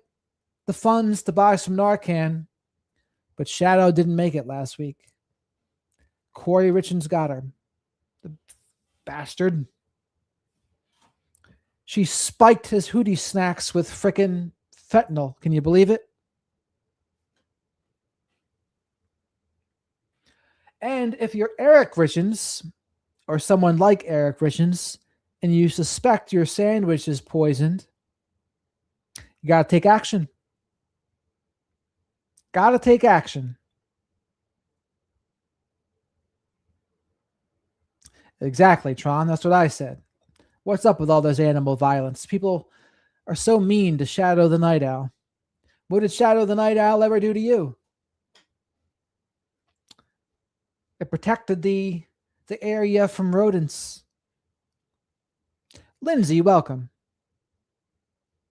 A: the funds to buy some Narcan, but Shadow didn't make it last week. Corey Richens got her. The bastard. She spiked his hootie snacks with frickin' fentanyl. Can you believe it? And if you're Eric Richens, or someone like Eric Richens, and you suspect your sandwich is poisoned, you got to take action. Got to take action. Exactly, Tron. That's what I said. What's up with all this animal violence? People are so mean to Shadow the Night Owl. What did Shadow the Night Owl ever do to you? It protected the area from rodents. Lindsay, welcome.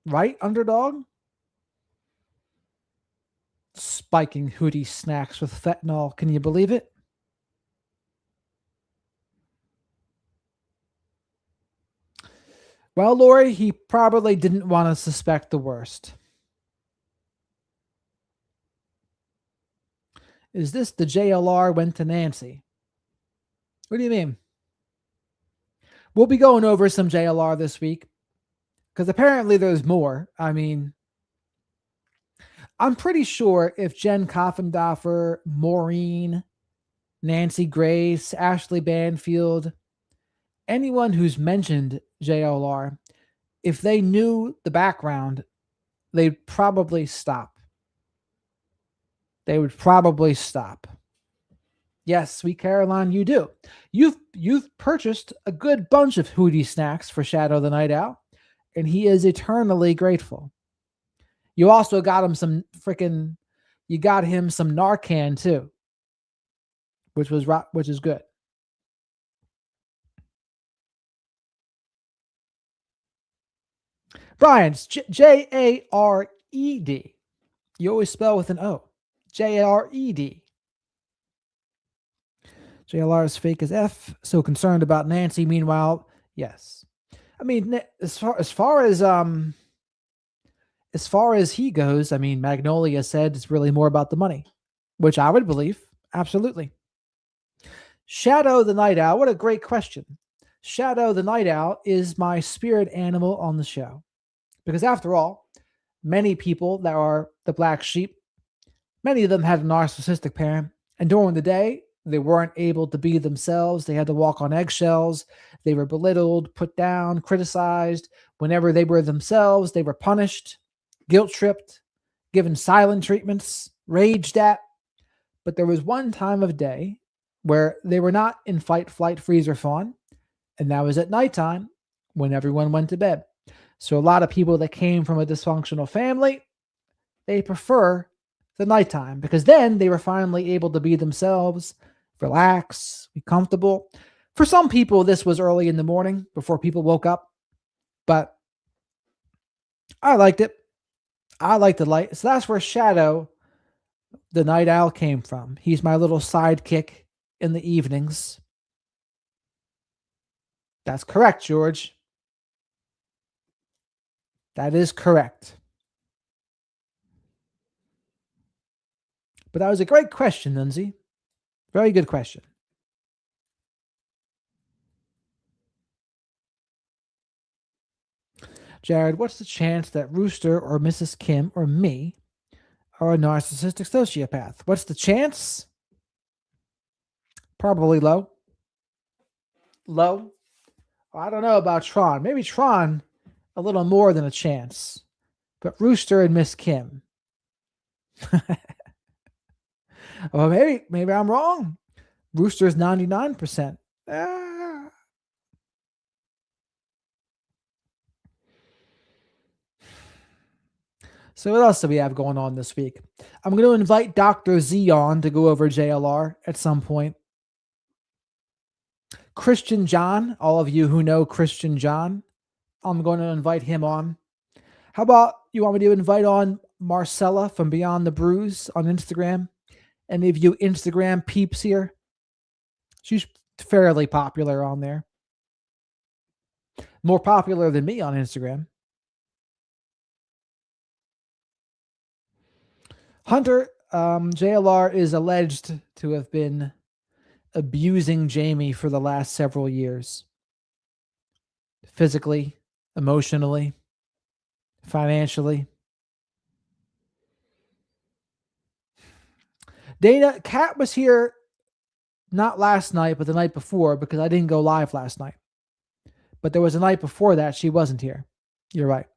A: Right, underdog? Spiking hootie snacks with fentanyl. Can you believe it? Well, Lori, he probably didn't want to suspect the worst. Is this the JLR went to Nancy? What do you mean? We'll be going over some JLR this week because apparently there's more. I mean, I'm pretty sure if Jen Koffendorfer, Maureen, Nancy Grace, Ashley Banfield, anyone who's mentioned JLR, if they knew the background, they'd probably stop. They would probably stop. Yes, sweet Caroline, you do. You've purchased a good bunch of hootie snacks for Shadow the Night Owl, and he is eternally grateful. You also got him some you got him some Narcan too, which is good. Brian's Jared. You always spell with an O. Jared. JLR is fake as F. So concerned about Nancy. Meanwhile, yes. I mean, as far as he goes, I mean, Magnolia said it's really more about the money, which I would believe. Absolutely. Shadow the Night Owl. What a great question. Shadow the Night Owl is my spirit animal on the show. Because after all, many people that are the black sheep, many of them had a narcissistic parent. And during the day, they weren't able to be themselves. They had to walk on eggshells. They were belittled, put down, criticized. Whenever they were themselves, they were punished, guilt-tripped, given silent treatments, raged at. But there was one time of day where they were not in fight, flight, freeze, or fawn, and that was at nighttime when everyone went to bed. So a lot of people that came from a dysfunctional family, they prefer the nighttime because then they were finally able to be themselves, relax, be comfortable. For some people, this was early in the morning before people woke up, but I liked it. I liked the light. So that's where Shadow, the Night Owl, came from. He's my little sidekick in the evenings. That's correct, George. That is correct. But that was a great question, Lindsay. Very good question. Jared, what's the chance that Rooster or Mrs. Kim or me are a narcissistic sociopath? What's the chance? Probably low. Low? I don't know about Tron. Maybe Tron, a little more than a chance. But Rooster and Miss Kim. Well, maybe I'm wrong. Rooster's 99%. So what else do we have going on this week? I'm going to invite Dr. Z on to go over JLR at some point. Christian John, all of you who know Christian John, I'm going to invite him on. How about you want me to invite on Marcella from Beyond the Bruise on Instagram? Any of you Instagram peeps here? She's fairly popular on there. More popular than me on Instagram. Hunter, JLR is alleged to have been abusing Jamie for the last several years. Physically, emotionally, financially. Dana, Kat was here not last night, but the night before, because I didn't go live last night. But there was a night before that she wasn't here. You're right.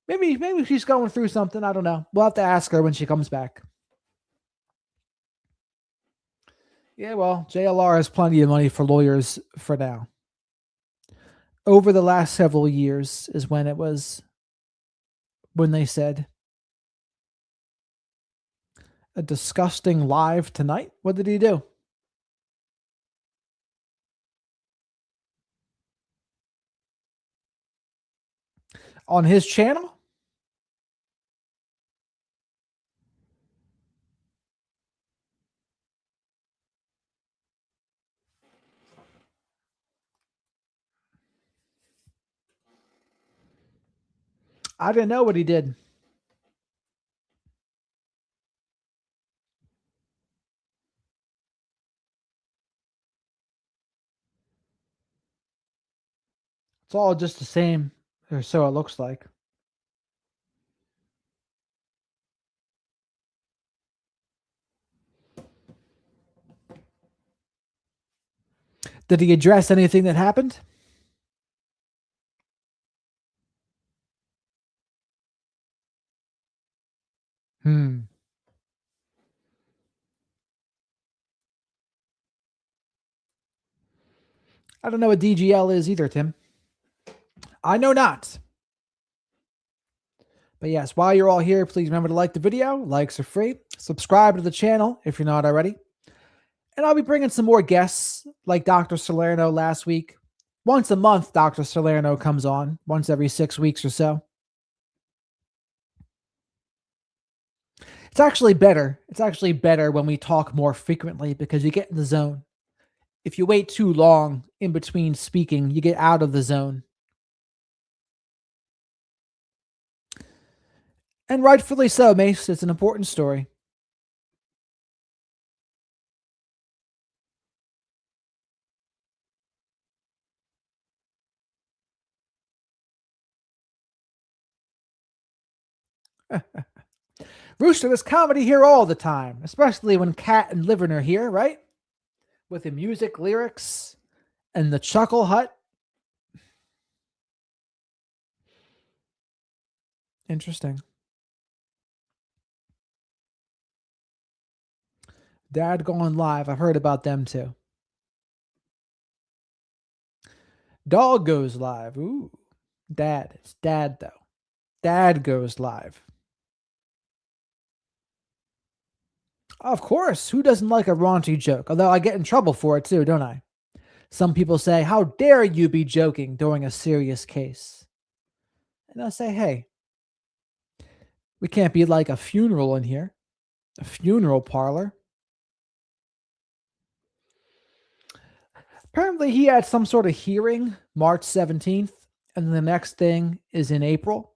A: Maybe she's going through something. I don't know. We'll have to ask her when she comes back. Yeah, well, JLR has plenty of money for lawyers for now. Over the last several years is when they said a disgusting live tonight. What did he do? On his channel? I didn't know what he did. It's all just the same, or so it looks like. Did he address anything that happened? I don't know what DGL is either, Tim. I know not. But yes, while you're all here, please remember to like the video. Likes are free. Subscribe to the channel if you're not already. And I'll be bringing some more guests like Dr. Salerno last week. Once a month, Dr. Salerno comes on. Once every 6 weeks or so. It's actually better. It's actually better when we talk more frequently because you get in the zone. If you wait too long in between speaking, you get out of the zone. And rightfully so, Mace. It's an important story. Rooster, there's comedy here all the time, especially when Kat and Livin are here, right? With the music, lyrics, and the Chuckle Hut. Interesting. Dad going live. I've heard about them too. Dog goes live. Ooh. Dad. It's Dad, though. Dad goes live. Of course. Who doesn't like a raunchy joke? Although I get in trouble for it too, don't I? Some people say, how dare you be joking during a serious case? And I say, hey, we can't be like a funeral in here. A funeral parlor. Apparently he had some sort of hearing March 17th, and the next thing is in April.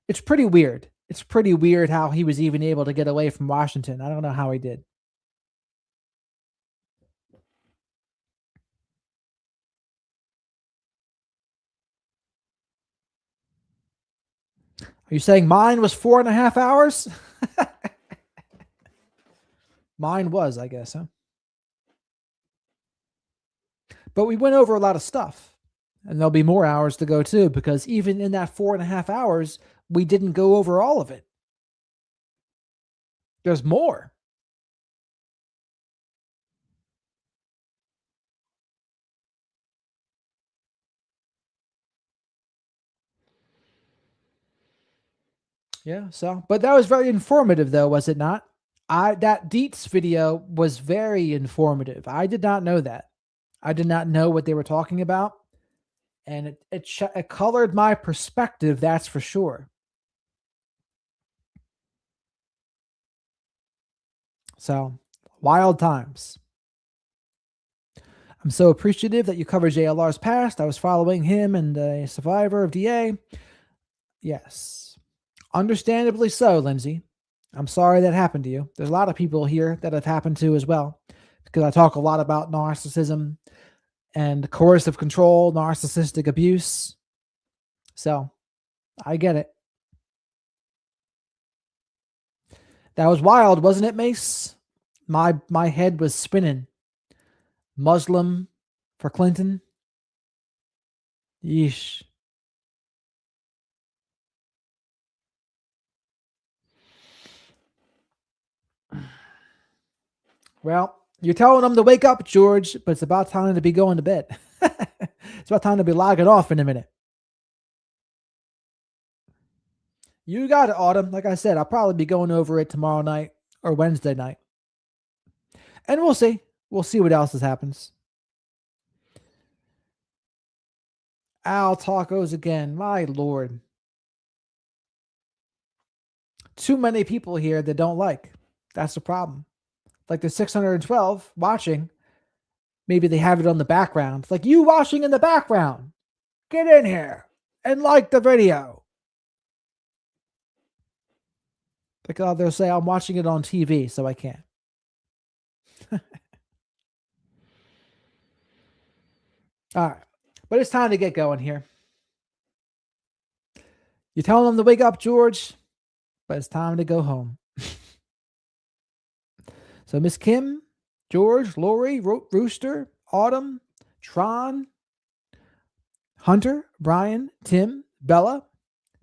A: It's pretty weird. It's pretty weird how he was even able to get away from Washington. I don't know how he did. Are you saying mine was 4.5 hours? Mine was, I guess, huh? But we went over a lot of stuff. And there'll be more hours to go too, because even in that 4.5 hours, we didn't go over all of it. There's more. Yeah, so, but that was very informative though, was it not? That Dietz video was very informative. I did not know that. I did not know what they were talking about. And it colored my perspective, that's for sure. So, wild times. I'm so appreciative that you covered JLR's past. I was following him and a survivor of DA. Yes. Understandably so, Lindsay. I'm sorry that happened to you. There's a lot of people here that have happened to as well. because I talk a lot about narcissism and coercive control, narcissistic abuse. So I get it. That was wild, wasn't it, Mace? My head was spinning. Muslim for Clinton. Yeesh. Well, you're telling them to wake up, George, but it's about time to be going to bed. It's about time to be logging off in a minute. You got it, Autumn. Like I said, I'll probably be going over it tomorrow night or Wednesday night. And we'll see. We'll see what else happens. Al tacos again. My Lord. Too many people here that don't like. That's the problem. Like the 612 watching. Maybe they have it on the background. Like you watching in the background. Get in here and like the video. Like they'll say, I'm watching it on TV, so I can't. All right. But it's time to get going here. You're telling them to wake up, George, but it's time to go home. So Miss Kim, George, Lori, Rooster, Autumn, Tron, Hunter, Brian, Tim, Bella,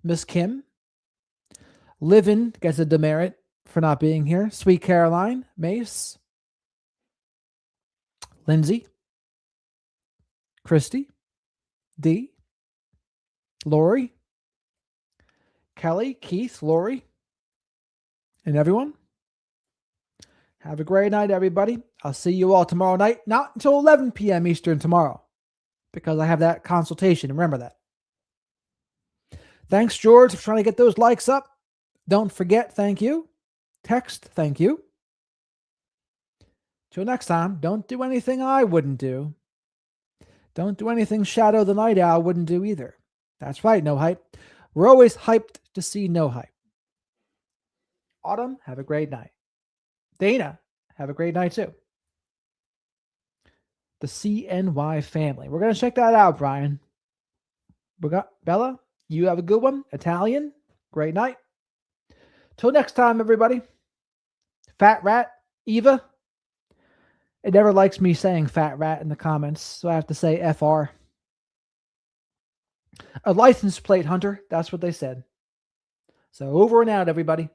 A: Miss Kim, Livin gets a demerit for not being here. Sweet Caroline, Mace, Lindsay, Christy, D, Lori, Kelly, Keith, Lori, and everyone. Have a great night, everybody. I'll see you all tomorrow night. Not until 11 p.m. Eastern tomorrow, because I have that consultation. Remember that. Thanks, George, for trying to get those likes up. Don't forget, thank you. Text, thank you. Till next time, don't do anything I wouldn't do. Don't do anything Shadow the Night Owl wouldn't do either. That's right, No Hype. We're always hyped to see No Hype. Autumn, have a great night. Dana, have a great night too. The CNY family. We're going to check that out, Brian. We got Bella, you have a good one. Italian, great night. Till next time, everybody. Fat Rat, Eva. It never likes me saying Fat Rat in the comments, so I have to say FR. A license plate hunter, that's what they said. So over and out, everybody.